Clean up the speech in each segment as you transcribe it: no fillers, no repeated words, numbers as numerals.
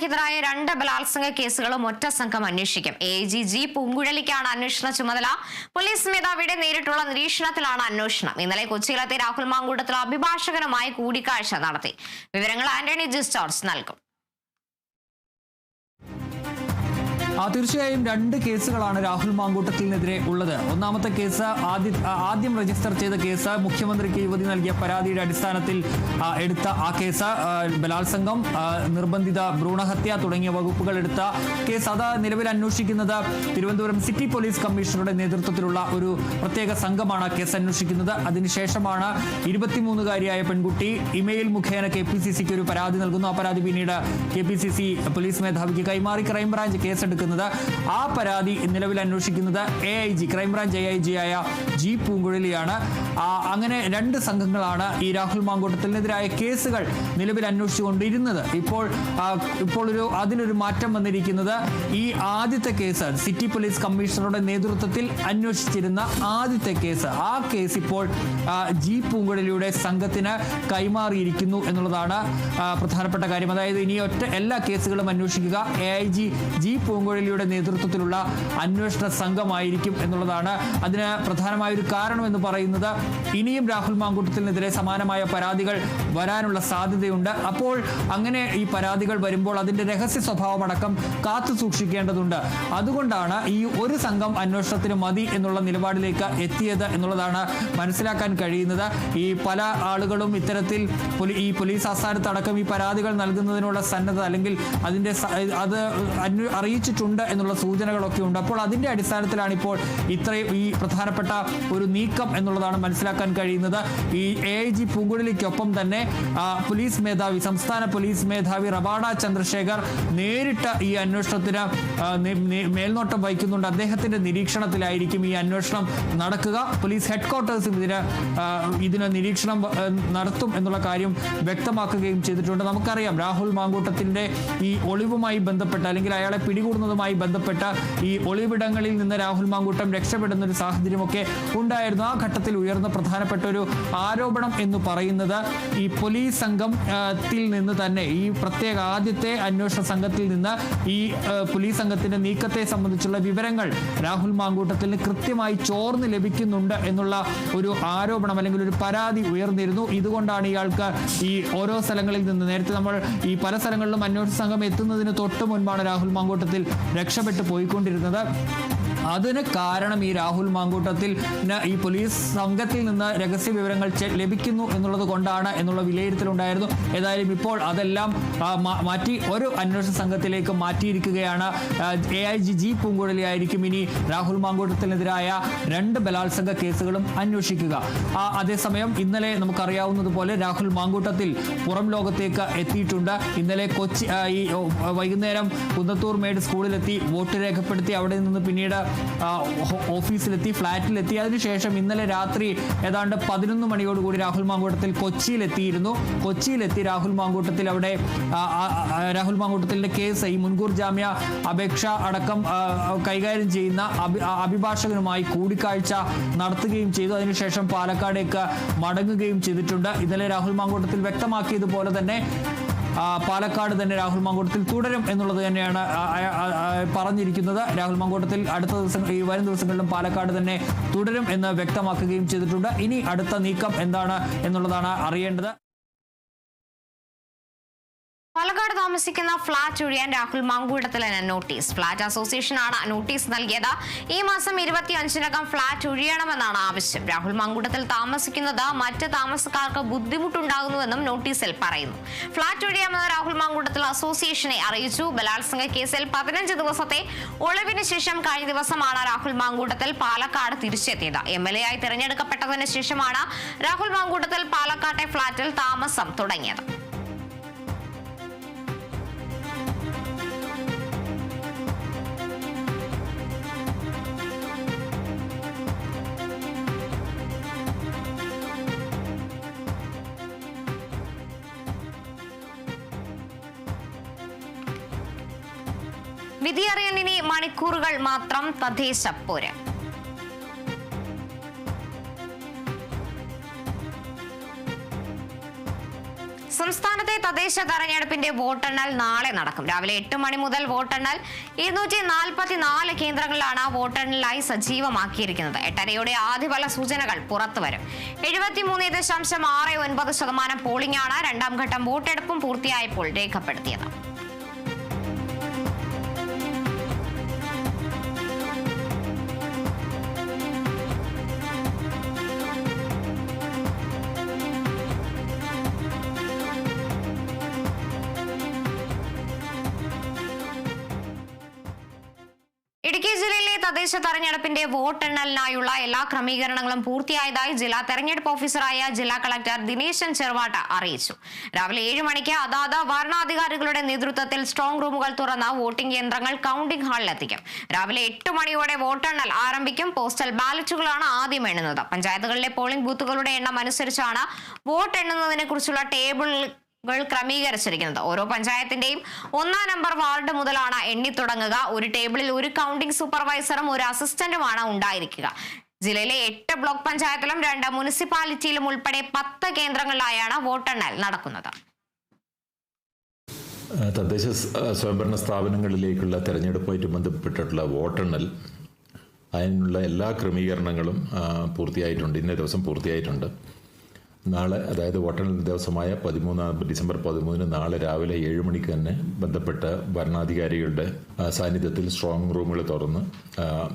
മാർക്കെതിരായ 2 ബലാത്സംഗ കേസുകളും ഒറ്റ സംഘം അന്വേഷിക്കും. AIG ജി പൂങ്കുഴലിക്കാണ് അന്വേഷണ ചുമതല. പോലീസ് മേധാവിയുടെ നേരിട്ടുള്ള നിരീക്ഷണത്തിലാണ് അന്വേഷണം. ഇന്നലെ കൊച്ചിയിലെത്തിയ രാഹുൽ മാങ്കൂട്ടത്തിൽ അഭിഭാഷകനുമായി കൂടിക്കാഴ്ച നടത്തി. വിവരങ്ങൾ ആന്റണി ജിസ്റ്റോർസ് നൽകും. തീർച്ചയായും 2 കേസുകളാണ് രാഹുൽ മാങ്കൂട്ടത്തിനെതിരെ ഉള്ളത്. ഒന്നാമത്തെ കേസ് ആദ്യം രജിസ്റ്റർ ചെയ്ത കേസ് മുഖ്യമന്ത്രിക്ക് യുവതി നൽകിയ പരാതിയുടെ അടിസ്ഥാനത്തിൽ എടുത്ത ആ കേസ് ബലാത്സംഗം, നിർബന്ധിത ഭ്രൂണഹത്യ തുടങ്ങിയ വകുപ്പുകൾ എടുത്ത കേസ്. അത് നിലവിൽ അന്വേഷിക്കുന്നത് തിരുവനന്തപുരം സിറ്റി പോലീസ് കമ്മീഷണറുടെ നേതൃത്വത്തിലുള്ള ഒരു പ്രത്യേക സംഘമാണ് കേസ് അന്വേഷിക്കുന്നത്. അതിനുശേഷമാണ് 23-കാരിയായ പെൺകുട്ടി ഇമെയിൽ മുഖേന KPCCക്ക് ഒരു പരാതി നൽകുന്നു. ആ പരാതി പിന്നീട് KPCC പോലീസ് മേധാവിക്ക് കൈമാറി ക്രൈംബ്രാഞ്ച് കേസെടുക്കുന്നത്. ആ പരാതി നിലവിൽ അന്വേഷിക്കുന്നത് AIG ക്രൈംബ്രാഞ്ച് AIG ആയ ജി പൂങ്കുഴലിയാണ്. അങ്ങനെ 2 സംഘങ്ങളാണ് ഈ രാഹുൽ മാങ്കൂട്ടത്തിനെതിരായ കേസുകൾ നിലവിൽ അന്വേഷിച്ചുകൊണ്ടിരുന്നത്. ഇപ്പോൾ അതിനൊരു മാറ്റം വന്നിരിക്കുന്നത് ഈ ആദ്യത്തെ കേസ് സിറ്റി പോലീസ് കമ്മീഷണറുടെ നേതൃത്വത്തിൽ അന്വേഷിച്ചിരുന്ന ആദ്യത്തെ കേസ്, ആ കേസ് ഇപ്പോൾ ജി പൂങ്കുഴലിയുടെ സംഘത്തിന് കൈമാറിയിരിക്കുന്നു എന്നുള്ളതാണ് പ്രധാനപ്പെട്ട കാര്യം. അതായത് ഇനി എല്ലാ കേസുകളും അന്വേഷിക്കുക AIG ജി പൂങ്കുഴലിയുടെ നേതൃത്വത്തിലുള്ള അന്വേഷണ സംഘമായിരിക്കും എന്നുള്ളതാണ്. അതിന് പ്രധാനമായ ഒരു കാരണം എന്ന് പറയുന്നത് ഇനിയും രാഹുൽ മാങ്കൂട്ടത്തിനെതിരെ സമാനമായ പരാതികൾ വരാനുള്ള സാധ്യതയുണ്ട്. അപ്പോൾ അങ്ങനെ ഈ പരാതികൾ വരുമ്പോൾ അതിന്റെ രഹസ്യ സ്വഭാവമടക്കം കാത്തു സൂക്ഷിക്കേണ്ടതുണ്ട്. അതുകൊണ്ടാണ് ഈ ഒരു സംഘം അന്വേഷണത്തിന് മതി എന്നുള്ള നിലപാടിലേക്ക് എത്തിയത് എന്നുള്ളതാണ് മനസ്സിലാക്കാൻ കഴിയുന്നത്. ഈ പല ആളുകളും ഇത്തരത്തിൽ ഈ പോലീസ് ആസ്ഥാനത്തടക്കം ഈ പരാതികൾ നൽകുന്നതിനുള്ള സന്നദ്ധത അല്ലെങ്കിൽ അത് അറിയിച്ചിട്ടുണ്ട് എന്നുള്ള സൂചനകളൊക്കെ ഉണ്ട്. അപ്പോൾ അതിന്റെ അടിസ്ഥാനത്തിലാണ് ഇപ്പോൾ ഇത്രയും ഈ പ്രധാനപ്പെട്ട ഒരു നീക്കം എന്നുള്ളതാണ് മനസ്സിലാക്കാൻ കഴിയുന്നത്. ഈ AIG പൂങ്കുഴലിക്കൊപ്പം തന്നെ പോലീസ് മേധാവി, സംസ്ഥാന പോലീസ് മേധാവി റവാഡ ചന്ദ്രശേഖർ നേരിട്ട് ഈ അന്വേഷണത്തിന് മേൽനോട്ടം വഹിക്കുന്നുണ്ട്. അദ്ദേഹത്തിന്റെ നിരീക്ഷണത്തിലായിരിക്കും ഈ അന്വേഷണം നടക്കുക. പോലീസ് ഹെഡ്ക്വാർട്ടേഴ്സും ഇതിന് നിരീക്ഷണം നടത്തും എന്നുള്ള കാര്യം വ്യക്തമാക്കുകയും ചെയ്തിട്ടുണ്ട്. നമുക്കറിയാം രാഹുൽ മാങ്കൂട്ടത്തിന്റെ ഈ ഒളിവുമായി ബന്ധപ്പെട്ട അല്ലെങ്കിൽ അയാളെ പിടികൂടുന്നതുമായി ബന്ധപ്പെട്ട ഈ ഒളിവിടങ്ങളിൽ നിന്ന് രാഹുൽ മാങ്കൂട്ടം രക്ഷപ്പെടുന്ന ഒരു സാഹചര്യമൊക്കെ ഉണ്ടായിരുന്നു. ആ ഘട്ടത്തിൽ ഉയർന്ന പ്രധാനപ്പെട്ട ഒരു ആരോപണം എന്ന് പറയുന്നത് ഈ പോലീസ് സംഘത്തിൽ നിന്ന് തന്നെ, ഈ പ്രത്യേക ആദ്യത്തെ അന്വേഷണ സംഘത്തിൽ നിന്ന് ഈ പോലീസ് സംഘത്തിന്റെ നീക്കത്തെ സംബന്ധിച്ചുള്ള വിവരങ്ങൾ രാഹുൽ മാങ്കൂട്ടത്തിന് കൃത്യമായി ചോർന്ന് ലഭിക്കുന്നുണ്ട് എന്നുള്ള ഒരു ആരോപണം അല്ലെങ്കിൽ ഒരു പരാതി ഉയർന്നിരുന്നു. ഇതുകൊണ്ടാണ് ഇയാൾക്ക് ഈ ഓരോ സ്ഥലങ്ങളിൽ നിന്ന്, നേരത്തെ നമ്മൾ ഈ പല സ്ഥലങ്ങളിലും അന്വേഷണ സംഘം എത്തുന്നതിന് തൊട്ട് മുൻപാണ് രാഹുൽ മാങ്കൂട്ടത്തിൽ രക്ഷപ്പെട്ടു പോയിക്കൊണ്ടിരുന്നത്. അതിന് കാരണം ഈ രാഹുൽ മാങ്കൂട്ടത്തിൽ ഈ പോലീസ് സംഘത്തിൽ നിന്ന് രഹസ്യ വിവരങ്ങൾ ലഭിക്കുന്നു എന്നുള്ളത് കൊണ്ടാണ് എന്നുള്ള വിലയിരുത്തലുണ്ടായിരുന്നു. ഏതായാലും ഇപ്പോൾ അതെല്ലാം മാറ്റി ഒരു അന്വേഷണ സംഘത്തിലേക്ക് മാറ്റിയിരിക്കുകയാണ്. AIG ജി പൂങ്കുഴലി ആയിരിക്കും ഇനി രാഹുൽ മാങ്കൂട്ടത്തിനെതിരായ 2 ബലാത്സംഗ കേസുകളും അന്വേഷിക്കുക. അതേസമയം ഇന്നലെ നമുക്കറിയാവുന്നതുപോലെ രാഹുൽ മാങ്കൂട്ടത്തിൽ പുറം ലോകത്തേക്ക് എത്തിയിട്ടുണ്ട്. ഇന്നലെ കൊച്ചി ഈ വൈകുന്നേരം കുന്നത്തൂർ മേട് സ്കൂളിലെത്തി വോട്ട് രേഖപ്പെടുത്തി. അവിടെ നിന്ന് പിന്നീട് ഓഫീസിലെത്തി, ഫ്ളാറ്റിലെത്തി. അതിനുശേഷം ഇന്നലെ രാത്രി ഏതാണ്ട് 11 മണിയോടുകൂടി രാഹുൽ മാങ്കൂട്ടത്തിൽ കൊച്ചിയിലെത്തിയിരുന്നു. കൊച്ചിയിലെത്തി രാഹുൽ മാങ്കൂട്ടത്തിന്റെ കേസ്, ഈ മുൻകൂർ ജാമ്യ അപേക്ഷ അടക്കം കൈകാര്യം ചെയ്യുന്ന അഭിഭാഷകനുമായി കൂടിക്കാഴ്ച നടത്തുകയും ചെയ്തു. അതിനുശേഷം പാലക്കാടേക്ക് മടങ്ങുകയും ചെയ്തിട്ടുണ്ട്. ഇന്നലെ രാഹുൽ മാങ്കൂട്ടത്തിൽ വ്യക്തമാക്കിയതുപോലെ തന്നെ പാലക്കാട് തന്നെ രാഹുൽ മാങ്കൂട്ടത്തിൽ തുടരും എന്നുള്ളത് തന്നെയാണ് പറഞ്ഞിരിക്കുന്നത്. രാഹുൽ മാങ്കൂട്ടത്തിൽ ഈ വരും ദിവസങ്ങളിലും പാലക്കാട് തന്നെ തുടരും എന്ന് വ്യക്തമാക്കുകയും ചെയ്തിട്ടുണ്ട്. ഇനി അടുത്ത നീക്കം എന്താണ് എന്നുള്ളതാണ് അറിയേണ്ടത്. പാലക്കാട് താമസിക്കുന്ന ഫ്ളാറ്റ് ഒഴിയാൻ രാഹുൽ മാങ്കൂട്ടത്തിന് നോട്ടീസ്. ഫ്ളാറ്റ് അസോസിയേഷനാണ് നോട്ടീസ് നൽകിയത്. ഈ മാസം 25-നകം ഫ്ളാറ്റ് ഒഴിയണമെന്നാണ് ആവശ്യം. രാഹുൽ മാങ്കൂട്ടത്തിൽ താമസിക്കുന്നത് മറ്റ് താമസക്കാർക്ക് ബുദ്ധിമുട്ടുണ്ടാകുന്നുവെന്നും നോട്ടീസിൽ പറയുന്നു. ഫ്ളാറ്റ് ഒഴിയാമെന്ന് രാഹുൽ മാങ്കൂട്ടത്തിൽ അസോസിയേഷനെ അറിയിച്ചു. ബലാത്സംഗ കേസിൽ 15 ദിവസത്തെ ഒളിവിന് ശേഷം കഴിഞ്ഞ ദിവസമാണ് രാഹുൽ മാങ്കൂട്ടത്തിൽ പാലക്കാട് തിരിച്ചെത്തിയത്. MLA ആയി തിരഞ്ഞെടുക്കപ്പെട്ടതിന് ശേഷമാണ് രാഹുൽ മാങ്കൂട്ടത്തിൽ പാലക്കാട്ടെ ഫ്ളാറ്റിൽ താമസം തുടങ്ങിയത്. വിധിയറിയാൻ ഇനി മണിക്കൂറുകൾ മാത്രം. തദ്ദേശ പോര്. സംസ്ഥാനത്തെ തദ്ദേശ തെരഞ്ഞെടുപ്പിന്റെ വോട്ടെണ്ണൽ നാളെ നടക്കും. രാവിലെ 8 മണി മുതൽ വോട്ടെണ്ണൽ 244 കേന്ദ്രങ്ങളിലാണ് വോട്ടെണ്ണലായി സജീവമാക്കിയിരിക്കുന്നത്. 8:30യോടെ ആദ്യഫല സൂചനകൾ പുറത്തുവരും. 73.69% പോളിംഗ് ആണ് രണ്ടാം ഘട്ടം വോട്ടെടുപ്പും പൂർത്തിയായപ്പോൾ രേഖപ്പെടുത്തിയത്. ഇടുക്കി ജില്ലയിലെ തദ്ദേശ തെരഞ്ഞെടുപ്പിന്റെ വോട്ടെണ്ണലിനായുള്ള എല്ലാ ക്രമീകരണങ്ങളും പൂർത്തിയായതായി ജില്ലാ തെരഞ്ഞെടുപ്പ് ഓഫീസറായ ജില്ലാ കളക്ടർ ദിനേശൻ ചെറുവാട്ട അറിയിച്ചു. രാവിലെ 7 മണിക്ക് അതാത് വരണാധികാരികളുടെ നേതൃത്വത്തിൽ സ്ട്രോങ് റൂമുകൾ തുറന്ന വോട്ടിംഗ് യന്ത്രങ്ങൾ കൌണ്ടിംഗ് ഹാളിലെത്തിക്കും. രാവിലെ 8 മണിയോടെ വോട്ടെണ്ണൽ ആരംഭിക്കും. പോസ്റ്റൽ ബാലറ്റുകളാണ് ആദ്യം എണ്ണുന്നത്. പഞ്ചായത്തുകളിലെ പോളിംഗ് ബൂത്തുകളുടെ എണ്ണം അനുസരിച്ചാണ് വോട്ട് എണ്ണുന്നതിനെ കുറിച്ചുള്ള ടേബിൾ ക്രമീകരിച്ചിരിക്കുന്നത്. ഓരോ പഞ്ചായത്തിന്റെയും 1-ാം നമ്പർ വാർഡ് മുതലാണ് എണ്ണി തുടങ്ങുക. ഒരു ടേബിളിൽ ഒരു കൌണ്ടിംഗ് സൂപ്പർവൈസറും ഒരു അസിസ്റ്റന്റുമാണ് ഉണ്ടായിരിക്കുക. ജില്ലയിലെ 8 ബ്ലോക്ക് പഞ്ചായത്തിലും 2 മുനിസിപ്പാലിറ്റിയിലും ഉൾപ്പെടെ 10 കേന്ദ്രങ്ങളിലായാണ് വോട്ടെണ്ണൽ നടക്കുന്നത്. തദ്ദേശ സ്വയംഭരണ സ്ഥാപനങ്ങളിലേക്കുള്ള തെരഞ്ഞെടുപ്പുമായിട്ട് ബന്ധപ്പെട്ടിട്ടുള്ള വോട്ടെണ്ണൽ അതിനുള്ള എല്ലാ ക്രമീകരണങ്ങളും പൂർത്തിയായിട്ടുണ്ട്. ഇന്നേ ദിവസം പൂർത്തിയായിട്ടുണ്ട്. നാളെ, അതായത് വോട്ടെണ്ണൽ ദിവസമായ ഡിസംബർ 13 നാളെ രാവിലെ 7 മണിക്ക് തന്നെ ബന്ധപ്പെട്ട ഭരണാധികാരികളുടെ സാന്നിധ്യത്തിൽ സ്ട്രോങ് റൂമുകൾ തുറന്ന്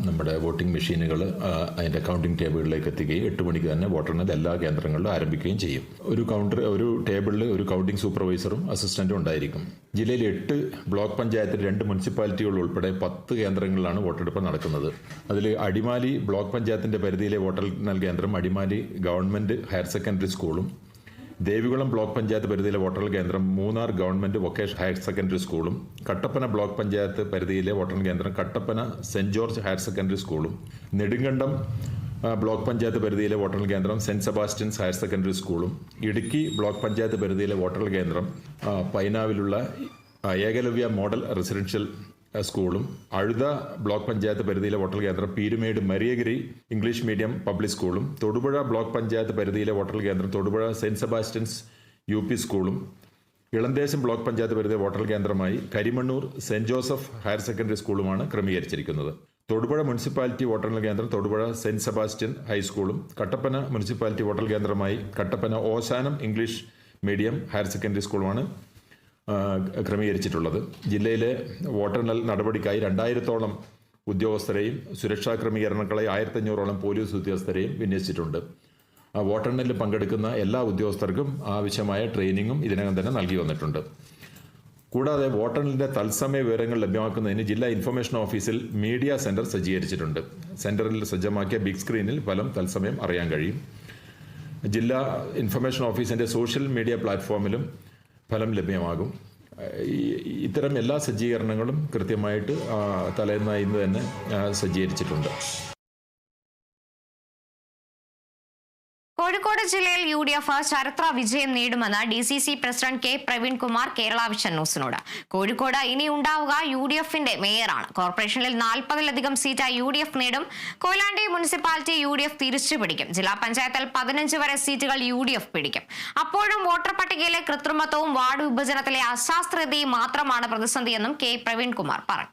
നമ്മുടെ വോട്ടിംഗ് മെഷീനുകൾ അതിൻ്റെ കൗണ്ടിംഗ് ടേബിളിലേക്ക് എത്തുകയും 8 മണിക്ക് തന്നെ വോട്ടെണ്ണൽ എല്ലാ കേന്ദ്രങ്ങളിലും ആരംഭിക്കുകയും ചെയ്യും. ഒരു ടേബിളിൽ ഒരു കൗണ്ടിംഗ് സൂപ്പർവൈസറും അസിസ്റ്റന്റും ഉണ്ടായിരിക്കും. ജില്ലയിൽ 8 ബ്ലോക്ക് പഞ്ചായത്തിൽ 2 മുനിസിപ്പാലിറ്റികൾ ഉൾപ്പെടെ 10 കേന്ദ്രങ്ങളിലാണ് വോട്ടെടുപ്പ് നടക്കുന്നത്. അതിൽ അടിമാലി ബ്ലോക്ക് പഞ്ചായത്തിന്റെ പരിധിയിലെ വോട്ടെണ്ണൽ കേന്ദ്രം അടിമാലി ഗവൺമെന്റ് ഹയർ സെക്കൻഡറി സ്കൂളും, ദേവികുളം ബ്ലോക്ക് പഞ്ചായത്ത് പരിധിയിലെ വോട്ടെണ്ണൽ കേന്ദ്രം Munnar government vocational higher secondary സ്കൂളും, കട്ടപ്പന ബ്ലോക്ക് പഞ്ചായത്ത് പരിധിയിലെ വോട്ടെണ്ണൽ കേന്ദ്രം Kattappana saint George higher secondary സ്കൂളും, നെടുങ്കണ്ടം ബ്ലോക്ക് പഞ്ചായത്ത് പരിധിയിലെ വോട്ടെണ്ണൽ കേന്ദ്രം സെന്റ് സെബാസ്റ്റ്യൻസ് ഹയർ സെക്കൻഡറി സ്കൂളും, ഇടുക്കി ബ്ലോക്ക് പഞ്ചായത്ത് പരിധിയിലെ വോട്ടെണ്ണൽ കേന്ദ്രം പൈനാവിലുള്ള ഏകലവ്യ മോഡൽ റെസിഡൻഷ്യൽ സ്കൂളും, അഴുത ബ്ലോക്ക് പഞ്ചായത്ത് പരിധിയിലെ വോട്ടെണ്ണൽ കേന്ദ്രം Peermade Mariagiri English medium public സ്കൂളും, തൊടുപുഴ ബ്ലോക്ക് പഞ്ചായത്ത് പരിധിയിലെ വോട്ടെണ്ണൽ കേന്ദ്രം തൊടുപുഴ സെന്റ് സെബാസ്റ്റ്യൻസ് UP സ്കൂളും, ഇളന്തേശം ബ്ലോക്ക് പഞ്ചായത്ത് പരിധിയിലെ വോട്ടെണ്ണൽ കേന്ദ്രമായി Karimannoor saint Joseph higher secondary സ്കൂളുമാണ് ക്രമീകരിച്ചിരിക്കുന്നത്. തൊടുപുഴ മുനിസിപ്പാലിറ്റി വോട്ടെണ്ണൽ കേന്ദ്രം തൊടുപുഴ സെന്റ് സെബാസ്റ്റ്യൻ ഹൈസ്കൂളും, കട്ടപ്പന മുനിസിപ്പാലിറ്റി വോട്ടെണ്ണൽ കേന്ദ്രമായി Kattappana Oshanam English medium higher secondary സ്കൂളുമാണ് ക്രമീകരിച്ചിട്ടുള്ളത്. ജില്ലയിലെ വോട്ടെണ്ണൽ നടപടിക്കായി 2000-ഓളം ഉദ്യോഗസ്ഥരെയും സുരക്ഷാ ക്രമീകരണങ്ങളായി 1500-ഓളം പോലീസ് ഉദ്യോഗസ്ഥരെയും വിന്യസിച്ചിട്ടുണ്ട്. വോട്ടെണ്ണലിൽ പങ്കെടുക്കുന്ന എല്ലാ ഉദ്യോഗസ്ഥർക്കും ആവശ്യമായ ട്രെയിനിങ്ങും ഇതിനകം തന്നെ നൽകി വന്നിട്ടുണ്ട്. കൂടാതെ വോട്ടെണ്ണലിന്റെ തത്സമയ വിവരങ്ങൾ ലഭ്യമാക്കുന്നതിന് ജില്ലാ ഇൻഫർമേഷൻ ഓഫീസിൽ മീഡിയ സെന്റർ സജ്ജീകരിച്ചിട്ടുണ്ട്. സെന്ററിൽ സജ്ജമാക്കിയ ബിഗ് സ്ക്രീനിൽ ഫലം തത്സമയം അറിയാൻ കഴിയും. ജില്ലാ ഇൻഫർമേഷൻ ഓഫീസിന്റെ സോഷ്യൽ മീഡിയ പ്ലാറ്റ്ഫോമിലും ഫലം ലഭ്യമാകും. ഇത്തരം എല്ലാ സജ്ജീകരണങ്ങളും കൃത്യമായിട്ട് തലേന്ന് ഇന്ന് തന്നെ സജ്ജീകരിച്ചിട്ടുണ്ട്. കോഴിക്കോട് ജില്ലയിൽ UDF ചരിത്ര വിജയം നേടുമെന്ന് DCC president K. Praveenkumar Kerala vision ന്യൂസിനോട്. കോഴിക്കോട് ഇനി ഉണ്ടാവുക UDFന്റെ മേയറാണ്. കോർപ്പറേഷനിൽ 40-ലധികം സീറ്റ് UDF നേടും. കൊയിലാണ്ടി മുനിസിപ്പാലിറ്റി UDF തിരിച്ചു പിടിക്കും. ജില്ലാ പഞ്ചായത്തിൽ 15 വരെ സീറ്റുകൾ UDF പിടിക്കും. അപ്പോഴും വോട്ടർ പട്ടികയിലെ കൃത്രിമത്വവും വാർഡ് വിഭജനത്തിലെ അശാസ്ത്രീയതയും മാത്രമാണ് പ്രതിസന്ധിയെന്നും K. പ്രവീൺകുമാർ പറഞ്ഞു.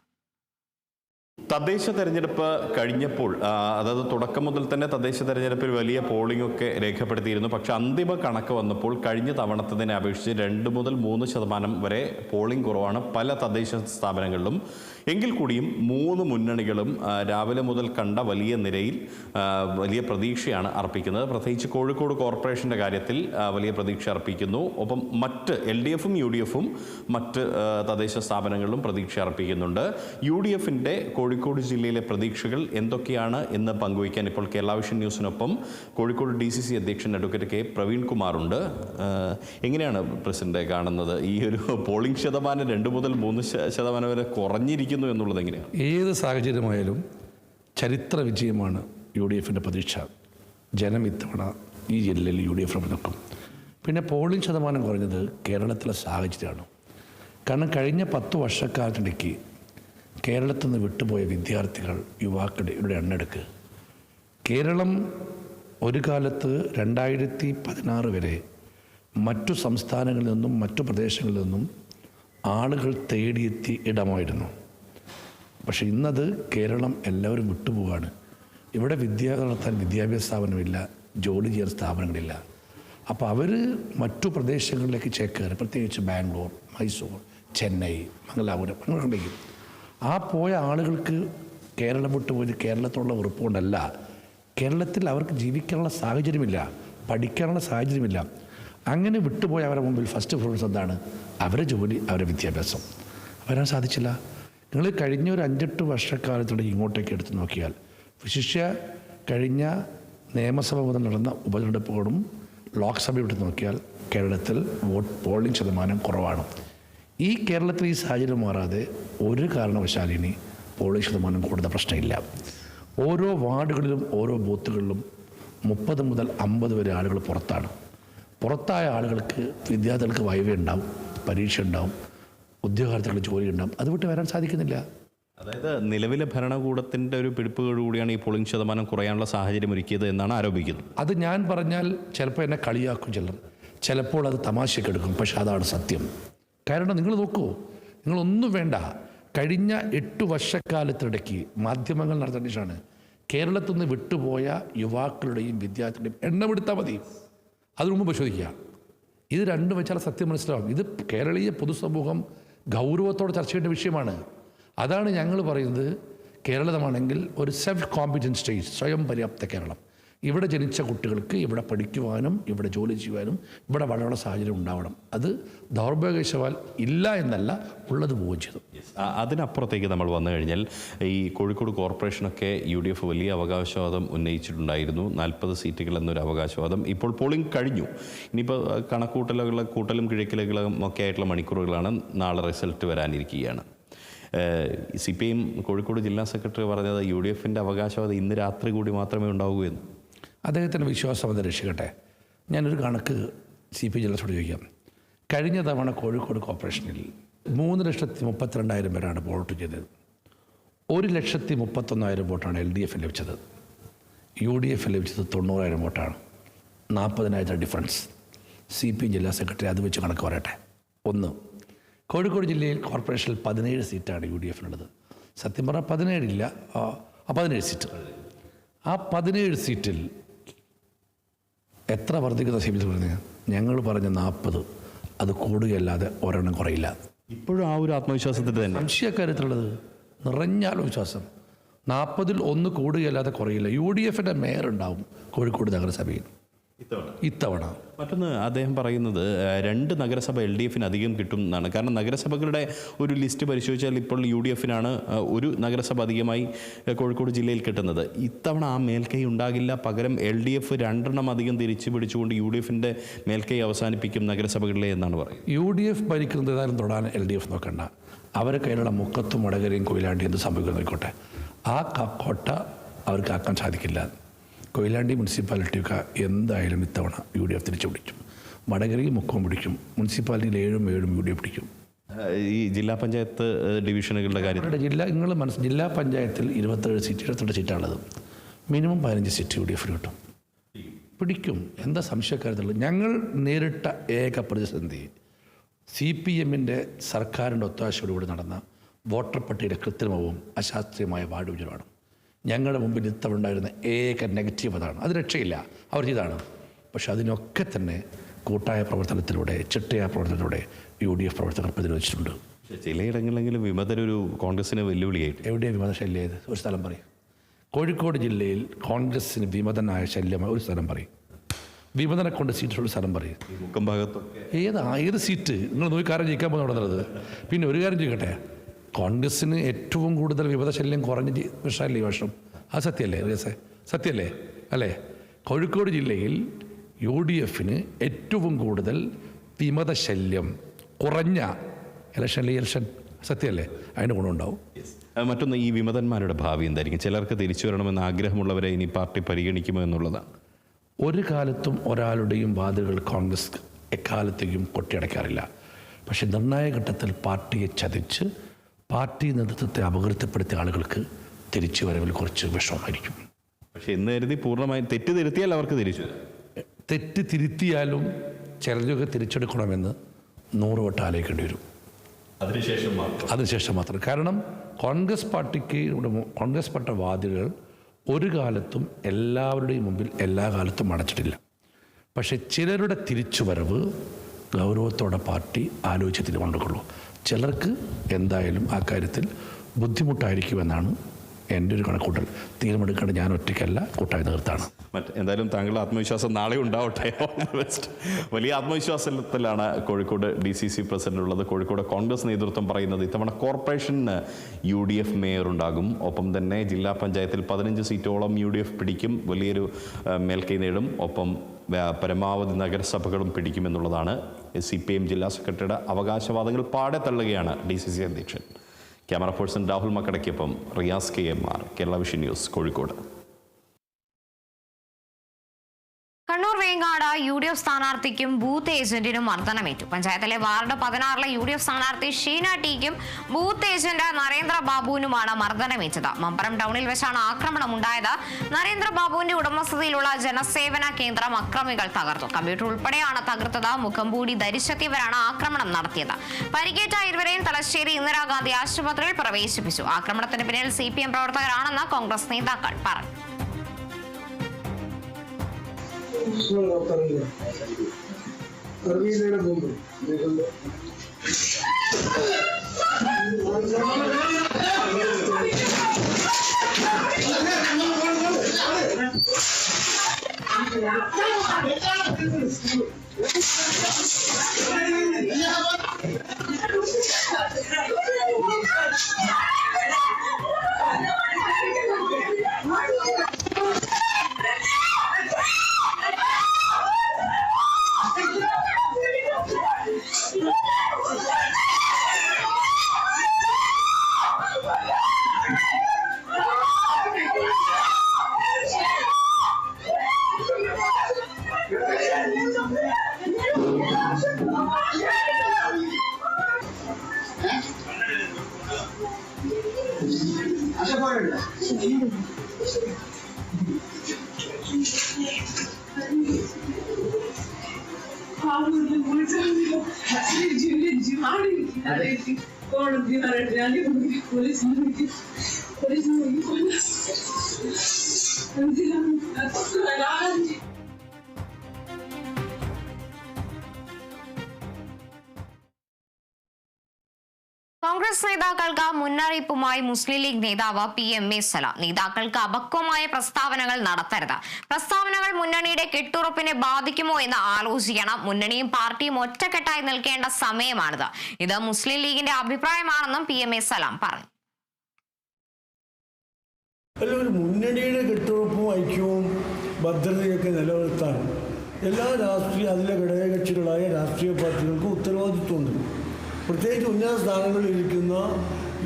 തദ്ദേശ തെരഞ്ഞെടുപ്പ് കഴിഞ്ഞപ്പോൾ, അതായത് തുടക്കം മുതൽ തന്നെ തദ്ദേശ തെരഞ്ഞെടുപ്പിൽ വലിയ പോളിംഗ് ഒക്കെ രേഖപ്പെടുത്തിയിരുന്നു. പക്ഷെ അന്തിമ കണക്ക് വന്നപ്പോൾ കഴിഞ്ഞ തവണത്തതിനെ അപേക്ഷിച്ച് 2 മുതൽ 3% വരെ പോളിംഗ് കുറവാണ് പല തദ്ദേശ സ്ഥാപനങ്ങളിലും. എങ്കിൽ കൂടിയും 3 മുന്നണികളും രാവിലെ മുതൽ കണ്ട വലിയ നിരയിൽ വലിയ പ്രതീക്ഷയാണ് അർപ്പിക്കുന്നത്. പ്രത്യേകിച്ച് കോഴിക്കോട് കോർപ്പറേഷൻ്റെ കാര്യത്തിൽ വലിയ പ്രതീക്ഷ അർപ്പിക്കുന്നു. ഒപ്പം മറ്റ് LDFും UDFും മറ്റ് തദ്ദേശ സ്ഥാപനങ്ങളിലും പ്രതീക്ഷ അർപ്പിക്കുന്നുണ്ട്. UDFിൻ്റെ കോഴിക്കോട് ജില്ലയിലെ പ്രതീക്ഷകൾ എന്തൊക്കെയാണ് എന്ന് പങ്കുവയ്ക്കാൻ ഇപ്പോൾ കേരള വിഷൻ ന്യൂസിനൊപ്പം കോഴിക്കോട് DCC അധ്യക്ഷൻ അഡ്വക്കേറ്റ് K. പ്രവീൺകുമാറുണ്ട്. എങ്ങനെയാണ് പ്രസിഡന്റ് കാണുന്നത് ഈ ഒരു പോളിംഗ് ശതമാനം 2 മുതൽ 3% വരെ കുറഞ്ഞിരിക്കുന്നു എന്നുള്ളത് എങ്ങനെയാണ്? ഏത് സാഹചര്യമായാലും ചരിത്ര വിജയമാണ് UDFിൻ്റെ പ്രതീക്ഷ. ജനം ഇത്തവണ ഈ ജില്ലയിൽ UDF നിൽക്കും. പിന്നെ പോളിംഗ് ശതമാനം കുറഞ്ഞത് കേരളത്തിലെ സാഹചര്യമാണ്. കാരണം കഴിഞ്ഞ 10 വർഷക്കാലത്തിനിടയ്ക്ക് കേരളത്തിൽ നിന്ന് വിട്ടുപോയ വിദ്യാർത്ഥികൾ, യുവാക്കളുടെ എണ്ണെടുക്ക്. കേരളം ഒരു കാലത്ത് 2016 വരെ മറ്റു സംസ്ഥാനങ്ങളിൽ നിന്നും മറ്റു പ്രദേശങ്ങളിൽ നിന്നും ആളുകൾ തേടിയെത്തി ഇടമായിരുന്നു. പക്ഷേ ഇന്നത് കേരളം എല്ലാവരും വിട്ടുപോവാണ്. ഇവിടെ നടത്താൻ വിദ്യാഭ്യാസ സ്ഥാപനമില്ല, ജോലി ചെയ്യാൻ സ്ഥാപനങ്ങളില്ല. അപ്പോൾ അവർ മറ്റു പ്രദേശങ്ങളിലേക്ക് ചേക്കേറി, പ്രത്യേകിച്ച് ബാംഗ്ലൂർ, മൈസൂർ, ചെന്നൈ, മംഗലാപുരം അങ്ങനെയുണ്ടെങ്കിൽ ആ പോയ ആളുകൾക്ക് കേരളം വിട്ടുപോയത് കേരളത്തോടുള്ള ഉറപ്പ് കൊണ്ടല്ല. കേരളത്തിൽ അവർക്ക് ജീവിക്കാനുള്ള സാഹചര്യമില്ല, പഠിക്കാനുള്ള സാഹചര്യമില്ല. അങ്ങനെ വിട്ടുപോയ അവരുടെ മുമ്പിൽ ഫസ്റ്റ് പ്രിഫറൻസ് എന്താണ്? അവരുടെ ജോലി, അവരുടെ വിദ്യാഭ്യാസം. വരാൻ സാധിച്ചില്ല. നിങ്ങൾ കഴിഞ്ഞ ഒരു 5-8 വർഷക്കാലത്തോടെ ഇങ്ങോട്ടേക്ക് എടുത്ത് നോക്കിയാൽ, വിശിഷ്യ കഴിഞ്ഞ നിയമസഭ മുതൽ നടന്ന ഉപതെരഞ്ഞെടുപ്പുകളും ലോക്സഭ എടുത്ത് നോക്കിയാൽ കേരളത്തിൽ പോളിംഗ് ശതമാനം കുറവാണ്. ഈ കേരളത്തിൽ ഈ സാഹചര്യം മാറാതെ ഒരു കാരണവശാലും ഇനി പോളിംഗ് ശതമാനം കൂടുന്ന പ്രശ്നമില്ല. ഓരോ വാർഡുകളിലും ഓരോ ബൂത്തുകളിലും 30 മുതൽ 50 വരെ ആളുകൾ പുറത്താണ്. പുറത്തായ ആളുകൾക്ക്, വിദ്യാർത്ഥികൾക്ക് വൈവ ഉണ്ടാവും, പരീക്ഷ ഉണ്ടാവും, ഉദ്യോഗാർത്ഥികളുടെ ജോലി ഉണ്ടാവും. അത് വിട്ട് വരാൻ സാധിക്കുന്നില്ല. അതായത് നിലവിലെ ഭരണകൂടത്തിൻ്റെ ഒരു പിടിപ്പുകൂടിയാണ് ഈ പോളിംഗ് ശതമാനം കുറയാനുള്ള സാഹചര്യം ഒരുക്കിയത് എന്നാണ് ആരോപിക്കുന്നത്. അത് ഞാൻ പറഞ്ഞാൽ ചിലപ്പോൾ എന്നെ കളിയാക്കും ചിലർ, ചിലപ്പോൾ അത് തമാശക്കെടുക്കും. പക്ഷെ അതാണ് സത്യം. കാരണം നിങ്ങൾ നോക്കൂ, നിങ്ങളൊന്നും വേണ്ട, കഴിഞ്ഞ 8 വർഷക്കാലത്തിനിടയ്ക്ക് മാധ്യമങ്ങൾ നടത്തേണ്ടതാണ് കേരളത്തിൽ നിന്ന് വിട്ടുപോയ യുവാക്കളുടെയും വിദ്യാർത്ഥികളുടെയും എണ്ണമെടുത്താൽ മതി. അതിനു മുമ്പ് പരിശോധിക്കുക. ഇത് രണ്ടും വെച്ചാൽ സത്യം മനസ്സിലാവും. ഇത് കേരളീയ പൊതുസമൂഹം ഗൗരവത്തോടെ ചർച്ച ചെയ്യേണ്ട വിഷയമാണ്. അതാണ് ഞങ്ങൾ പറയുന്നത്, കേരളമാണെങ്കിൽ ഒരു സെൽഫ് കോമ്പിറ്റൻസ് സ്റ്റേറ്റ്, സ്വയം പര്യാപ്ത കേരളം. ഇവിടെ ജനിച്ച കുട്ടികൾക്ക് ഇവിടെ പഠിക്കുവാനും ഇവിടെ ജോലി ചെയ്യുവാനും ഇവിടെ വളരാനുള്ള സാഹചര്യം ഉണ്ടാവണം. അത് ദൗർഭാഗ്യവശാൽ ഇല്ല എന്നല്ല, ഉള്ളത് പോവുകയും ചെയ്തു. അതിനപ്പുറത്തേക്ക് നമ്മൾ വന്നു കഴിഞ്ഞാൽ ഈ കോഴിക്കോട് കോർപ്പറേഷനൊക്കെ UDF വലിയ അവകാശവാദം ഉന്നയിച്ചിട്ടുണ്ടായിരുന്നു. 40 സീറ്റുകൾ എന്നൊരു അവകാശവാദം. ഇപ്പോൾ പോളിംഗ് കഴിഞ്ഞു. ഇനിയിപ്പോൾ കൂട്ടലും കിഴക്കലുകളും ഒക്കെ ആയിട്ടുള്ള മണിക്കൂറുകളാണ്. നാളെ റിസൾട്ട് വരാനിരിക്കുകയാണ്. CPIM കോഴിക്കോട് ജില്ലാ സെക്രട്ടറി പറഞ്ഞത് UDFൻ്റെ അവകാശവാദം ഇന്ന് രാത്രി കൂടി മാത്രമേ ഉണ്ടാകൂ എന്ന്. അദ്ദേഹത്തിൻ്റെ വിശ്വാസം അത് രക്ഷിക്കട്ടെ. ഞാനൊരു കണക്ക് CPI ജില്ലയോട് ചോദിക്കാം. കഴിഞ്ഞ തവണ കോഴിക്കോട് കോർപ്പറേഷനിൽ 3,32,000 പേരാണ് വോട്ട് ചെയ്തത്. 1,31,000 വോട്ടാണ് LDF ലഭിച്ചത്. UDF ലഭിച്ചത് 90,000 വോട്ടാണ്. 40,000 ഡിഫറൻസ്. CPI ജില്ലാ സെക്രട്ടറി അത് വെച്ച് കണക്ക് പറയട്ടെ. ഒന്ന്, കോഴിക്കോട് ജില്ലയിൽ കോർപ്പറേഷനിൽ 17 സീറ്റാണ് UDFനുള്ളത്. സത്യം പറഞ്ഞാൽ 17 ഇല്ല, 17 സീറ്റ്. ആ 17 സീറ്റിൽ എത്ര വർദ്ധിക്കുന്ന CPI പറഞ്ഞാൽ ഞങ്ങൾ പറഞ്ഞ 40, അത് കൂടുകയല്ലാതെ ഒരെണ്ണം കുറയില്ല. ഇപ്പോഴും ആ ഒരു ആത്മവിശ്വാസത്തിൻ്റെ തന്നെ സംശയക്കാര്യത്തിലുള്ളത് നിറഞ്ഞ ആത്മവിശ്വാസം. 40-ൽ 1 കൂടുകയല്ലാതെ കുറയില്ല. UDFൻ്റെ മേയർ ഉണ്ടാവും കോഴിക്കോട് നഗരസഭയിൽ ഇത്തവണ. മറ്റൊന്ന് അദ്ദേഹം പറയുന്നത് 2 നഗരസഭ LDFന് അധികം കിട്ടും എന്നാണ്. കാരണം നഗരസഭകളുടെ ഒരു ലിസ്റ്റ് പരിശോധിച്ചാൽ ഇപ്പോൾ UDFനാണ് ഒരു നഗരസഭ അധികമായി കോഴിക്കോട് ജില്ലയിൽ കിട്ടുന്നത്. ഇത്തവണ ആ മേൽക്കൈ ഉണ്ടാകില്ല. പകരം LDF 2 അധികം തിരിച്ചു പിടിച്ചുകൊണ്ട് UDFൻ്റെ മേൽക്കൈ അവസാനിപ്പിക്കും നഗരസഭകളിലെ എന്നാണ് പറയുന്നത്. UDF ഭരിക്കുന്നത് ഏതായാലും തൊടാൻ LDF നോക്കണ്ട. അവരെ കയ്യിലുള്ള മുക്കത്തും വടകരയും കൊയിലാണ്ടി എന്ത് സംഭവിക്കുന്നു നോക്കട്ടെ. ആ കോട്ട അവർക്ക് ആക്കാൻ സാധിക്കില്ല. കൊയിലാണ്ടി മുനിസിപ്പാലിറ്റിയൊക്കെ എന്തായാലും ഇത്തവണ UDF തിരിച്ചു പിടിക്കും. വടകരയും മുക്കവും പിടിക്കും. മുനിസിപ്പാലിറ്റിയിൽ 7 UDF പിടിക്കും. ഈ ജില്ലാ പഞ്ചായത്ത് ഡിവിഷനുകളുടെ കാര്യത്തിൽ ജില്ലാ പഞ്ചായത്തിൽ 27 സീറ്റാണുള്ളത്. മിനിമം 15 സീറ്റ് UDF കിട്ടും, പിടിക്കും. എന്താ സംശയക്കാരത്തുള്ളത്? ഞങ്ങൾ നേരിട്ട ഏക പ്രതിസന്ധി CPMൻ്റെ സർക്കാരിൻ്റെ ഒത്താശയോടുകൂടി നടന്ന വോട്ടർ പട്ടികയുടെ കൃത്രിമവും അശാസ്ത്രീയമായ വാർഡ് വിഭജനമാണ്. ഞങ്ങളുടെ മുമ്പിൽ ഇത്തവണ ഉണ്ടായിരുന്ന ഏക നെഗറ്റീവ് അതാണ്. അത് രക്ഷയില്ല, അവർ ചെയ്താണ്. പക്ഷെ അതിനൊക്കെ തന്നെ കൂട്ടായ പ്രവർത്തനത്തിലൂടെ, ചിട്ടയായ പ്രവർത്തനത്തിലൂടെ UDF പ്രവർത്തകർ പ്രതിരോധിച്ചിട്ടുണ്ട്. ചിലയിടങ്ങളിലെങ്കിലും വിമതരൊരു കോൺഗ്രസിന് വെല്ലുവിളിയായിട്ട്. എവിടെയാണ് വിമത ശല്യമായത്? ഒരു സ്ഥലം പറയും. കോഴിക്കോട് ജില്ലയിൽ കോൺഗ്രസിന് വിമതനായ ശല്യമായ ഒരു സ്ഥലം പറയും. വിമതനെ കൊണ്ട് സീറ്റുള്ള സ്ഥലം പറയും. മുക്കം ഭാഗത്തൊക്കെ ഏത് സീറ്റ് നിങ്ങൾ നോക്കിക്കാരം ജയിക്കാൻ പോകുന്നത്. പിന്നെ ഒരു കാര്യം ചോദിക്കട്ടെ, കോൺഗ്രസ്സിന് ഏറ്റവും കൂടുതൽ വിമത ശല്യം കുറഞ്ഞ വർഷമല്ലേ ഈ വർഷം? അത് സത്യമല്ലേ? സത്യമല്ലേ അല്ലേ? കോഴിക്കോട് ജില്ലയിൽ UDFന് ഏറ്റവും കൂടുതൽ വിമത ശല്യം കുറഞ്ഞ ഇലക്ഷൻ സത്യമല്ലേ? അതിന് ഗുണമുണ്ടാവും. മറ്റൊന്ന്, ഈ വിമതന്മാരുടെ ഭാവി എന്തായിരിക്കും? ചിലർക്ക് തിരിച്ചു വരണമെന്ന് ആഗ്രഹമുള്ളവരെ ഇനി പാർട്ടി പരിഗണിക്കുമോ എന്നുള്ളതാണ്. ഒരു കാലത്തും ഒരാളുടെയും വാതിലുകൾ കോൺഗ്രസ് എക്കാലത്തേക്കും കൊട്ടിയടയ്ക്കാറില്ല. പക്ഷെ നിർണായക ഘട്ടത്തിൽ പാർട്ടിയെ ചതിച്ച് പാർട്ടി നേതൃത്വത്തെ അപകീർത്തിപ്പെടുത്തിയ ആളുകൾക്ക് തിരിച്ചു വരവിൽ കുറച്ച് വിഷമമായിരിക്കും. പക്ഷെ എന്ന് കരുതി പൂർണ്ണമായും തെറ്റ് തിരുത്തിയാൽ അവർക്ക് തിരിച്ചു വരാം. തെറ്റ് തിരുത്തിയാലും ചിലരൊക്കെ തിരിച്ചെടുക്കണമെന്ന് 100 വട്ടം ആലോചിക്കേണ്ടി വരും. അതിനുശേഷം മാത്രം. കാരണം കോൺഗ്രസ് പാർട്ടി വാതിലുകൾ ഒരു കാലത്തും എല്ലാവരുടെയും മുമ്പിൽ എല്ലാ കാലത്തും അടച്ചിട്ടില്ല. പക്ഷേ ചിലരുടെ തിരിച്ചുവരവ് ഗൗരവത്തോടെ പാർട്ടി ആലോചിച്ച് തീരുമാനിക്കുള്ളൂ. ചിലർക്ക് എന്തായാലും ആ കാര്യത്തിൽ ബുദ്ധിമുട്ടായിരിക്കുമെന്നാണ് എൻ്റെ ഒരു കണക്കൂട്ടൽ. തീരുമാനിക്കേണ്ട ഞാൻ ഒറ്റയ്ക്കല്ല, കൂട്ടായ നേതൃത്വമാണ്. എന്തായാലും താങ്കളുടെ ആത്മവിശ്വാസം നാളെ ഉണ്ടാവട്ടെ. വലിയ ആത്മവിശ്വാസത്തിലാണ് കോഴിക്കോട് DCC പ്രസിഡന്റ് ഉള്ളത്. കോഴിക്കോട് കോൺഗ്രസ് നേതൃത്വം പറയുന്നത് ഇത്തവണ കോർപ്പറേഷന് UDF മേയർ ഉണ്ടാകും. ഒപ്പം തന്നെ ജില്ലാ പഞ്ചായത്തിൽ 15 സീറ്റോളം UDF പിടിക്കും, വലിയൊരു മേൽക്കൈ നേടും. ഒപ്പം പരമാവധി നഗരസഭകളും പിടിക്കുമെന്നുള്ളതാണ്. CPM ജില്ലാ സെക്രട്ടറിയുടെ അവകാശവാദങ്ങൾ പാടെ തള്ളുകയാണ് DCC അധ്യക്ഷൻ. ക്യാമറ പേഴ്സൺ രാഹുൽ മക്കടയ്ക്കൊപ്പം Riyas KMR, Kerala vision news, Kozhikode. Kannur Vengad UDF സ്ഥാനാർത്ഥിക്കും ബൂത്ത് ഏജന്റിനും മർദ്ദനമേറ്റു. പഞ്ചായത്തിലെ വാർഡ് 16 UDF സ്ഥാനാർത്ഥി ഷീന ടിക്കും ബൂത്ത് ഏജന്റ് നരേന്ദ്രബാബുവിനുമാണ് മർദ്ദനമേറ്റത്. മമ്പറം ടൗണിൽ വെച്ചാണ് ആക്രമണം ഉണ്ടായത്. നരേന്ദ്രബാബുവിന്റെ ഉടമസ്ഥതയിലുള്ള ജനസേവന കേന്ദ്രം അക്രമികൾ തകർത്തു. കമ്പ്യൂട്ടർ ഉൾപ്പെടെയാണ് തകർത്തത്. മുഖംമൂടി ധരിച്ചെത്തിയവരാണ് ആക്രമണം നടത്തിയത്. പരിക്കേറ്റ ഇരുവരെയും തലശ്ശേരി ഇന്ദിരാഗാന്ധി ആശുപത്രിയിൽ പ്രവേശിപ്പിച്ചു. ആക്രമണത്തിന് പിന്നിൽ CPM പ്രവർത്തകരാണെന്ന് കോൺഗ്രസ് നേതാക്കൾ പറഞ്ഞു. കോൺഗ്രസ് നേതാക്കൾക്ക് മുന്നറിയിപ്പുമായി മുസ്ലിം ലീഗ് നേതാവ് PMA സലാം. നേതാക്കൾക്ക് അപക്വമായ പ്രസ്താവനകൾ നടത്തരുത്. പ്രസ്താവനകൾ മുന്നണിയുടെ കെട്ടുറപ്പിനെ ബാധിക്കുമോ എന്ന് ആലോചിക്കണം. മുന്നണിയും പാർട്ടിയും ഒറ്റക്കെട്ടായി നിൽക്കേണ്ട സമയമാണിത്. ഇത് മുസ്ലിം ലീഗിന്റെ അഭിപ്രായമാണെന്നും PMA സലാം പറഞ്ഞു. ഒരു മുന്നണിയുടെ കെട്ടുറപ്പും ഐക്യവും ഭദ്രതയൊക്കെ നിലനിർത്താൻ എല്ലാ അതിലെ ഘടകകക്ഷികളായ രാഷ്ട്രീയ പാർട്ടികൾക്കും ഉത്തരവാദിത്വമുണ്ട്. പ്രത്യേകിച്ച് ഉന്നത സ്ഥാനങ്ങളിൽ ഇരിക്കുന്ന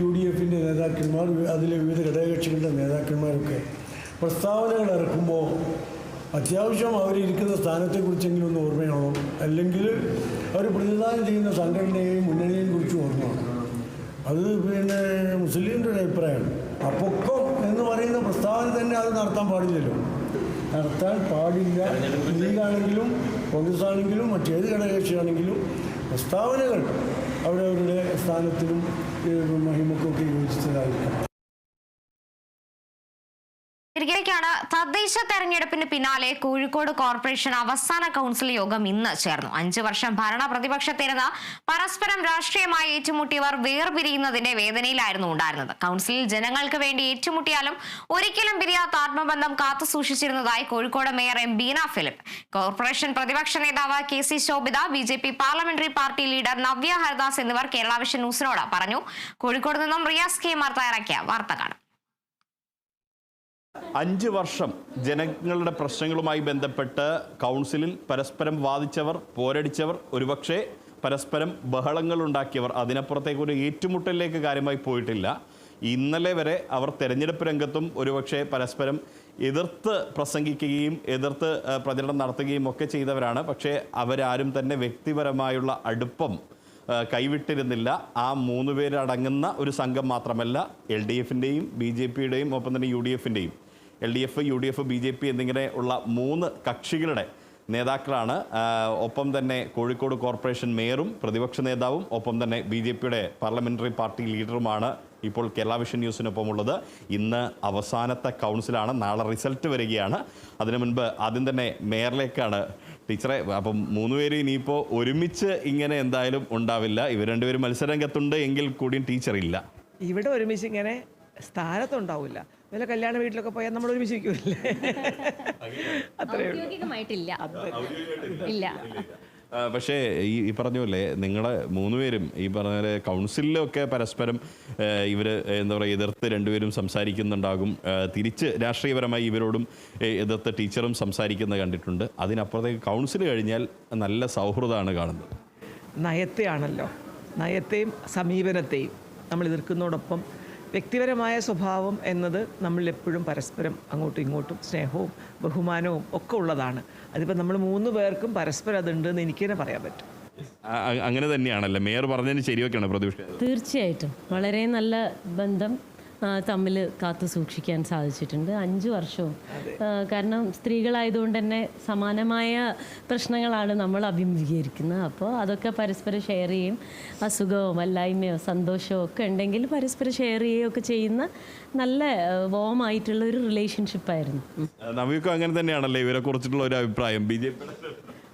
UDFന്റെ നേതാക്കന്മാർ, അതിലെ വിവിധ ഘടകകക്ഷികളുടെ നേതാക്കന്മാരൊക്കെ പ്രസ്താവനകൾ ഇറക്കുമ്പോൾ അത്യാവശ്യം അവരിയ്ക്കുന്ന സ്ഥാനത്തെക്കുറിച്ചെങ്കിലും ഒന്ന് ഓർമ്മയാണോ, അല്ലെങ്കിൽ അവർ പ്രതിനിധാനം ചെയ്യുന്ന സംഘടനയെയും മുന്നണിയെയും കുറിച്ച് ഓർമ്മയാണ്. അത് പിന്നെ മുസ്ലിമിൻ്റെ ഒരു അഭിപ്രായമാണ്. അപ്പൊക്കം എന്ന് പറയുന്ന പ്രസ്താവന തന്നെ അത് നടത്താൻ പാടില്ലല്ലോ, നടത്താൻ പാടില്ല. ലീഗാണെങ്കിലും കോൺഗ്രസ് ആണെങ്കിലും മറ്റേത് ഘടകകക്ഷിയാണെങ്കിലും പ്രസ്താവനകൾ അവരവരുടെ സ്ഥാനത്തിനും മഹിമക്കൊക്കെ യോജിച്ചതായിരിക്കും. തിരികെയാണ്. തദ്ദേശ തെരഞ്ഞെടുപ്പിന് പിന്നാലെ കോഴിക്കോട് കോർപ്പറേഷൻ അവസാന കൗൺസിൽ യോഗം ഇന്ന് ചേർന്നു. 5 വർഷം ഭരണ പ്രതിപക്ഷത്തിരുന്ന് പരസ്പരം രാഷ്ട്രീയമായി ഏറ്റുമുട്ടിയവർ വേർപിരിയുന്നതിന്റെ വേദനയിലായിരുന്നു ഉണ്ടായിരുന്നത്. കൗൺസിലിൽ ജനങ്ങൾക്ക് വേണ്ടി ഏറ്റുമുട്ടിയാലും ഒരിക്കലും പിരിയാത്ത ആത്മബന്ധം കാത്തുസൂക്ഷിച്ചിരുന്നതായി കോഴിക്കോട് മേയർ ബീന ഫിലിപ്പ്, കോർപ്പറേഷൻ പ്രതിപക്ഷ നേതാവ് KC Shobitha, BJP parliamentary party leader Navya Haridas എന്നിവർ കേരള വിഷൻ ന്യൂസിനോട് പറഞ്ഞു. കോഴിക്കോട് നിന്നും റിയാസ് KMR തയ്യാറാക്കിയ വാർത്ത കാണാം. 5 വർഷം ജനങ്ങളുടെ പ്രശ്നങ്ങളുമായി ബന്ധപ്പെട്ട് കൗൺസിലിൽ പരസ്പരം വാദിച്ചവർ, പോരടിച്ചവർ, ഒരുപക്ഷെ പരസ്പരം ബഹളങ്ങൾ ഉണ്ടാക്കിയവർ, അതിനപ്പുറത്തേക്ക് ഒരു ഏറ്റുമുട്ടലിലേക്ക് കാര്യമായി പോയിട്ടില്ല. ഇന്നലെ വരെ അവർ തെരഞ്ഞെടുപ്പ് രംഗത്തും ഒരുപക്ഷെ പരസ്പരം എതിർത്ത് പ്രസംഗിക്കുകയും എതിർത്ത് പ്രചരണം നടത്തുകയും ഒക്കെ ചെയ്തവരാണ്. പക്ഷേ അവരാരും തന്നെ വ്യക്തിപരമായുള്ള അടുപ്പം കൈവിട്ടിരുന്നില്ല. ആ 3 പേരടങ്ങുന്ന ഒരു സംഘം മാത്രമല്ല, LDFന്റെയും BJPയുടെയും ഒപ്പം തന്നെ UDFന്റെയും, LDF, UDF, BJP എന്നിങ്ങനെ ഉള്ള 3 കക്ഷികളുടെ നേതാക്കളാണ്. ഒപ്പം തന്നെ കോഴിക്കോട് കോർപ്പറേഷൻ മേയറും പ്രതിപക്ഷ നേതാവും ഒപ്പം തന്നെ BJPയുടെ പാർലമെന്ററി പാർട്ടി ലീഡറുമാണ് ഇപ്പോൾ കേരള വിഷൻ ന്യൂസിനൊപ്പം ഉള്ളത്. ഇന്ന് അവസാനത്തെ കൗൺസിലാണ്, നാളെ റിസൾട്ട് വരികയാണ്. അതിനു മുൻപ് ആദ്യം തന്നെ മേയറിലേക്കാണ്. ടീച്ചറെ, അപ്പം 3 പേരും ഇനിയിപ്പോൾ ഒരുമിച്ച് ഇങ്ങനെ എന്തായാലും ഉണ്ടാവില്ല. ഇവർ രണ്ടുപേരും മത്സരരംഗത്തുണ്ട് എങ്കിൽ കൂടിയും ടീച്ചർ ഇല്ല. ഇവിടെ ഒരുമിച്ച് ഇങ്ങനെ സ്ഥാനത്തുണ്ടാവില്ല. വല്ല കല്യാണ വീട്ടിലൊക്കെ പോയാൽ നമ്മൾ ഒരുമിച്ച് ഇരിക്കൂല്ലേ? ഔദ്യോഗികമായിട്ടില്ല, ഇല്ല. പക്ഷേ ഈ പറഞ്ഞ പോലെ നിങ്ങളെ 3 പേരും ഈ പറഞ്ഞ പോലെ കൗൺസിലിലൊക്കെ പരസ്പരം ഇവർ എന്താ പറയുക എതിർത്ത് രണ്ടുപേരും സംസാരിക്കുന്നുണ്ടാകും. തിരിച്ച് രാഷ്ട്രീയപരമായി ഇവരോടും എതിർത്ത് ടീച്ചറും സംസാരിക്കുന്നത് കണ്ടിട്ടുണ്ട്. അതിനപ്പുറത്തേക്ക് കൗൺസിൽ കഴിഞ്ഞാൽ നല്ല സൗഹൃദമാണ് കാണുന്നത്. നയത്തെയാണല്ലോ, നയത്തെയും സമീപനത്തെയും നമ്മൾ എതിർക്കുന്നതോടൊപ്പം വ്യക്തിപരമായ സ്വഭാവം എന്നത് നമ്മളെപ്പോഴും പരസ്പരം അങ്ങോട്ടും ഇങ്ങോട്ടും സ്നേഹവും ബഹുമാനവും ഒക്കെ ഉള്ളതാണ്. അതിപ്പോൾ നമ്മൾ 3 പേർക്കും പരസ്പരം അതുണ്ടെന്ന് എനിക്ക് തന്നെ പറയാൻ പറ്റും. അങ്ങനെ തന്നെയാണല്ലേ മേയർ പറഞ്ഞതിന് ശരിയൊക്കെയാണ് പ്രതിപക്ഷം? തീർച്ചയായിട്ടും വളരെ നല്ല ബന്ധം തമ്മിൽ കാത്തു സൂക്ഷിക്കാൻ സാധിച്ചിട്ടുണ്ട് 5 വർഷവും. കാരണം സ്ത്രീകളായതുകൊണ്ട് തന്നെ സമാനമായ പ്രശ്നങ്ങളാണ് നമ്മൾ അഭിമുഖീകരിക്കുന്നത്. അപ്പോൾ അതൊക്കെ പരസ്പരം ഷെയർ ചെയ്യും. അസുഖമോ വല്ലായ്മയോ സന്തോഷമോ ഒക്കെ ഉണ്ടെങ്കിൽ പരസ്പരം ഷെയർ ചെയ്യുകയൊക്കെ ചെയ്യുന്ന നല്ല വോമായിട്ടുള്ള ഒരു റിലേഷൻഷിപ്പായിരുന്നു. നവ്യക്കും അങ്ങനെ തന്നെയാണല്ലേ ഇവരെ കുറിച്ചിട്ടുള്ള ഒരു അഭിപ്രായം? BJP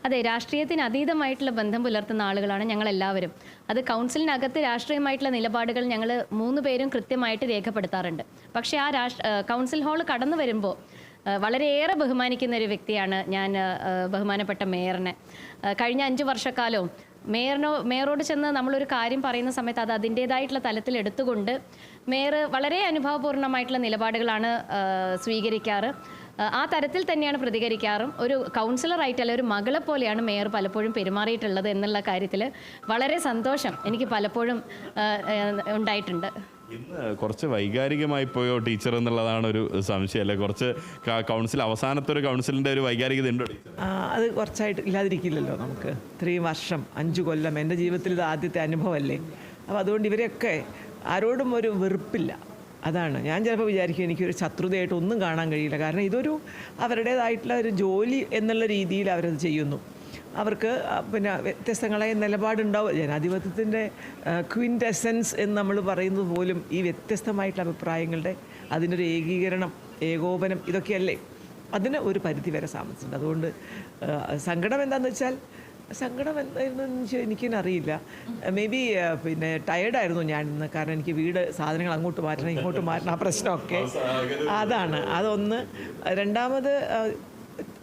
അതെ, രാഷ്ട്രീയത്തിന് അതീതമായിട്ടുള്ള ബന്ധം പുലർത്തുന്ന ആളുകളാണ് ഞങ്ങളെല്ലാവരും. അത് കൗൺസിലിനകത്ത് രാഷ്ട്രീയമായിട്ടുള്ള നിലപാടുകൾ ഞങ്ങൾ 3 പേരും കൃത്യമായിട്ട് രേഖപ്പെടുത്താറുണ്ട്. പക്ഷേ ആ കൗൺസിൽ ഹാൾ കടന്നു വരുമ്പോൾ വളരെയേറെ ബഹുമാനിക്കുന്ന ഒരു വ്യക്തിയാണ് ഞാൻ, ബഹുമാനപ്പെട്ട മേയറിനെ. കഴിഞ്ഞ 5 വർഷക്കാലവും മേയറോട് ചെന്ന് നമ്മളൊരു കാര്യം പറയുന്ന സമയത്ത് അത് അതിൻ്റേതായിട്ടുള്ള തലത്തിൽ എടുത്തുകൊണ്ട് മേയർ വളരെ അനുഭവപൂർണ്ണമായിട്ടുള്ള നിലപാടുകളാണ് സ്വീകരിക്കാറ്. ആ തരത്തിൽ തന്നെയാണ് പ്രതികരിക്കാറും. ഒരു കൗൺസിലറായിട്ട് അല്ല, ഒരു മകളെ പോലെയാണ് മേയർ പലപ്പോഴും പെരുമാറിയിട്ടുള്ളത് എന്നുള്ള കാര്യത്തിൽ വളരെ സന്തോഷം എനിക്ക് പലപ്പോഴും ഉണ്ടായിട്ടുണ്ട്. ഇന്ന് കുറച്ച് വൈകാരികമായി പോയോ ടീച്ചർ എന്നുള്ളതാണ് ഒരു സംശയം അല്ലേ? കുറച്ച് കൗൺസിൽ അവസാനത്തെ ഒരു കൗൺസിലിൻ്റെ ഒരു വൈകാരികത ഉണ്ടോ? അത് കുറച്ചായിട്ട് ഇല്ലാതിരിക്കില്ലല്ലോ നമുക്ക്. 3 വർഷം 5 കൊല്ലം എൻ്റെ ജീവിതത്തിൽ ഇത് ആദ്യത്തെ അനുഭവമല്ലേ. അപ്പോൾ അതുകൊണ്ട് ഇവരെയൊക്കെ ആരോടും ഒരു വെറുപ്പില്ല. അതാണ് ഞാൻ ചിലപ്പോൾ വിചാരിക്കും എനിക്കൊരു ശത്രുതയായിട്ട് ഒന്നും കാണാൻ കഴിയില്ല. കാരണം ഇതൊരു അവരുടേതായിട്ടുള്ള ഒരു ജോലി എന്നുള്ള രീതിയിൽ അവരത് ചെയ്യുന്നു. അവർക്ക് പിന്നെ വ്യത്യസ്തങ്ങളായ നിലപാടുണ്ടാവും. ജനാധിപത്യത്തിൻ്റെ ക്വിൻറ്റെസൻസ് എന്ന് നമ്മൾ പറയുന്നത് പോലും ഈ വ്യത്യസ്തമായിട്ടുള്ള അഭിപ്രായങ്ങളുടെ അതിനൊരു ഏകീകരണം, ഏകോപനം ഇതൊക്കെയല്ലേ. അതിന് ഒരു പരിധി വരെ താമസിച്ചിട്ടുണ്ട്. അതുകൊണ്ട് സങ്കടം എന്താണെന്ന് വെച്ചാൽ, സങ്കടം എന്തായിരുന്നു എനിക്കെന്നെ അറിയില്ല. മേ ബി പിന്നെ ടയേർഡായിരുന്നു ഞാൻ ഇന്ന്. കാരണം എനിക്ക് സാധനങ്ങൾ അങ്ങോട്ട് മാറ്റണം ഇങ്ങോട്ട് മാറ്റണം, ആ പ്രശ്നമൊക്കെ അതാണ്. അതൊന്ന്. രണ്ടാമത്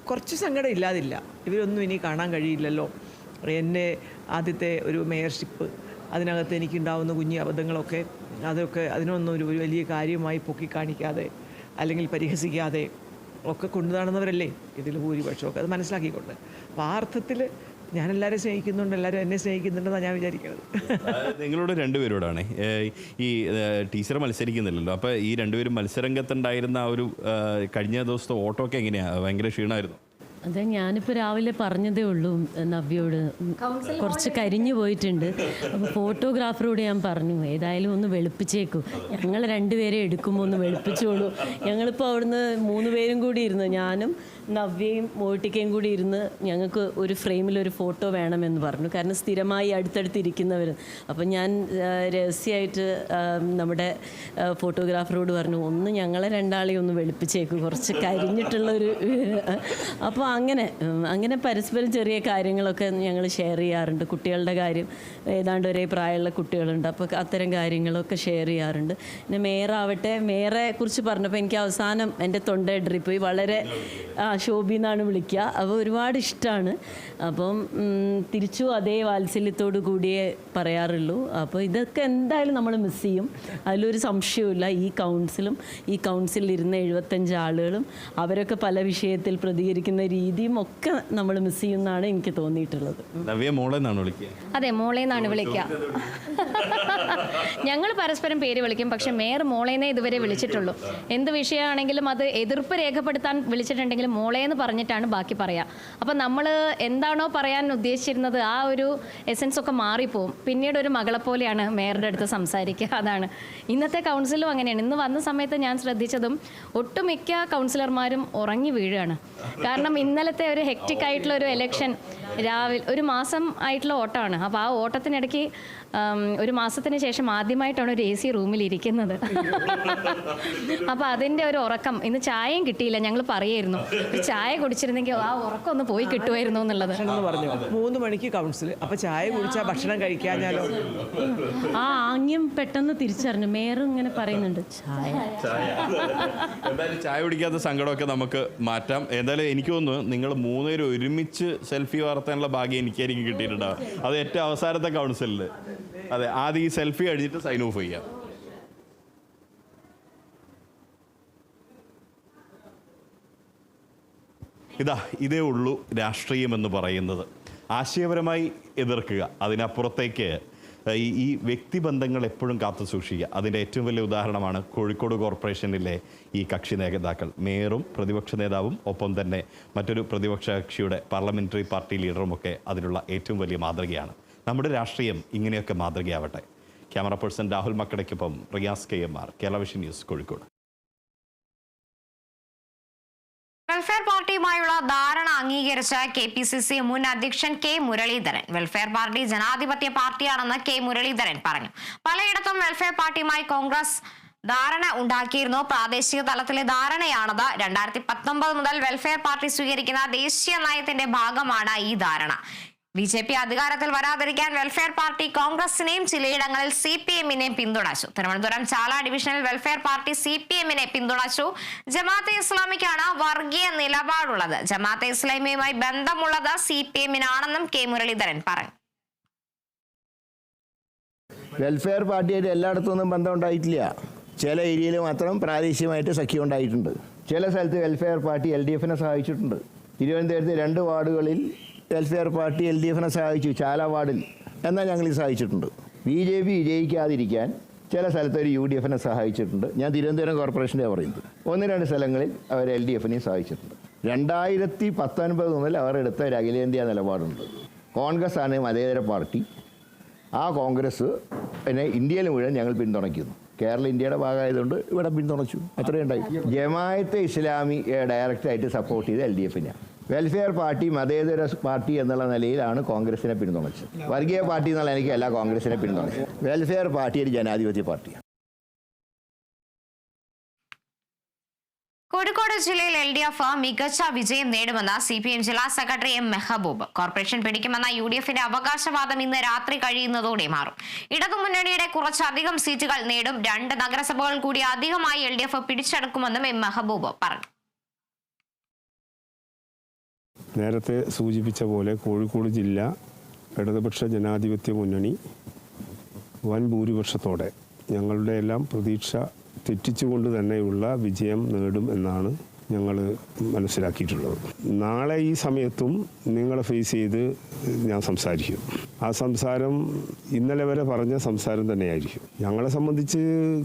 കുറച്ച് സങ്കടം ഇല്ലാതില്ല. ഇവരൊന്നും ഇനി കാണാൻ കഴിയില്ലല്ലോ. എൻ്റെ ആദ്യത്തെ ഒരു മേയർഷിപ്പ്, അതിനകത്ത് എനിക്കുണ്ടാവുന്ന കുഞ്ഞു അബദ്ധങ്ങളൊക്കെ അതൊക്കെ അതിനൊന്നും ഒരു വലിയ കാര്യമായി പൊക്കി കാണിക്കാതെ അല്ലെങ്കിൽ പരിഹസിക്കാതെ ഒക്കെ കൊണ്ടു നടന്നവരല്ലേ ഇതിൽ ഭൂരിപക്ഷമൊക്കെ. അത് മനസ്സിലാക്കിക്കൊണ്ട് അപ്പോൾ ആ അർത്ഥത്തിൽ ഞാൻ എല്ലാവരെയും സ്നേഹിക്കുന്നുണ്ട്, എല്ലാവരും എന്നെ സ്നേഹിക്കുന്നുണ്ടെന്നാണ് ഞാൻ വിചാരിക്കുന്നത്. നിങ്ങളോട് 2 പേരോടാണ് ഈ ടീച്ചർ മത്സരിക്കുന്നില്ലല്ലോ. അപ്പോൾ ഈ 2 പേരും മത്സരരംഗത്തുണ്ടായിരുന്ന ആ ഒരു കഴിഞ്ഞ ദിവസത്തെ ഓട്ടമൊക്കെ എങ്ങനെയാണ്? ഭയങ്കര ക്ഷീണമായിരുന്നു? അതെ, ഞാനിപ്പോൾ രാവിലെ പറഞ്ഞതേ ഉള്ളൂ നവ്യോട്, കുറച്ച് കരിഞ്ഞു പോയിട്ടുണ്ട്. അപ്പോൾ ഫോട്ടോഗ്രാഫറോട് ഞാൻ പറഞ്ഞു ഏതായാലും ഒന്ന് വെളുപ്പിച്ചേക്കൂ, ഞങ്ങൾ 2 പേരെ എടുക്കുമ്പോൾ ഒന്ന് വെളുപ്പിച്ചോളൂ. ഞങ്ങളിപ്പോൾ അവിടുന്ന് 3 പേരും കൂടി ഇരുന്ന്, ഞാനും നവ്യയും മോട്ടിക്കയും കൂടി ഇരുന്ന് ഞങ്ങൾക്ക് ഒരു ഫ്രെയിമിലൊരു ഫോട്ടോ വേണമെന്ന് പറഞ്ഞു. കാരണം സ്ഥിരമായി അടുത്തടുത്തിരിക്കുന്നവർ. അപ്പം ഞാൻ രഹസ്യമായിട്ട് നമ്മുടെ ഫോട്ടോഗ്രാഫറോട് പറഞ്ഞു ഒന്ന് ഞങ്ങളെ 2 ഒന്ന് വെളുപ്പിച്ചേക്കും, കുറച്ച് കരിഞ്ഞിട്ടുള്ളൊരു. അപ്പോൾ അങ്ങനെ പരസ്പരം ചെറിയ കാര്യങ്ങളൊക്കെ ഞങ്ങൾ ഷെയർ ചെയ്യാറുണ്ട്. കുട്ടികളുടെ കാര്യം, ഏതാണ്ട് ഒരേ പ്രായമുള്ള കുട്ടികളുണ്ട്, അപ്പോൾ അത്തരം കാര്യങ്ങളൊക്കെ ഷെയർ ചെയ്യാറുണ്ട്. പിന്നെ മേയറാവട്ടെ, മേയറെ കുറിച്ച് പറഞ്ഞപ്പോൾ എനിക്ക് അവസാനം എൻ്റെ തൊണ്ട ഇടറിപ്പോയി. വളരെ ശോഭി എന്നാണ് വിളിക്കുക. അപ്പോൾ ഒരുപാട് ഇഷ്ടമാണ്. അപ്പം തിരിച്ചു അതേ വാത്സല്യത്തോടു കൂടിയേ പറയാറുള്ളൂ. അപ്പോൾ ഇതൊക്കെ എന്തായാലും നമ്മൾ മിസ് ചെയ്യും, അതിലൊരു സംശയവുമില്ല. ഈ കൗൺസിലിൽ ഇരുന്ന 75 ആളുകളും അവരൊക്കെ പല വിഷയത്തിൽ പ്രതികരിക്കുന്ന രീതിയും ഒക്കെ നമ്മൾ മിസ് ചെയ്യുമെന്നാണ് എനിക്ക് തോന്നിയിട്ടുള്ളത്. അതെ, മോളേന്നാണ് വിളിക്കുക. ഞങ്ങൾ പരസ്പരം പേര് വിളിക്കും, പക്ഷെ മേയർ മോളേന്നേ ഇതുവരെ വിളിച്ചിട്ടുള്ളൂ. എന്ത് വിഷയമാണെങ്കിലും അത് എതിർപ്പ് രേഖപ്പെടുത്താൻ വിളിച്ചിട്ടുണ്ടെങ്കിലും മോളേന്ന് പറഞ്ഞിട്ടാണ് ബാക്കി പറയാ. അപ്പം നമ്മൾ എന്താണോ പറയാൻ ഉദ്ദേശിച്ചിരുന്നത് ആ ഒരു എസൻസ് ഒക്കെ മാറിപ്പോവും. പിന്നീട് ഒരു മകളെ പോലെയാണ് മേയറുടെ അടുത്ത് സംസാരിക്കുക. അതാണ് ഇന്നത്തെ കൗൺസിലും അങ്ങനെയാണ്. ഇന്ന് വന്ന സമയത്ത് ഞാൻ ശ്രദ്ധിച്ചതും ഒട്ടുമിക്ക കൗൺസിലർമാരും ഉറങ്ങി വീഴുകയാണ്. കാരണം ഇന്നലത്തെ ഒരു ഹെക്റ്റിക് ആയിട്ടുള്ള ഒരു ഇലക്ഷൻ രാവിലെ ഒരു മാസം ആയിട്ടുള്ള ഓട്ടമാണ്. അപ്പോൾ ആ ഓട്ടത്തിനിടയ്ക്ക് ഒരു മാസത്തിന് ശേഷം ആദ്യമായിട്ടാണ് ഒരു AC റൂമിൽ ഇരിക്കുന്നത്. അപ്പോൾ അതിൻ്റെ ഒരു ഉറക്കം, ഇന്ന് ചായയും കിട്ടിയില്ല. ഞങ്ങൾ പറയായിരുന്നു ഒരു ചായ കുടിച്ചിരുന്നെങ്കിൽ ആ ഉറക്കം ഒന്ന് പോയി കിട്ടുമായിരുന്നു എന്നുള്ളത്. പറഞ്ഞു 3 മണിക്ക് കൗൺസിൽ, അപ്പോൾ ചായ കുടിച്ചാൽ ഭക്ഷണം കഴിക്കാഞ്ഞാലോ. ആ ആംഗ്യം പെട്ടെന്ന് തിരിച്ചറിഞ്ഞു. മേയറും ഇങ്ങനെ പറയുന്നുണ്ട് ചായ. എന്തായാലും ചായ കുടിക്കാത്ത സങ്കടമൊക്കെ നമുക്ക് മാറ്റാം. എന്തായാലും എനിക്ക് തോന്നുന്നു നിങ്ങൾ 3 പേരും ഒരുമിച്ച് സെൽഫി വാർത്താനുള്ള ഭാഗ്യം എനിക്കായിരിക്കും കിട്ടിയിട്ടുണ്ടാവും. അത് ഏറ്റവും അവസാനത്തെ കൗൺസിലിൽ. അതെ, ആദ്യം ഈ സെൽഫി കഴിഞ്ഞിട്ട് സൈൻ ഓഫ് ചെയ്യാം. ഇതേ ഉള്ളൂ രാഷ്ട്രീയം എന്ന് പറയുന്നത്. ആശയപരമായി എതിർക്കുക, അതിനപ്പുറത്തേക്ക് ഈ വ്യക്തിബന്ധങ്ങൾ എപ്പോഴും കാത്തു സൂക്ഷിക്കുക. അതിൻ്റെ ഏറ്റവും വലിയ ഉദാഹരണമാണ് കോഴിക്കോട് കോർപ്പറേഷനിലെ ഈ കക്ഷി നേതാക്കൾ. മേയറും പ്രതിപക്ഷ നേതാവും ഒപ്പം തന്നെ മറ്റൊരു പ്രതിപക്ഷ കക്ഷിയുടെ പാർലമെൻ്ററി പാർട്ടി ലീഡറുമൊക്കെ അതിനുള്ള ഏറ്റവും വലിയ മാതൃകയാണ്. നമ്മുടെ രാഷ്ട്രീയം ഇങ്ങനെയൊക്കെ മാതൃകയാവട്ടെ. ക്യാമറ പേഴ്സൺ രാഹുൽ മക്കടയ്ക്കൊപ്പം Riyas KMR, Kerala vision news, Kozhikode. Welfare പാർട്ടിയുമായുള്ള ധാരണ അംഗീകരിച്ച KPCC മുൻ അധ്യക്ഷൻ K മുരളീധരൻ. വെൽഫെയർ പാർട്ടി ജനാധിപത്യ പാർട്ടിയാണെന്ന് K മുരളീധരൻ പറഞ്ഞു. പലയിടത്തും വെൽഫെയർ പാർട്ടിയുമായി കോൺഗ്രസ് ധാരണ ഉണ്ടാക്കിയിരുന്നു. പ്രാദേശിക തലത്തിലെ ധാരണയാണത്. 2019 മുതൽ വെൽഫെയർ പാർട്ടി സ്വീകരിക്കുന്ന ദേശീയ നയത്തിന്റെ ഭാഗമാണ് ഈ ധാരണ. BJP അധികാരത്തിൽ വരാതിരിക്കാൻ വെൽഫെയർ പാർട്ടി കോൺഗ്രസിനെയും ചിലയിടങ്ങളിൽ CPM-നെയും പിന്തുണച്ചു. തിരുവനന്തപുരം ചാല ഡിവിഷനിൽ വെൽഫെയർ പാർട്ടി CPM-നെ പിന്തുണച്ചു. ജമാഅത്തെ ഇസ്ലാമിക്കാണ് വർഗീയ നിലപാടുള്ളത്. ജമാഅത്തെ ഇസ്ലാമിയുമായി ബന്ധമുള്ളത് CPM-നാണെന്നും K മുരളീധരൻ പറഞ്ഞു. വെൽഫെയർ പാർട്ടിയായിട്ട് എല്ലായിടത്തൊന്നും ബന്ധം ഉണ്ടായിട്ടില്ല. ചില ഏരിയയിൽ മാത്രം പ്രാദേശികമായിട്ട് സഖ്യം ഉണ്ടായിട്ടുണ്ട്. ചില സ്ഥലത്ത് വെൽഫെയർ പാർട്ടി LDF-നെ സഹായിച്ചിട്ടുണ്ട്. തിരുവനന്തപുരത്ത് 2 വാർഡുകളിൽ വെൽഫെയർ പാർട്ടി LDF-നെ സഹായിച്ചു, ചാല വാർഡിൽ. എന്നാൽ ഞങ്ങൾ സഹായിച്ചിട്ടുണ്ട്. BJP വിജയിക്കാതിരിക്കാൻ ചില സ്ഥലത്ത് ഒരു UDF-നെ സഹായിച്ചിട്ടുണ്ട്. ഞാൻ തിരുവനന്തപുരം കോർപ്പറേഷൻ്റെ പറയുന്നത്. 1-2 സ്ഥലങ്ങളിൽ അവർ LDF-നെയും സഹായിച്ചിട്ടുണ്ട്. 2019 മുതൽ അവർ എടുത്ത ഒരു അഖിലേന്ത്യാ നിലപാടുണ്ട്. കോൺഗ്രസ് ആണ് മതേതര പാർട്ടി. ആ കോൺഗ്രസ് പിന്നെ ഇന്ത്യയിൽ മുഴുവൻ ഞങ്ങൾ പിന്തുണയ്ക്കുന്നു. കേരളം ഇന്ത്യയുടെ ഭാഗമായതുകൊണ്ട് ഇവിടെ പിന്തുണച്ചു, അത്രയുണ്ടായി. ജമാഅത്തെ ഇസ്ലാമി ഡയറക്റ്റായിട്ട് സപ്പോർട്ട് ചെയ്ത് LDF-നെയാണ്. വെൽഫെയർ പാർട്ടി മതേതര പാർട്ടി എന്നുള്ള നിലയിലാണ് കോൺഗ്രസിനെ പിന്തുണച്ചത്. വർഗീയ പാർട്ടി എന്നുള്ള എനിക്കല്ല കോൺഗ്രസിനെ പിന്തുണച്ചത്. വെൽഫെയർ പാർട്ടി ഒരു ജനാധിപത്യ പാർട്ടിയാണ്. കോഴിക്കോട് ജില്ലയിൽ LDF മികച്ച വിജയം നേടുമെന്ന് CPM ജില്ലാ സെക്രട്ടറി M മെഹബൂബ്. കോർപ്പറേഷൻ പിടിക്കുമെന്ന UDF-ന്റെ അവകാശവാദം ഇന്ന് രാത്രി കഴിയുന്നതോടെ മാറും. ഇടതുമുന്നണിയുടെ കുറച്ചധികം സീറ്റുകൾ നേടും. 2 നഗരസഭകൾ കൂടി അധികമായി LDF പിടിച്ചെടുക്കുമെന്നും M മെഹബൂബ് പറഞ്ഞു. നേരത്തെ സൂചിപ്പിച്ച പോലെ കോഴിക്കോട് ജില്ല ഇടതുപക്ഷ ജനാധിപത്യ മുന്നണി വൻ ഭൂരിപക്ഷത്തോടെ ഞങ്ങളുടെ എല്ലാം പ്രതീക്ഷ തെറ്റിച്ചുകൊണ്ട് തന്നെയുള്ള വിജയം നേടും എന്നാണ് ഞങ്ങൾ മനസ്സിലാക്കിയിട്ടുള്ളത്. നാളെ ഈ സമയത്തും നിങ്ങളെ ഫേസ് ചെയ്ത് ഞാൻ സംസാരിക്കും. ആ സംസാരം ഇന്നലെ വരെ പറഞ്ഞ സംസാരം തന്നെയായിരിക്കും. ഞങ്ങളെ സംബന്ധിച്ച്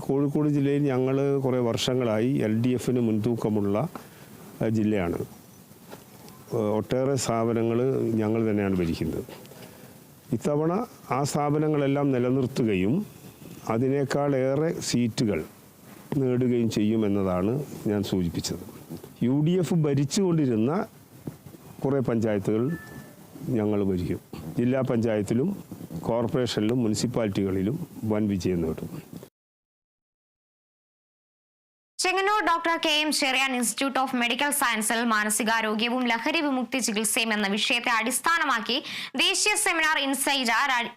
കോഴിക്കോട് ജില്ലയിൽ ഞങ്ങൾ കുറേ വർഷങ്ങളായി LDF-ന് മുൻതൂക്കമുള്ള ജില്ലയാണ്. ഒട്ടേറെ സ്ഥാപനങ്ങൾ ഞങ്ങൾ തന്നെയാണ് ഭരിക്കുന്നത്. ഇത്തവണ ആ സ്ഥാപനങ്ങളെല്ലാം നിലനിർത്തുകയും അതിനേക്കാളേറെ സീറ്റുകൾ നേടുകയും ചെയ്യുമെന്നതാണ് ഞാൻ സൂചിപ്പിച്ചത്. UDF ഭരിച്ചുകൊണ്ടിരുന്ന കുറേ പഞ്ചായത്തുകൾ ഞങ്ങൾ ഭരിക്കും. ജില്ലാ പഞ്ചായത്തിലും കോർപ്പറേഷനിലും മുനിസിപ്പാലിറ്റികളിലും വൻ വിജയം നേടും. Chengannur doctor KM Cherian institute of medical സയൻസിൽ മാനസികാരോഗ്യവും ലഹരി വിമുക്തി ചികിത്സയും എന്ന വിഷയത്തെ അടിസ്ഥാനമാക്കി ദേശീയ സെമിനാർ ഇൻസൈറ്റ്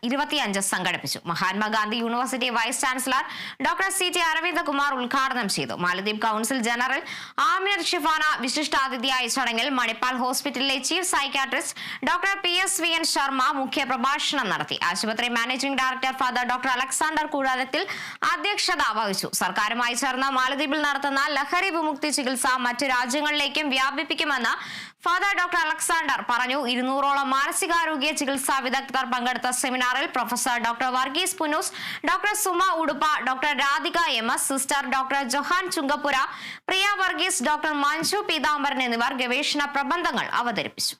25 സംഘടിപ്പിച്ചു. Mahatma Gandhi university vice chancellor doctor CT Aravindakumar ഉദ്ഘാടനം ചെയ്തു. മാലദ്വീപ് കൗൺസിൽ ജനറൽ ആമിർ ഷിഫാന വിശിഷ്ടാതിഥിയായ ചടങ്ങിൽ മണിപ്പാൽ ഹോസ്പിറ്റലിലെ chief psychiatrist doctor PSVN Sharma മുഖ്യ പ്രഭാഷണം നടത്തി. ആശുപത്രി managing director father doctor Alexander കൂടാരത്തിൽ അധ്യക്ഷത വഹിച്ചു. സർക്കാരുമായി ചേർന്ന് മാലദ്വീപിൽ നടത്തുന്ന ലഹരി വിമുക്തി ചികിത്സ മറ്റു രാജ്യങ്ങളിലേക്കും വ്യാപിപ്പിക്കുമെന്ന് ഫാദർ ഡോക്ടർ അലക്സാണ്ടർ പറഞ്ഞു. 200ഓളം മാനസികാരോഗ്യ ചികിത്സാ വിദഗ്ധർ പങ്കെടുത്ത സെമിനാറിൽ professor doctor Varghese Punnoose, doctor Suma Uduppa, doctor Radhika MS, sister doctor Johan Chunkappura, Priya Varghese, doctor Manju Peethambaran എന്നിവർ ഗവേഷണ പ്രബന്ധങ്ങൾ അവതരിപ്പിച്ചു.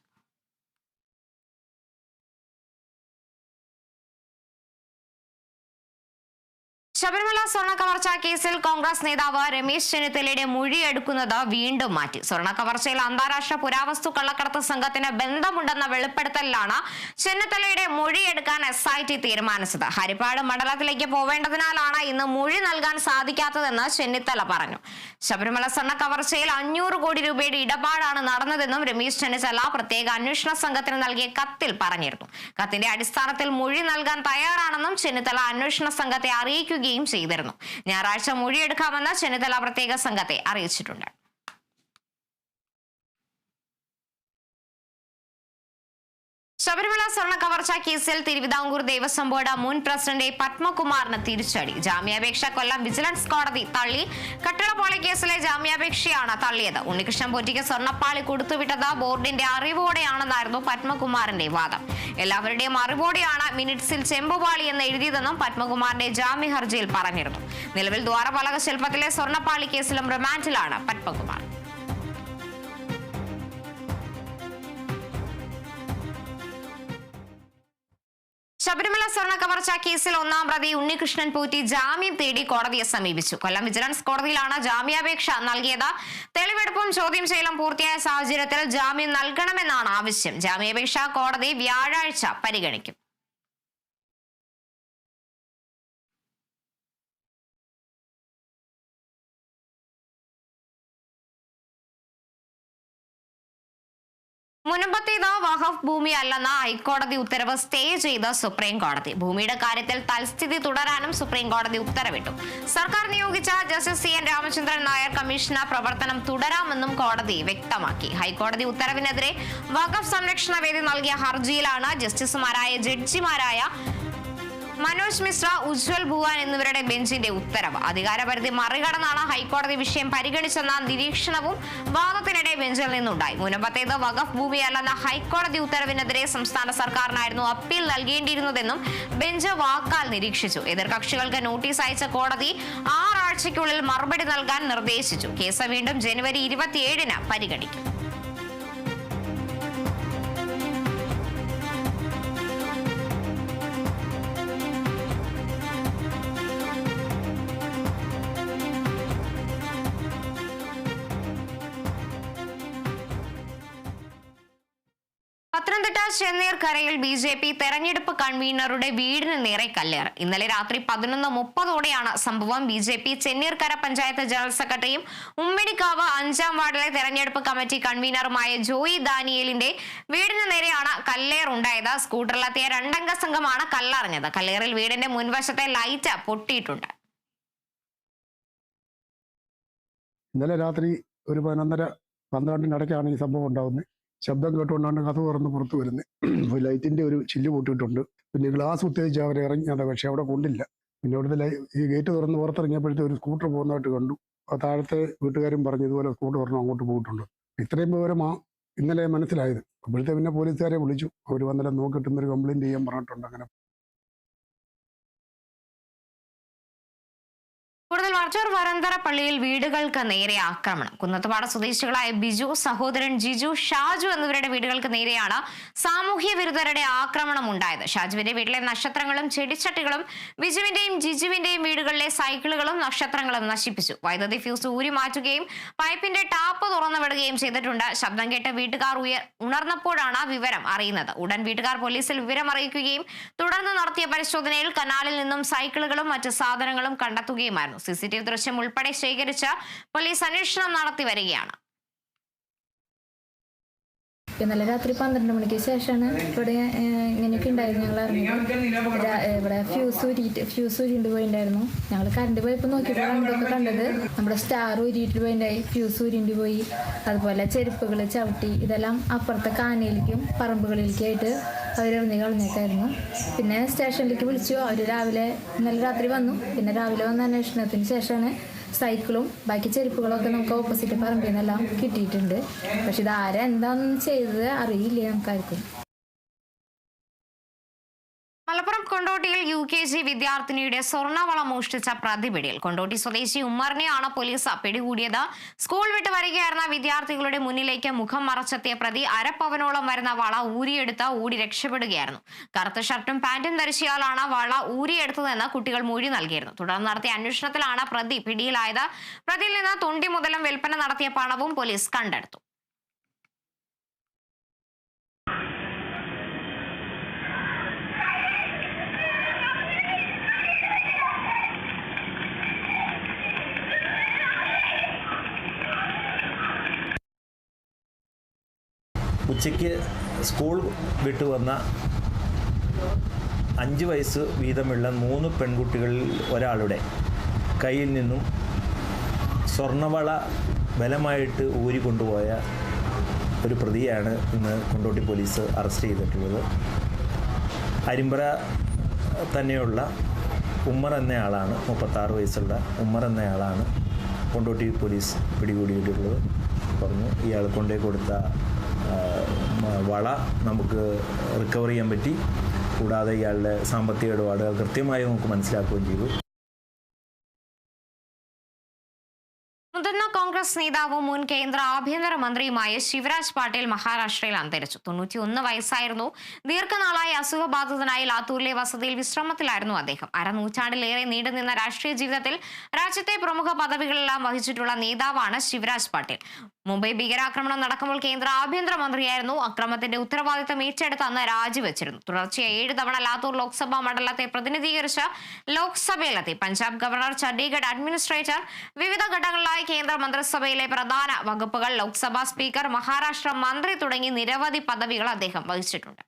ശബരിമല സ്വർണ്ണ കവർച്ചാ കേസിൽ കോൺഗ്രസ് നേതാവ് രമേശ് ചെന്നിത്തലയുടെ മൊഴിയെടുക്കുന്നത് വീണ്ടും മാറ്റി. സ്വർണ്ണ കവർച്ചയിൽ അന്താരാഷ്ട്ര പുരാവസ്തു കള്ളക്കടത്ത് സംഘത്തിന് ബന്ധമുണ്ടെന്ന വെളിപ്പെടുത്തലിലാണ് ചെന്നിത്തലയുടെ മൊഴിയെടുക്കാൻ SIT തീരുമാനിച്ചത്. ഹരിപ്പാട് മണ്ഡലത്തിലേക്ക് പോവേണ്ടതിനാലാണ് ഇന്ന് മൊഴി നൽകാൻ സാധിക്കാത്തതെന്ന് ചെന്നിത്തല പറഞ്ഞു. ശബരിമല സ്വർണ്ണ കവർച്ചയിൽ 500 കോടി രൂപയുടെ ഇടപാടാണ് നടന്നതെന്നും രമേശ് ചെന്നിത്തല പ്രത്യേക അന്വേഷണ സംഘത്തിന് നൽകിയ കത്തിൽ പറഞ്ഞിരുന്നു. കത്തിന്റെ അടിസ്ഥാനത്തിൽ മൊഴി നൽകാൻ തയ്യാറാണെന്നും ചെന്നിത്തല അന്വേഷണ സംഘത്തെ അറിയിക്കുകയും ചെയ്തിരുന്നു. ഞായറാഴ്ച മൊഴിയെടുക്കാമെന്ന് ചെന്നിത്തല പ്രത്യേക സംഘത്തെ അറിയിച്ചിട്ടുണ്ട്. ശബരിമല സ്വർണ്ണ കവർച്ചാ കേസിൽ തിരുവിതാംകൂർ ദേവസ്വം ബോർഡ് മുൻ പ്രസിഡന്റ് പത്മകുമാറിന് തിരിച്ചടി. ജാമ്യാപേക്ഷ കൊല്ലം വിജിലൻസ് കോടതി തള്ളി. കട്ടിളപ്പാളി കേസിലെ ജാമ്യാപേക്ഷയാണ് തള്ളിയത്. ഉണ്ണികൃഷ്ണൻ പോറ്റിക്ക് സ്വർണ്ണപ്പാളി കൊടുത്തുവിട്ടത് ബോർഡിന്റെ അറിവോടെയാണെന്നായിരുന്നു പത്മകുമാറിന്റെ വാദം. എല്ലാവരുടെയും അറിവോടെയാണ് മിനിറ്റ്സിൽ ചെമ്പുപാളി എന്ന് എഴുതിയതെന്നും പത്മകുമാറിന്റെ ജാമ്യ ഹർജിയിൽ പറഞ്ഞിരുന്നു. നിലവിൽ ദ്വാരപാലക ശില്പത്തിലെ സ്വർണ്ണപ്പാളി കേസിലും റിമാൻഡിലാണ് പത്മകുമാർ. ശബരിമല സ്വർണ്ണ കവർച്ചാ കേസിൽ 1-ാം പ്രതി ഉണ്ണികൃഷ്ണൻ പോറ്റി ജാമ്യം തേടി കോടതിയെ സമീപിച്ചു. കൊല്ലം വിജിലൻസ് കോടതിയിലാണ് ജാമ്യാപേക്ഷ നൽകിയത്. തെളിവെടുപ്പും ചോദ്യം ചെയ്യലും പൂർത്തിയായ സാഹചര്യത്തിൽ ജാമ്യം നൽകണമെന്നാണ് ആവശ്യം. ജാമ്യാപേക്ഷ കോടതി വ്യാഴാഴ്ച പരിഗണിക്കും. മുൻപത്തേത് വഖഫ് ഭൂമി അല്ലെന്ന ഹൈക്കോടതി ഉത്തരവ് സ്റ്റേ ചെയ്ത് സുപ്രീം കോടതി. ഭൂമിയുടെ കാര്യത്തിൽ തൽസ്ഥിതി തുടരാനും സുപ്രീം കോടതി ഉത്തരവിട്ടു. സർക്കാർ നിയോഗിച്ച justice CN Ramachandran Nair commission പ്രവർത്തനം തുടരാമെന്നും കോടതി വ്യക്തമാക്കി. ഹൈക്കോടതി ഉത്തരവിനെതിരെ വഖഫ് സംരക്ഷണ വേദി നൽകിയ ഹർജിയിലാണ് ജസ്റ്റിസുമാരായ ജഡ്ജിമാരായ മനോജ് മിശ്ര, ഉജ്വൽ ഭുവാൻ എന്നിവരുടെ ബെഞ്ചിന്റെ ഉത്തരവ്. അധികാരപരിധി മറികടന്നാണ് ഹൈക്കോടതി വിഷയം പരിഗണിച്ചെന്ന നിരീക്ഷണവും വാദത്തിനിടെ ബെഞ്ചിൽ നിന്നുണ്ടായി. മുൻപത്തേത് വഖഫ് ഭൂമിയല്ലെന്ന ഹൈക്കോടതി ഉത്തരവിനെതിരെ സംസ്ഥാന സർക്കാരിനായിരുന്നു അപ്പീൽ നൽകേണ്ടിയിരുന്നതെന്നും ബെഞ്ച് വാക്കാൽ നിരീക്ഷിച്ചു. എതിർകക്ഷികൾക്ക് നോട്ടീസ് അയച്ച കോടതി 6 ആഴ്ചയ്ക്കുള്ളിൽ മറുപടി നൽകാൻ നിർദ്ദേശിച്ചു. കേസ് വീണ്ടും ജനുവരി 27-ന് പരിഗണിക്കും. പത്തനംതിട്ട ചെന്നീർക്കരയിൽ BJP തെരഞ്ഞെടുപ്പ് കൺവീനറുടെ വീടിന് നേരെ കല്ലേറ്. ഇന്നലെ രാത്രി 11:30ഓടെയാണ് സംഭവം. BJP ചെന്നീർക്കര പഞ്ചായത്ത് ജനറൽ സെക്രട്ടറിയും ഉമ്മടിക്കാവ് 5-ാം വാർഡിലെ തെരഞ്ഞെടുപ്പ് കമ്മിറ്റി കൺവീനറുമായ ജോയി ദാനിയേലിന്റെ വീടിന് നേരെയാണ് കല്ലേറുണ്ടായത്. സ്കൂട്ടറിലെത്തിയ 2-അംഗ സംഘമാണ് കല്ലെറിഞ്ഞത്. കല്ലേറിൽ വീടിന്റെ മുൻവശത്തെ ലൈറ്റ് പൊട്ടിയിട്ടുണ്ട്. ഇന്നലെ രാത്രി ഒരു 11:30-12-ന് ഈ സംഭവം ഉണ്ടാകുന്നത്. ശബ്ദം കേട്ടുകൊണ്ടാണ് കഥ തുറന്ന് പുറത്ത് വരുന്നത്. ലൈറ്റിൻ്റെ ഒരു ചില്ല് പൊട്ടിയിട്ടുണ്ട്. പിന്നെ ഗ്ലാസ് ഉത്തേജിച്ച് അവരെ ഇറങ്ങിയത്, പക്ഷെ അവിടെ കൊണ്ടില്ല. പിന്നെ അവിടുത്തെ ഈ ഗേറ്റ് തുറന്ന് പുറത്തിറങ്ങിയപ്പോഴത്തെ ഒരു സ്കൂട്ടർ പോകുന്നതായിട്ട് കണ്ടു. ആ താഴത്തെ വീട്ടുകാരും പറഞ്ഞു ഇതുപോലെ സ്കൂട്ടർ തുറന്ന് അങ്ങോട്ട് പോയിട്ടുണ്ട്. ഇത്രയും വിവരം ഇന്നലെ മനസ്സിലായത്. അപ്പോഴത്തെ പിന്നെ പോലീസുകാരെ വിളിച്ചു. അവർ വന്നിട്ട് നോക്കിയിട്ട് ഇന്നൊരു കംപ്ലയിൻറ്റ് ചെയ്യാൻ പറഞ്ഞിട്ടുണ്ട്. അങ്ങനെ കൂടുതൽ വാർത്തകൾ. വരന്തര പള്ളിയിൽ വീടുകൾക്ക് നേരെ ആക്രമണം. കുന്നത്തുപാട് സ്വദേശികളായ ബിജു, സഹോദരൻ ജിജു, ഷാജു എന്നിവരുടെ വീടുകൾക്ക് നേരെയാണ് സാമൂഹ്യ വിരുദ്ധരുടെ ആക്രമണം ഉണ്ടായത്. ഷാജുവിന്റെ വീട്ടിലെ നക്ഷത്രങ്ങളും ചെടിച്ചട്ടികളും ബിജുവിന്റെയും ജിജുവിന്റെയും വീടുകളിലെ സൈക്കിളുകളും നക്ഷത്രങ്ങളും നശിപ്പിച്ചു. വൈദ്യുതി ഫ്യൂസ് ഊരി മാറ്റുകയും പൈപ്പിന്റെ ടാപ്പ് തുറന്നു വിടുകയും ചെയ്തിട്ടുണ്ട്. ശബ്ദം കേട്ട് വീട്ടുകാർ ഉണർന്നപ്പോഴാണ് വിവരം അറിയുന്നത്. ഉടൻ വീട്ടുകാർ പോലീസിൽ വിവരം അറിയിക്കുകയും തുടർന്ന് നടത്തിയ പരിശോധനയിൽ കനാലിൽ നിന്നും സൈക്കിളുകളും മറ്റ് സാധനങ്ങളും കണ്ടെത്തുകയുമായിരുന്നു. CCTV ദൃശ്യം ഉൾപ്പെടെ ശേഖരിച്ച് പോലീസ് അന്വേഷണം നടത്തി വരികയാണ്. ഇന്നലെ രാത്രി 12 മണിക്ക് ശേഷമാണ് ഇവിടെ ഇങ്ങനെയൊക്കെ ഉണ്ടായിരുന്നു. ഞങ്ങൾ അറിഞ്ഞത് ഇവിടെ ഫ്യൂസ് ഊരിയിട്ട് പോയിണ്ടായിരുന്നു. ഞങ്ങൾ കറണ്ട് പോയപ്പോൾ നോക്കിയപ്പോഴാണ് ഇതൊക്കെ കണ്ടത്. നമ്മുടെ സ്റ്റാർ ഊരിയിട്ട് പോയിണ്ടായി, ഫ്യൂസ് ഊരിയിട്ട് പോയി. അതുപോലെ ചെരുപ്പുകൾ, ചവിട്ടി ഇതെല്ലാം അപ്പുറത്തെ കാനയിലേക്കും പറമ്പുകളിലേക്കായിട്ട് അവരെറിഞ്ഞ് കളഞ്ഞേക്കായിരുന്നു. പിന്നെ സ്റ്റേഷനിലേക്ക് വിളിച്ചു. അവർ ഇന്നലെ രാത്രി വന്നു. പിന്നെ രാവിലെ വന്ന അന്വേഷണത്തിന് ശേഷമാണ് സൈക്കിളും ബാക്കി ചെരുപ്പുകളൊക്കെ നമുക്ക് ഓപ്പോസിറ്റ് പറമ്പിൽ നിന്നെല്ലാം കിട്ടിയിട്ടുണ്ട്. പക്ഷെ ഇത് എന്താണെന്ന് ചെയ്തത് അറിയില്ല നമുക്കാർക്കും. മലപ്പുറം കൊണ്ടോട്ടിയിൽ UKG വിദ്യാർത്ഥിനിയുടെ സ്വർണ്ണവള മോഷ്ടിച്ച പ്രതി പിടിയിൽ. കൊണ്ടോട്ടി സ്വദേശി ഉമ്മറിനെയാണ് പോലീസ് പിടികൂടിയത്. സ്കൂൾ വിട്ട് വരികയായിരുന്ന വിദ്യാർത്ഥികളുടെ മുന്നിലേക്ക് മുഖം മറച്ചെത്തിയ പ്രതി അരപ്പവനോളം വരുന്ന വള ഊരിയെടുത്ത് ഓടി രക്ഷപ്പെടുകയായിരുന്നു. കറുത്ത ഷർട്ടും പാന്റും ധരിച്ചയാളാണ് വള ഊരിയെടുത്തതെന്ന് കുട്ടികൾ മൊഴി നൽകിയിരുന്നു. തുടർന്ന് നടത്തിയ അന്വേഷണത്തിലാണ് പ്രതി പിടിയിലായത്. പ്രതിയിൽ നിന്ന് തൊണ്ടി മുതലും വിൽപ്പന നടത്തിയ പണവും പോലീസ് കണ്ടെടുത്തു. ഉച്ചയ്ക്ക് സ്കൂൾ വിട്ടു വന്ന 5 വയസ്സ് വീതമുള്ള 3 പെൺകുട്ടികളിൽ ഒരാളുടെ കയ്യിൽ നിന്നും സ്വർണ്ണവള ബലമായിട്ട് ഊരിക്കൊണ്ടുപോയ ഒരു പ്രതിയാണ് ഇന്ന് കൊണ്ടോട്ടി പോലീസ് അറസ്റ്റ് ചെയ്തിട്ടുള്ളത്. അരിമ്പറ തന്നെയുള്ള ഉമ്മർ എന്നയാളാണ്, 36 വയസ്സുള്ള ഉമ്മർ എന്നയാളാണ് കൊണ്ടോട്ടി പോലീസ് പിടികൂടിയിട്ടുള്ളത്. പറഞ്ഞു ഇയാൾ കൊണ്ടേ കൊടുത്ത വള നമുക്ക് റിക്കവർ ചെയ്യാൻ പറ്റി. കൂടാതെ ഇയാളുടെ സാമ്പത്തിക ഇടപാടുകൾ കൃത്യമായി നമുക്ക് മനസ്സിലാക്കുകയും ചെയ്തു. മുതിർന്ന കോൺഗ്രസ് നേതാവും മുൻ കേന്ദ്ര ആഭ്യന്തരമന്ത്രിയുമായ ശിവരാജ് പാട്ടീൽ മഹാരാഷ്ട്രയിൽ അന്തരിച്ചു. 91 വയസ്സായിരുന്നു. ദീർഘനാളായി അസുഖബാധിതനായി ലാത്തൂരിലെ വസതിയിൽ വിശ്രമത്തിലായിരുന്നു അദ്ദേഹം. അരനൂറ്റാണ്ടിലേറെ നീണ്ടുനിന്ന രാഷ്ട്രീയ ജീവിതത്തിൽ രാജ്യത്തെ പ്രമുഖ പദവികളെല്ലാം വഹിച്ചിട്ടുള്ള നേതാവാണ് ശിവരാജ് പാട്ടീൽ. മുംബൈ ഭീകരാക്രമണം നടക്കുമ്പോൾ കേന്ദ്ര ആഭ്യന്തരമന്ത്രിയായിരുന്നു. അക്രമത്തിന്റെ ഉത്തരവാദിത്തം ഏറ്റെടുത്ത് അന്ന് രാജിവെച്ചിരുന്നു. തുടർച്ചയായി 7 തവണ ലാത്തൂർ ലോക്സഭാ മണ്ഡലത്തെ പ്രതിനിധീകരിച്ച് ലോക്സഭയിലെത്തി. പഞ്ചാബ് ഗവർണർ, ചണ്ഡീഗഡ് അഡ്മിനിസ്ട്രേറ്റർ, വിവിധ ഘട്ടങ്ങളിലായി കേന്ദ്ര മന്ത്രിസഭയിലെ പ്രധാന വകുപ്പുകൾ, ലോക്സഭാ സ്പീക്കർ, മഹാരാഷ്ട്ര മന്ത്രി തുടങ്ങി നിരവധി പദവികൾ അദ്ദേഹം വഹിച്ചിട്ടുണ്ട്.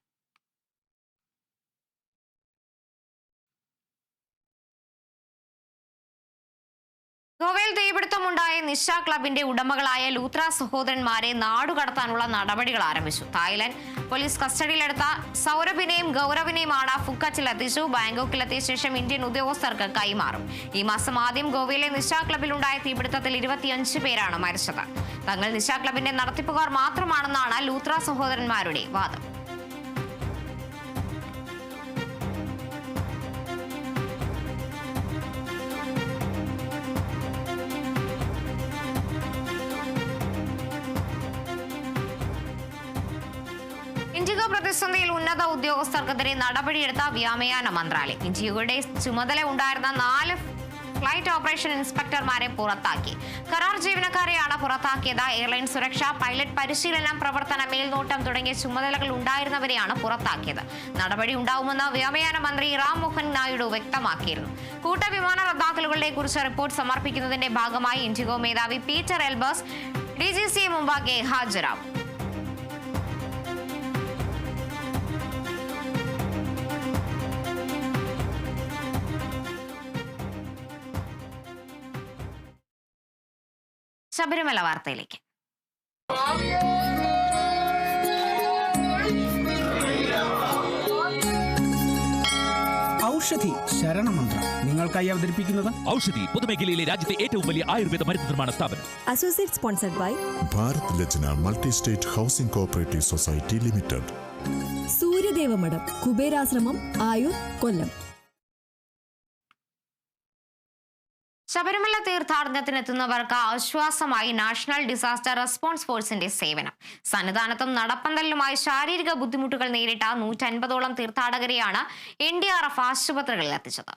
ഗോവയിൽ തീപിടുത്തമുണ്ടായ നിശ ക്ലബിന്റെ ഉടമകളായ ലൂത്ര സഹോദരന്മാരെ നാടുകടത്താനുള്ള നടപടികൾ ആരംഭിച്ചു. തായ്ലൻഡ് പോലീസ് കസ്റ്റഡിയിലെടുത്ത സൗരഭിനെയും ഗൗരവിനെയുമാണ് ഫുക്കറ്റിലെത്തിച്ചു. ബാങ്കോക്കിലെത്തിയ ശേഷം ഇന്ത്യൻ ഉദ്യോഗസ്ഥർക്ക് കൈമാറും. ഈ മാസം ആദ്യം ഗോവയിലെ നിശ ക്ലബിലുണ്ടായ തീപിടുത്തത്തിൽ 25 പേരാണ് മരിച്ചത്. തങ്ങൾ നിശ ക്ലബിന്റെ നടത്തിപ്പുകാർ മാത്രമാണെന്നാണ് ലൂത്ര സഹോദരന്മാരുടെ വാദം. ഇൻഡിഗോ പ്രതിസന്ധിയിൽ ഉന്നത ഉദ്യോഗസ്ഥർക്കെതിരെ നടപടിയെടുത്ത വ്യോമയാന മന്ത്രാലയം. ഇൻഡിഗോയുടെ ചുമതല ഉണ്ടായിരുന്ന 4 ഫ്ലൈറ്റ് ഓപ്പറേഷൻ ഇൻസ്പെക്ടർമാരെ പുറത്താക്കി. കരാർ ജീവനക്കാരെയാണ് പുറത്താക്കിയത്. എയർലൈൻ സുരക്ഷ, പൈലറ്റ് പരിശീലനം, പ്രവർത്തന മേൽനോട്ടം തുടങ്ങിയ ചുമതലകൾ ഉണ്ടായിരുന്നവരെയാണ് പുറത്താക്കിയത്. നടപടി ഉണ്ടാവുമെന്ന് വ്യോമയാന മന്ത്രി റാം മോഹൻ നായിഡു വ്യക്തമാക്കിയിരുന്നു. കൂട്ടവിമാന റദ്ദാക്കലുകളെ കുറിച്ച് റിപ്പോർട്ട് സമർപ്പിക്കുന്നതിന്റെ ഭാഗമായി ഇൻഡിഗോ മേധാവി പീറ്റർ എൽബേഴ്സ് DGCA മുമ്പാകെ ഹാജരാകും. ശബരിമല വാർത്തയിലേക്ക്. ഔഷധി ശരണമന്ത്രം നിങ്ങൾക്കായി അവതരിപ്പിക്കുന്നത് ഔഷധി പൊതുമേഖലയിലെ രാജ്യത്തെ ഏറ്റവും വലിയ ആയുർവേദ മരുന്ന് നിർമ്മാണ സ്ഥാപനം. Associate sponsored by Bharat Lajna multi state housing cooperative society limited. Suryadevamadom, Kuberashramam, Ayur, Kollam. Sabarimala തീർത്ഥാടനത്തിനെത്തുന്നവർക്ക് ആശ്വാസമായി നാഷണൽ ഡിസാസ്റ്റർ റെസ്പോൺസ് ഫോഴ്സിന്റെ സേവനം. സന്നിധാനത്തും നടപ്പന്തലിലുമായി ശാരീരിക ബുദ്ധിമുട്ടുകൾ നേരിട്ട 150ഓളം തീർത്ഥാടകരെയാണ് NDRF ആശുപത്രികളിൽ എത്തിച്ചത്.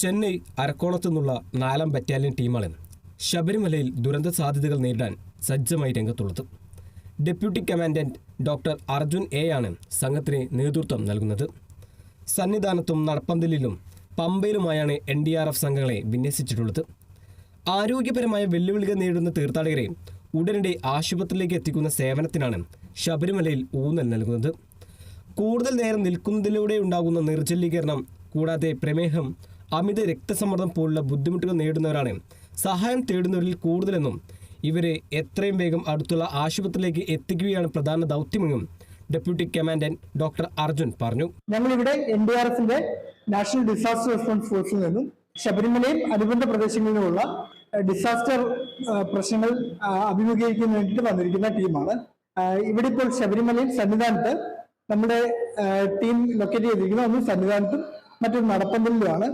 ചെന്നൈ അരക്കോണത്തു നിന്നുള്ള 4ാം ബറ്റാലിയൻ ടീമാണ് ശബരിമലയിൽ ദുരന്ത സാധ്യതകൾ നേരിടാൻ സജ്ജമായി രംഗത്തുള്ളത്. Deputy commandant doctor Arjun A ആണ് സംഘത്തിന് നേതൃത്വം നൽകുന്നത്. സന്നിധാനത്തും നടപ്പന്തലിലും പമ്പയിലുമായാണ് NDRF സംഘങ്ങളെ വിന്യസിച്ചിട്ടുള്ളത്. ആരോഗ്യപരമായ വെല്ലുവിളികൾ നേരിടുന്ന തീർത്ഥാടകരെ ഉടനടി ആശുപത്രിയിലേക്ക് എത്തിക്കുന്ന സേവനത്തിനാണ് ശബരിമലയിൽ ഊന്നൽ നൽകുന്നത്. കൂടുതൽ നേരം നിൽക്കുന്നതിലൂടെ ഉണ്ടാകുന്ന നിർജ്ജലീകരണം, കൂടാതെ പ്രമേഹം, അമിത രക്തസമ്മർദ്ദം പോലുള്ള ബുദ്ധിമുട്ടുകൾ നേരിടുന്നവരാണ് സഹായം തേടുന്നവരിൽ കൂടുതലെന്നും ഇവരെ എത്രയും വേഗം അടുത്തുള്ള ആശുപത്രിയിലേക്ക് എത്തിക്കുകയാണ് പ്രധാന ദൗത്യമെന്നും ഡെപ്യൂട്ടി കമാൻഡന്റ് ഡോക്ടർ അർജുൻ പറഞ്ഞു. ഞങ്ങളിവിടെ NDRFന്റെ നാഷണൽ ഡിസാസ്റ്റർ റെസ്പോൺസ് ഫോഴ്സിൽ നിന്നും ശബരിമലയും അനുബന്ധ പ്രദേശങ്ങളിൽ നിന്നുമുള്ള ഡിസാസ്റ്റർ പ്രശ്നങ്ങൾ അഭിമുഖീകരിക്കുന്നതിന് വേണ്ടിയിട്ട് വന്നിരിക്കുന്ന ടീമാണ്. ഇവിടെ ഇപ്പോൾ ശബരിമലയിൽ സന്നിധാനത്ത് നമ്മുടെ ടീം ലൊക്കേറ്റ് ചെയ്തിരിക്കുന്നത് ഒന്ന് സന്നിധാനത്തും മറ്റൊരു നടപ്പന്തലിലുമാണ്.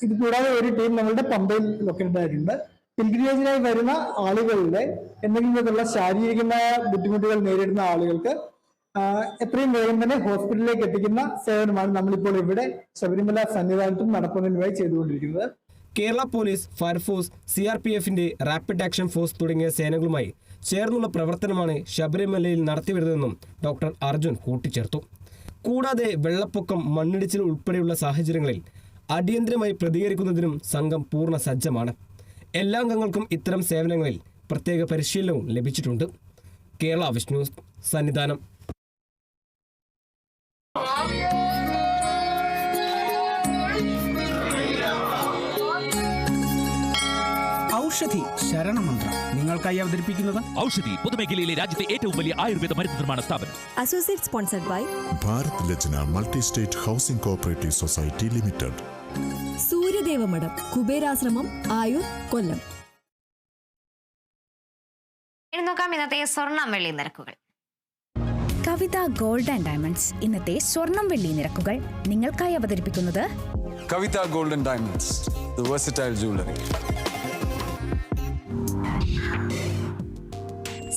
ഇത് കൂടാതെ ഒരു ടീം നമ്മളുടെ പമ്പയിൽ ലൊക്കേറ്റഡ് ആയിട്ടുണ്ട്. പിൽഗ്രിമേജിനായി വരുന്ന ആളുകളുടെ എന്തെങ്കിലും വിധത്തിലുള്ള ശാരീരികമായ ബുദ്ധിമുട്ടുകൾ നേരിടുന്ന ആളുകൾക്ക് എത്രയും വേഗം തന്നെ ഹോസ്പിറ്റലിലേക്ക് എത്തിക്കുന്ന സേവനമാണ് നമ്മളിപ്പോൾ ഇവിടെ ശബരിമല സന്നിധാനത്തും നടപ്പന്തലിനുമായി ചെയ്തുകൊണ്ടിരിക്കുന്നത്. കേരള പോലീസ്, ഫയർഫോഴ്സ്, CRPFന്റെ റാപ്പിഡ് ആക്ഷൻ ഫോഴ്സ് തുടങ്ങിയ സേനകളുമായി ചേർന്നുള്ള പ്രവർത്തനമാണ് ശബരിമലയിൽ നടത്തിവരുന്നതെന്നും ഡോക്ടർ അർജുൻ കൂട്ടിച്ചേർത്തു. കൂടാതെ വെള്ളപ്പൊക്കം, മണ്ണിടിച്ചിൽ ഉൾപ്പെടെയുള്ള സാഹചര്യങ്ങളിൽ അടിയന്തരമായി പ്രതികരിക്കുന്നതിനും സംഘം പൂർണ്ണ സജ്ജമാണ്. എല്ലാ അംഗങ്ങൾക്കും ഇത്തരം സേവനങ്ങളിൽ പ്രത്യേക പരിശീലനവും ലഭിച്ചിട്ടുണ്ട്. Kerala vision news, Sannidhanam. ഔഷധി ശരണമന്ത്രം നിങ്ങൾക്കായി അവതരിപ്പിക്കുന്നത് ഔഷധി പൊതുമേഖലയിലെ രാജ്യത്തെ ഏറ്റവും വലിയ ആയുർവേദ മരുന്ന് നിർമ്മാണ സ്ഥാപനം. Associate sponsored by Bharat Lajna multi state housing cooperative society limited. Suryadevamadom, Kuberashramam, Ayur, Kollam. ഇനി നോക്കാം ഇന്നത്തെ സ്വർണ്ണം വെള്ളി നിരക്കുകൾ. കവിത ഗോൾഡ് ആൻഡ് ഡയമണ്ട്സ് ഇന്നത്തെ സ്വർണം വെള്ളി നിരക്കുകൾ നിങ്ങൾക്കായി അവതരിപ്പിക്കുന്നത് Kavitha gold and diamonds, the versatile jewellery.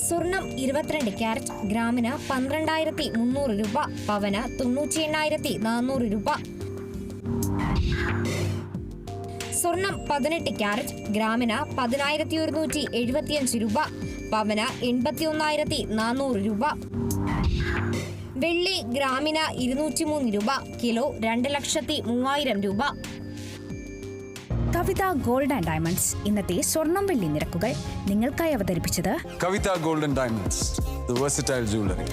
സ്വർണം 22 ക്യാരറ്റ് ഗ്രാമിന് 12,300 രൂപ, പവന് 98,400 രൂപ. സ്വർണം 18 ക്യാരറ്റ് ഗ്രാമിന് 10,175 രൂപ, പവന് 81,400 രൂപ. വെള്ളി ഗ്രാമിന് 203 രൂപ, കിലോ 2,03,000 രൂപ. കവിത ഗോൾഡ് ആൻഡ് ഡയമണ്ട്സ് ഇന്നത്തെ സ്വർണം വെള്ളി നിരക്കുകൾ നിങ്ങൾക്കായി അവതരിപ്പിച്ചത് Kavitha gold and diamonds, the versatile jewellery.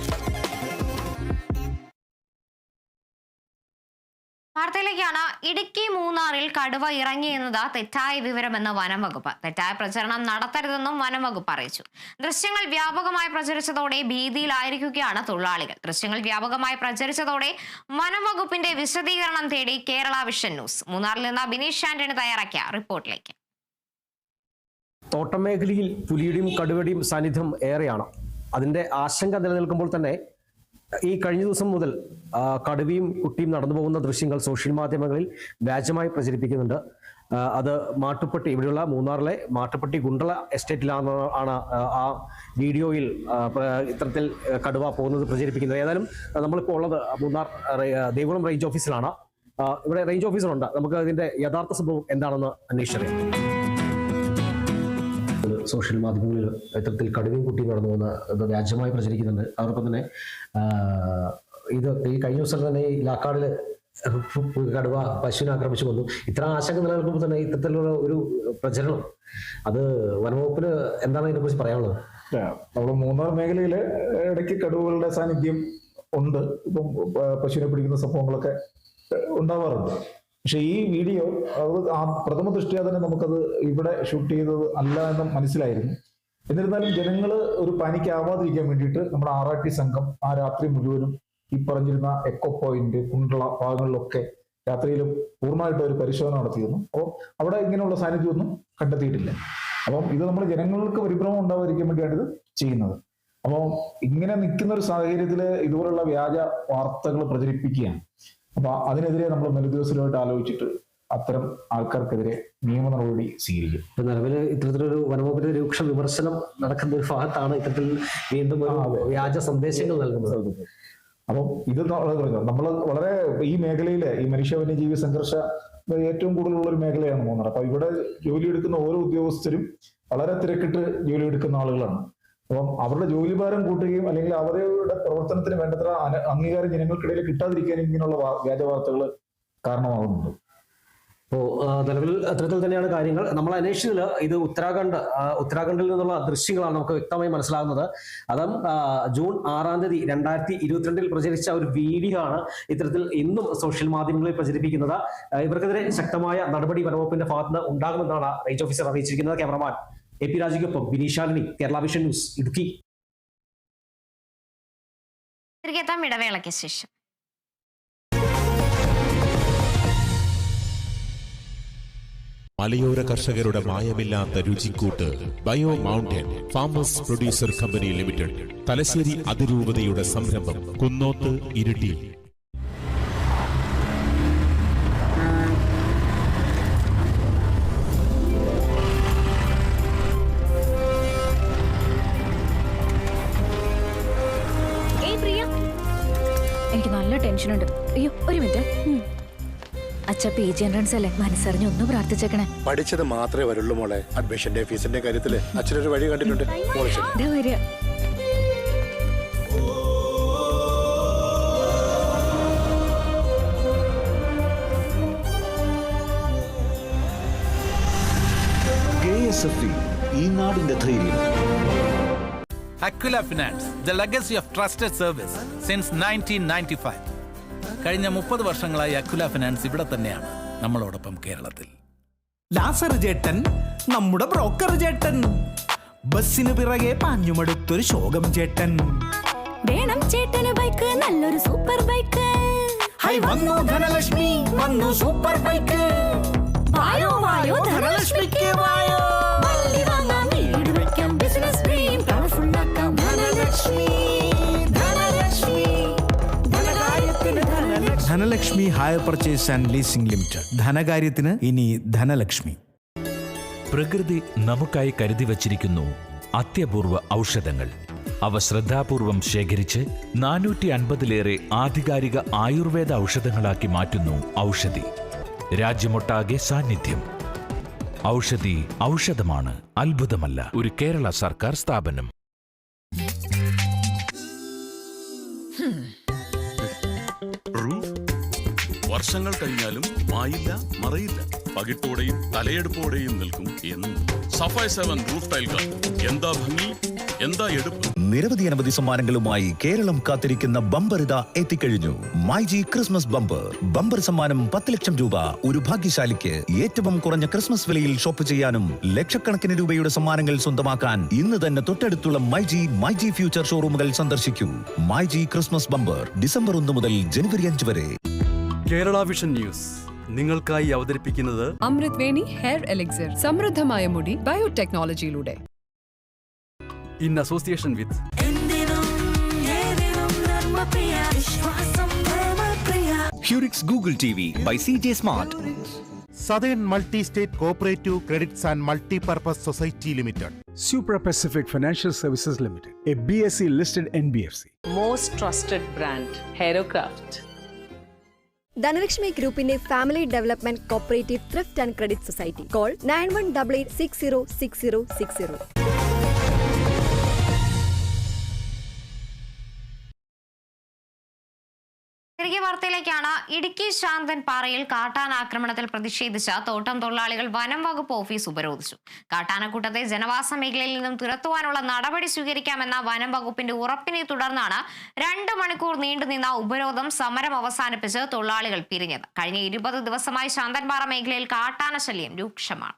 വാർത്തയിലേക്കാണ്. ഇടുക്കി മൂന്നാറിൽ കടുവ ഇറങ്ങിയെന്നത് തെറ്റായ വിവരമെന്ന് വനം വകുപ്പ്. തെറ്റായ പ്രചരണം നടത്തരുതെന്നും വനം വകുപ്പ് അറിയിച്ചു. ദൃശ്യങ്ങൾ വ്യാപകമായി പ്രചരിച്ചതോടെ ഭീതിയിലായിരിക്കുകയാണ് തൊഴിലാളികൾ. ദൃശ്യങ്ങൾ വ്യാപകമായി പ്രചരിച്ചതോടെ വനം വകുപ്പിന്റെ വിശദീകരണം തേടി കേരള വിഷൻ ന്യൂസ്. മൂന്നാറിൽ നിന്ന് ബിനീഷ് ആന്റണി തയ്യാറാക്കിയ റിപ്പോർട്ടിലേക്ക്. തോട്ടം മേഖലയിൽ പുലിയുടെയും കടുവയുടെയും സാന്നിധ്യം ഏറെയാണ്. അതിന്റെ ആശങ്ക നിലനിൽക്കുമ്പോൾ തന്നെ ഈ കഴിഞ്ഞ ദിവസം മുതൽ കടുവയും കുട്ടിയും നടന്നു പോകുന്ന ദൃശ്യങ്ങൾ സോഷ്യൽ മാധ്യമങ്ങളിൽ വ്യാജമായി പ്രചരിപ്പിക്കുന്നുണ്ട്. അത് മാട്ടുപ്പെട്ടി, ഇവിടെയുള്ള മൂന്നാറിലെ മാട്ടുപ്പെട്ടി ഗുണ്ടള എസ്റ്റേറ്റിലാണ് ആ വീഡിയോയിൽ ഇത്തരത്തിൽ കടുവ പോകുന്നത് പ്രചരിപ്പിക്കുന്നത്. ഏതായാലും നമ്മളിപ്പോൾ ഉള്ളത് മൂന്നാർ ദേവികുളം റേഞ്ച് ഓഫീസിലാണ്. ഇവിടെ റേഞ്ച് ഓഫീസറുണ്ട്. നമുക്ക് അതിന്റെ യഥാർത്ഥ സംഭവം എന്താണെന്ന് അന്വേഷിച്ചറിയാം. സോഷ്യൽ മാധ്യമങ്ങളിൽ ഇത്തരത്തിൽ കടുവയും കുട്ടിയും നടന്നു പോകുന്ന വ്യാജമായി പ്രചരിക്കുന്നുണ്ട്. അതോടൊപ്പം തന്നെ ഇത് ഈ കഴിഞ്ഞ ദിവസം തന്നെ ഈ ലാക്കാടില് കടുവ പശുവിനെ ആക്രമിച്ചു കൊന്നു. ഇത്ര ആശങ്ക നിലനിൽക്കുമ്പോൾ തന്നെ ഇത്തരത്തിലുള്ള ഒരു പ്രചരണം, അത് വനംവകുപ്പിന് എന്താണ് ഇതിനെക്കുറിച്ച് പറയാനുള്ളത്? നമ്മൾ മൂന്നാർ മേഖലയിൽ ഇടയ്ക്ക് കടുവകളുടെ സാന്നിധ്യം ഉണ്ട്. ഇപ്പം പശുവിനെ പിടിക്കുന്ന സംഭവങ്ങളൊക്കെ ഉണ്ടാവാറുണ്ട്. പക്ഷെ ഈ വീഡിയോ അത് പ്രഥമ ദൃഷ്ടിയാ തന്നെ നമുക്കത് ഇവിടെ ഷൂട്ട് ചെയ്തത് അല്ല എന്ന് മനസ്സിലായിരുന്നു. എന്നിരുന്നാലും ജനങ്ങൾ ഒരു പാനിക്കാവാതിരിക്കാൻ വേണ്ടിയിട്ട് നമ്മുടെ RRT സംഘം ആ രാത്രി മുഴുവനും ഈ പറഞ്ഞിരുന്ന എക്കോ പോയിന്റ്, കുണ്ടള ഭാഗങ്ങളിലൊക്കെ രാത്രിയിലും പൂർണ്ണമായിട്ട് ഒരു പരിശോധന നടത്തിയിരുന്നു. അപ്പോൾ അവിടെ ഇങ്ങനെയുള്ള സാന്നിധ്യമൊന്നും കണ്ടെത്തിയിട്ടില്ല. അപ്പം ഇത് നമ്മൾ ജനങ്ങൾക്ക് പരിഭ്രമം ഉണ്ടാവാതിരിക്കാൻ വേണ്ടിയാണ് ഇത് ചെയ്യുന്നത്. അപ്പോൾ ഇങ്ങനെ നിൽക്കുന്ന ഒരു സാഹചര്യത്തിൽ ഇതുപോലുള്ള വ്യാജ വാർത്തകൾ പ്രചരിപ്പിക്കുകയാണ്. അപ്പൊ അതിനെതിരെ നമ്മൾ മെലുദിവസമായിട്ട് ആലോചിച്ചിട്ട് അത്തരം ആൾക്കാർക്കെതിരെ നിയമ നടപടി സ്വീകരിക്കും. നിലവിൽ ഇത്തരത്തിലൊരു വനംവകുപ്പിന്റെ രൂക്ഷ വിമർശനം നടക്കുന്ന ഒരു ഭാഗത്താണ് ഇത്തരത്തിൽ വീണ്ടും വ്യാജ സന്ദേശങ്ങൾ നൽകുന്നത്. അപ്പം ഇത് നമ്മൾ വളരെ ഈ മേഖലയിലെ ഈ മനുഷ്യ വന്യജീവി സംഘർഷ ഏറ്റവും കൂടുതലുള്ള ഒരു മേഖലയാണ് മൂന്നാർ. അപ്പൊ ഇവിടെ ജോലിയെടുക്കുന്ന ഓരോ ഉദ്യോഗസ്ഥരും വളരെ തിരക്കിട്ട് ജോലിയെടുക്കുന്ന ആളുകളാണ്. അപ്പം അവരുടെ ജോലിഭാരം കൂട്ടുകയും അല്ലെങ്കിൽ അവരുടെ പ്രവർത്തനത്തിന് വേണ്ടത്ര അംഗീകാരം ജനങ്ങൾക്കിടയിൽ കിട്ടാതിരിക്കാനും ഇങ്ങനെയുള്ള വ്യാജ വാർത്തകൾ കാരണമാകുന്നുണ്ട്. അപ്പോൾ നിലവിൽ അത്തരത്തിൽ തന്നെയാണ് കാര്യങ്ങൾ. നമ്മൾ അന്വേഷിച്ചതിൽ ഇത് ഉത്തരാഖണ്ഡിൽ നിന്നുള്ള ദൃശ്യങ്ങളാണ് നമുക്ക് വ്യക്തമായി മനസ്സിലാകുന്നത്. അതും ജൂൺ 6-ാം തീയതി 2022 പ്രചരിച്ച ഒരു വീഡിയോ ആണ് ഇത്തരത്തിൽ ഇന്നും സോഷ്യൽ മാധ്യമങ്ങളിൽ പ്രചരിപ്പിക്കുന്നത്. ഇവർക്കെതിരെ ശക്തമായ നടപടി വനംവകുപ്പിന്റെ ഭാഗത്ത് ഉണ്ടാകുമെന്നാണ് റേഞ്ച് ഓഫീസർ അറിയിച്ചിരിക്കുന്നത്. ക്യാമറമാൻ AP രാജയ്ക്കൊപ്പം ബിനീഷ് ആന്റണി, കേരള വിഷൻ ന്യൂസ്, ഇടുക്കി. ഇടവേളയ്ക്ക് ശേഷം മലയോര കർഷകരുടെ മായമില്ലാത്ത രുചിക്കൂട്ട് bio mountain farmers producer company limited, Thalassery അതിരൂപതയുടെ സംരംഭം, കുന്നോത്ത്, ഇരിട്ടി. എനിക്ക് നല്ല ടെൻഷനുണ്ട്. അയ്യോ ഒരു മിനിറ്റ്. അച്ഛ PG എൻട്രൻസ് അല്ലേ, മനസ്സറിഞ്ഞ് ഒന്ന് പ്രാർത്ഥിച്ചേക്കണേ. പഠിച്ചത് മാത്രമേ വരുള്ളൂ മോളെ. അഡ്മിഷന്റെ ഫീസിന്റെ കാര്യത്തില് അച്ഛനൊരു വഴി കണ്ടിട്ടുണ്ട്. വരിക. ഈ നാടിന്റെ ധൈര്യം. Aquila Finance, the legacy of trusted service since 1995. കഴിഞ്ഞ 30 വർഷങ്ങളായി അക്വില ഫിനാൻസ് ഇവിടെ തന്നെയാണ് നമ്മളോടൊപ്പം കേരളത്തിൽ. ലാസർ ചേട്ടൻ നമ്മുടെ ബ്രോക്കർ ചേട്ടൻ, ബസ്സിന് പിറകെ പാഞ്ഞുമടുത്തൊരു ശോകം ചേട്ടൻ. വേണം ചേട്ടന് ബൈക്ക്, നല്ലൊരു സൂപ്പർ ബൈക്ക്. ഹൈ വന്നു ധനലക്ഷ്മി, വന്നു സൂപ്പർ ബൈക്ക്. വായോ വായോ ധനലക്ഷ്മിക്ക് വായോ. വണ്ടി വാങ്ങാം, വീട് വെക്കാം, ബിസിനസ് ഡ്രീം കളർഫുൾ ആക്കാം. ധനലക്ഷ്മി, ധനലക്ഷ്മി, ധനകാര്യത്തിന് Dhanalakshmi. Dhanalakshmi hire purchase and leasing limited. ധനകാര്യത്തിന് ഇനി ധനലക്ഷ്മി. പ്രകൃതി നമുക്കായി കരുതി വച്ചിരിക്കുന്നു അത്യപൂർവ ഔഷധങ്ങൾ. അവ ശ്രദ്ധാപൂർവം ശേഖരിച്ച് 450-ലേറെ ആധികാരിക ആയുർവേദ ഔഷധങ്ങളാക്കി മാറ്റുന്നു ഔഷധി. രാജ്യമൊട്ടാകെ സാന്നിധ്യം. ഔഷധി ഔഷധമാണ്, അത്ഭുതമല്ല. ഒരു കേരള സർക്കാർ സ്ഥാപനം. വർഷങ്ങൾ കഴിഞ്ഞാലും മായില്ല, മറയില്ല. പകിട്ടോടെയും തലയെടുപ്പോടെയും നിൽക്കും എന്നും. സഫായ് 7 റൂഫ് ടൈലുകൾ. എന്താ ഭംഗി, എന്താ എടുപ്പ്. നിരവധി അനവധി സമ്മാനങ്ങളുമായി കേരളം കാത്തിരിക്കുന്ന ബമ്പർ ഇതാ എത്തിക്കഴിഞ്ഞു. MyG Christmas bumper. ബമ്പർ സമ്മാനം 10 ലക്ഷം രൂപ. ഒരു ഭാഗ്യശാലിക്ക് ഏറ്റവും കുറഞ്ഞ ക്രിസ്മസ് വിലയിൽ ഷോപ്പ് ചെയ്യാനും ലക്ഷക്കണക്കിന് രൂപയുടെ സമ്മാനങ്ങൾ സ്വന്തമാക്കാൻ ഇന്ന് തന്നെ തൊട്ടടുത്തുള്ള മൈജി ഫ്യൂച്ചർ ഷോറൂമുകൾ സന്ദർശിക്കൂ. മൈജി ക്രിസ്മസ് ബമ്പർ ഡിസംബർ 1 മുതൽ ജനുവരി 5 വരെ. കേരള വിഷൻ ന്യൂസ് നിങ്ങൾക്കായി അവതരിപ്പിക്കുന്നത് അമൃത് വേണി ഹെയർ എലിക്സിർ. സമൃദ്ധമായ മുടി ബയോടെക്നോളജിയിലൂടെ. In association with Hurix Google TV by CJ Smart. Southern Multi-State Cooperative Credits and Multi-Purpose Society Limited. Super Pacific Financial Services Limited, a BSE listed NBFC. Most trusted brand, Herocraft. Dhanalakshmi ഗ്രൂപ്പിന്റെ family development cooperative thrift and credit society. Call 9188606060. തിരികെ വാർത്തയിലേക്കാണ്. ഇടുക്കി ശാന്തൻപാറയിൽ കാട്ടാനാക്രമണത്തിൽ പ്രതിഷേധിച്ച തോട്ടം തൊഴിലാളികൾ വനം വകുപ്പ് office ഉപരോധിച്ചു. കാട്ടാനക്കൂട്ടത്തെ ജനവാസ മേഖലയിൽ നിന്നും തുരത്തുവാനുള്ള നടപടി സ്വീകരിക്കാമെന്ന വനം വകുപ്പിന്റെ ഉറപ്പിനെ തുടർന്നാണ് 2 മണിക്കൂർ നീണ്ടുനിന്ന ഉപരോധം സമരം അവസാനിപ്പിച്ച് തൊഴിലാളികൾ പിരിഞ്ഞത്. കഴിഞ്ഞ 20 ദിവസമായി ശാന്തൻപാറ മേഖലയിൽ കാട്ടാന ശല്യം രൂക്ഷമാണ്.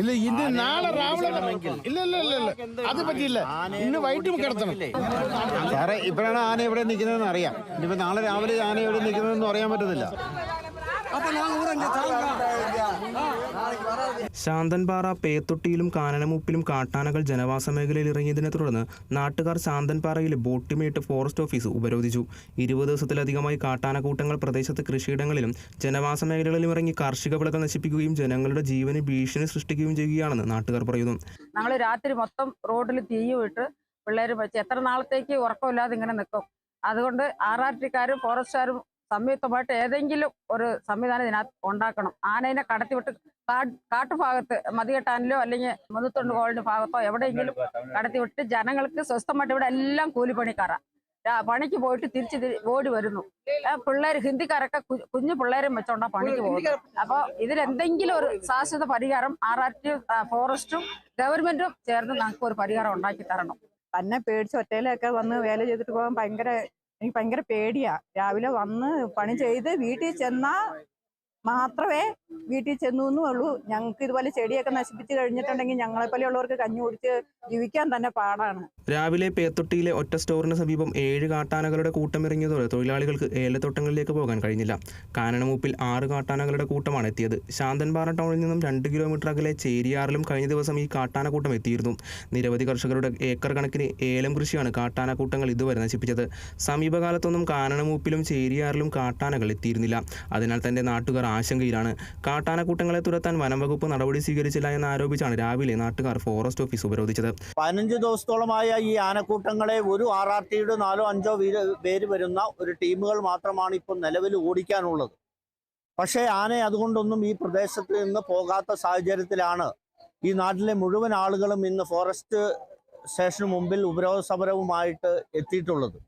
ഇല്ല, ഇന്ന് നാളെ രാവിലെ ഇല്ല അത് പറ്റില്ല. ഇന്ന് വൈകിട്ട് കിടത്തണം സാറേ. ഇപ്പോഴാണ് ആന എവിടെ നിൽക്കുന്നതെന്ന് അറിയാം. ഇനിയിപ്പോൾ നാളെ രാവിലെ ആന എവിടെ നിൽക്കുന്നതെന്ന് അറിയാൻ പറ്റത്തില്ല. ശാന്തൻപാറ പേത്തൊട്ടിയിലും കാനനമുപ്പിലും കാട്ടാനകൾ ജനവാസ മേഖലയിൽ ഇറങ്ങിയതിനെ തുടർന്ന് നാട്ടുകാർ ശാന്തൻപാറയിലെ ബോട്ടിമേട്ട് ഫോറസ്റ്റ് ഓഫീസ് ഉപരോധിച്ചു. 20 ദിവസത്തിലധികമായി കാട്ടാനക്കൂട്ടങ്ങൾ പ്രദേശത്ത് കൃഷിയിടങ്ങളിലും ജനവാസ മേഖലകളിലും ഇറങ്ങി കാർഷിക വിളകൾ നശിപ്പിക്കുകയും ജനങ്ങളുടെ ജീവന് ഭീഷണി സൃഷ്ടിക്കുകയും ചെയ്യുകയാണെന്ന് നാട്ടുകാർ പറയുന്നു. ഞങ്ങൾ രാത്രി മൊത്തം റോഡിൽ തീയിട്ട് പിള്ളേർ വെച്ച് എത്ര നാളത്തേക്ക് ഉറക്കമില്ലാതെ ഇങ്ങനെ നിൽക്കും. അതുകൊണ്ട് RRTക്കാരും ഫോറസ്റ്റുകാരും സംയുക്തമായിട്ട് ഏതെങ്കിലും ഒരു സംവിധാനം ഇതിനകത്ത് ഉണ്ടാക്കണം. ആനയെ കടത്തിവിട്ട് കാട്ടുഭാഗത്ത് മതികെട്ടാനിലോ അല്ലെങ്കിൽ മുതുത്തുണ്ട് കോളിന്റെ ഭാഗത്തോ എവിടെയെങ്കിലും കടത്തിവിട്ട് ജനങ്ങൾക്ക് സ്വസ്ഥമായിട്ട്. ഇവിടെ എല്ലാം കൂലിപ്പണിക്കാരാണ്. പണിക്ക് പോയിട്ട് തിരിച്ച് ഓടി വരുന്നു. പിള്ളേർ ഹിന്ദിക്കാരൊക്കെ കുഞ്ഞു പിള്ളേരും വെച്ചോണ്ടാ പണിക്ക് പോകുന്നത്. അപ്പോൾ ഇതിലെന്തെങ്കിലും ഒരു ശാശ്വത പരിഹാരം RRT ഫോറസ്റ്റും ഗവൺമെന്റും ചേർന്ന് നമുക്ക് ഒരു പരിഹാരം ഉണ്ടാക്കി തരണം. തന്നെ പേടിച്ച് ഒറ്റയിലൊക്കെ വന്ന് വേല ചെയ്തിട്ട് പോകാൻ എനിക്ക് ഭയങ്കര പേടിയാ. രാവിലെ വന്ന് പണി ചെയ്ത് വീട്ടിൽ ചെന്നാ മാത്രമേ വീട്ടിൽ ചെന്നു എന്നുള്ളൂ. ഞങ്ങൾക്ക് ഇതുപോലെ ചെടിയൊക്കെ നശിപ്പിച്ച് കഴിഞ്ഞിട്ടുണ്ടെങ്കിൽ ഞങ്ങളെപ്പോലെയുള്ളവർക്ക് കഞ്ഞി കുടിച്ച് ജീവിക്കാൻ തന്നെ പാടാണ്. രാവിലെ പേത്തൊട്ടിയിലെ ഒറ്റ സ്റ്റോറിന് സമീപം 7 കാട്ടാനകളുടെ കൂട്ടമിറങ്ങിയതോടെ തൊഴിലാളികൾക്ക് ഏലത്തോട്ടങ്ങളിലേക്ക് പോകാൻ കഴിഞ്ഞില്ല. കാനനമൂപ്പിൽ 6 കാട്ടാനകളുടെ കൂട്ടമാണ് എത്തിയത്. ശാന്തൻപാറ ടൗണിൽ നിന്നും 2 കിലോമീറ്റർ അകലെ ചേരിയാറിലും കഴിഞ്ഞ ദിവസം ഈ കാട്ടാനക്കൂട്ടം എത്തിയിരുന്നു. നിരവധി കർഷകരുടെ ഏക്കർ കണക്കിന് ഏലം കൃഷിയാണ് കാട്ടാനക്കൂട്ടങ്ങൾ ഇതുവരെ നശിപ്പിച്ചത്. സമീപകാലത്തൊന്നും കാനനമൂപ്പിലും ചേരിയാറിലും കാട്ടാനകൾ എത്തിയിരുന്നില്ല. അതിനാൽ തന്നെ നാട്ടുകാർ ആശങ്കയിലാണ്. കാട്ടാനക്കൂട്ടങ്ങളെ തുരത്താൻ വനംവകുപ്പ് നടപടി സ്വീകരിച്ചില്ല എന്നാരോപിച്ചാണ് രാവിലെ നാട്ടുകാർ ഫോറസ്റ്റ് ഓഫീസ് ഉപരോധിച്ചത്. 15 ദിവസത്തോളമായ ഈ ആനക്കൂട്ടങ്ങളെ ഒരു RRTയുടെ 4-5 പേര് വരുന്ന ഒരു ടീമുകൾ മാത്രമാണ് ഇപ്പോൾ നിലവിൽ ഓടിക്കാനുള്ളത്. പക്ഷേ ആന അതുകൊണ്ടൊന്നും ഈ പ്രദേശത്ത് നിന്ന് പോകാത്ത സാഹചര്യത്തിലാണ് ഈ നാട്ടിലെ മുഴുവൻ ആളുകളും ഇന്ന് ഫോറസ്റ്റ് സ്റ്റേഷന് മുമ്പിൽ ഉപരോധ സമരവുമായിട്ട് എത്തിയിട്ടുള്ളത്.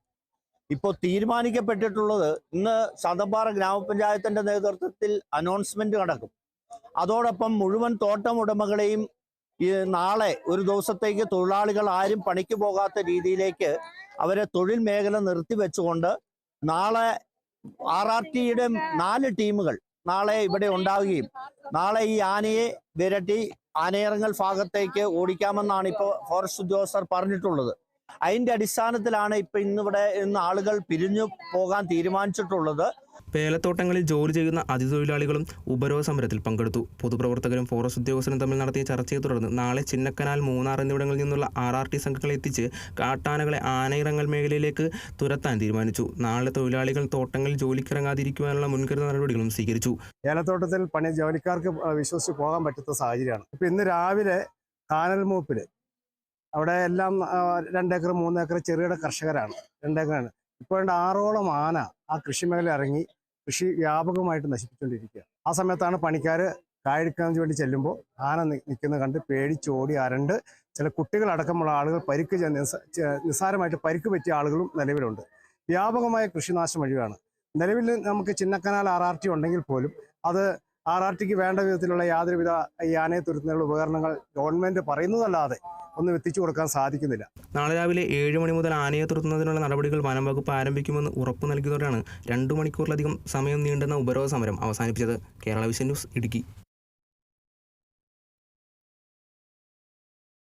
ഇപ്പോൾ തീരുമാനിക്കപ്പെട്ടിട്ടുള്ളത് ഇന്ന് ശാന്തൻപാറ ഗ്രാമപഞ്ചായത്തിൻ്റെ നേതൃത്വത്തിൽ അനൗൺസ്മെന്റ് നടക്കും. അതോടൊപ്പം മുഴുവൻ തോട്ടം ഉടമകളെയും നാളെ ഒരു ദിവസത്തേക്ക് തൊഴിലാളികൾ ആരും പണിക്ക് പോകാത്ത രീതിയിലേക്ക് അവരെ തൊഴിൽ മേഖല നിർത്തിവെച്ചുകൊണ്ട് നാളെ RRTയുടെ 4 ടീമുകൾ നാളെ ഇവിടെ ഉണ്ടാവുകയും നാളെ ഈ ആനയെ വിരട്ടി ആനയിറങ്ങൽ ഭാഗത്തേക്ക് ഓടിക്കാമെന്നാണ് ഇപ്പോൾ ഫോറസ്റ്റ് ഉദ്യോഗസ്ഥർ പറഞ്ഞിട്ടുള്ളത്. അതിന്റെ അടിസ്ഥാനത്തിലാണ് ഇപ്പൊ ഇന്നിവിടെ ആളുകൾ പിരിഞ്ഞു പോകാൻ തീരുമാനിച്ചിട്ടുള്ളത്. പേലത്തോട്ടങ്ങളിൽ ജോലി ചെയ്യുന്ന അതിഥിതൊഴിലാളികളും ഉപരോധ സമരത്തിൽ പങ്കെടുത്തു. പൊതുപ്രവർത്തകരും ഫോറസ്റ്റ് ഉദ്യോഗസ്ഥരും തമ്മിൽ നടത്തിയ ചർച്ചയെ തുടർന്ന് നാളെ ചിന്നക്കനാൽ, മൂന്നാർ എന്നിവിടങ്ങളിൽ നിന്നുള്ള RRT സംഘങ്ങളെ എത്തിച്ച് കാട്ടാനകളെ ആനയിറങ്ങൽ മേഖലയിലേക്ക് തുരത്താൻ തീരുമാനിച്ചു. നാളെ തൊഴിലാളികൾ തോട്ടങ്ങളിൽ ജോലിക്കിറങ്ങാതിരിക്കുവാനുള്ള മുൻകരുതൽ നടപടികളും സ്വീകരിച്ചു. ഏലത്തോട്ടത്തിൽ ജോലിക്കാർക്ക് വിശ്വസിച്ച് പോകാൻ പറ്റുന്ന സാഹചര്യമാണ്. ഇപ്പൊ ഇന്ന് രാവിലെ കാനൽമൂപ്പില് അവിടെ എല്ലാം 2 ഏക്കർ 3 ഏക്കർ ചെറുകിട കർഷകരാണ്. 2 ഏക്കറാണ്. ഇപ്പോൾ 6ഓളം ആന ആ കൃഷി മേഖല ഇറങ്ങി കൃഷി വ്യാപകമായിട്ട് നശിപ്പിച്ചുകൊണ്ടിരിക്കുക. ആ സമയത്താണ് പണിക്കാർ കായെടുക്കാൻ വേണ്ടി ചെല്ലുമ്പോൾ ആന നിൽക്കുന്നത് കണ്ട് പേടിച്ചോടി അരണ്ട് ചില കുട്ടികളടക്കമുള്ള ആളുകൾ നിസ്സാരമായിട്ട് പരിക്ക് പറ്റിയ ആളുകളും നിലവിലുണ്ട്. വ്യാപകമായ കൃഷിനാശം വഴിയാണ്. നിലവിൽ നമുക്ക് ചിന്നക്കനാൽ RRT ഉണ്ടെങ്കിൽ പോലും അത് RRTക്ക് വേണ്ട വിധത്തിലുള്ള യാതൊരുവിധ ഈ ആനയെ തുരത്തുന്നതിനുള്ള ഉപകരണങ്ങൾ ഗവൺമെന്റ് പറയുന്നതല്ലാതെ ഒന്നും എത്തിച്ചു കൊടുക്കാൻ സാധിക്കുന്നില്ല. നാളെ രാവിലെ 7 മണി മുതൽ ആനയെ തുരത്തുന്നതിനുള്ള നടപടികൾ വനംവകുപ്പ് ആരംഭിക്കുമെന്ന് ഉറപ്പു നൽകിയതോടെയാണ് 2 മണിക്കൂറിലധികം സമയം നീണ്ടുന്ന ഉപരോധ സമരം അവസാനിപ്പിച്ചത്. Kerala vision news, Idukki.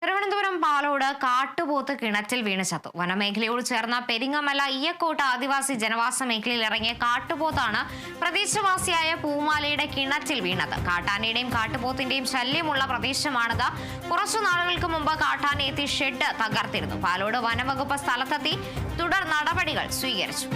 തിരുവനന്തപുരം പാലോട് കാട്ടുപോത്ത് കിണറ്റിൽ വീണ് ചത്തു. വനമേഖലയോട് ചേർന്ന പെരിങ്ങമല ഇയ്യക്കോട്ട് ആദിവാസി ജനവാസ മേഖലയിൽ ഇറങ്ങിയ കാട്ടുപോത്താണ് പ്രദേശവാസിയായ പൂമാലയുടെ കിണറ്റിൽ വീണത്. കാട്ടാനയുടെയും കാട്ടുപോത്തിന്റെയും ശല്യമുള്ള പ്രദേശമാണത്. കുറച്ചു നാളുകൾക്ക് മുമ്പ് കാട്ടാന എത്തി ഷെഡ് തകർത്തിരുന്നു. പാലോട് വനവകുപ്പ് സ്ഥലത്തെത്തി തുടർ നടപടികൾ സ്വീകരിച്ചു.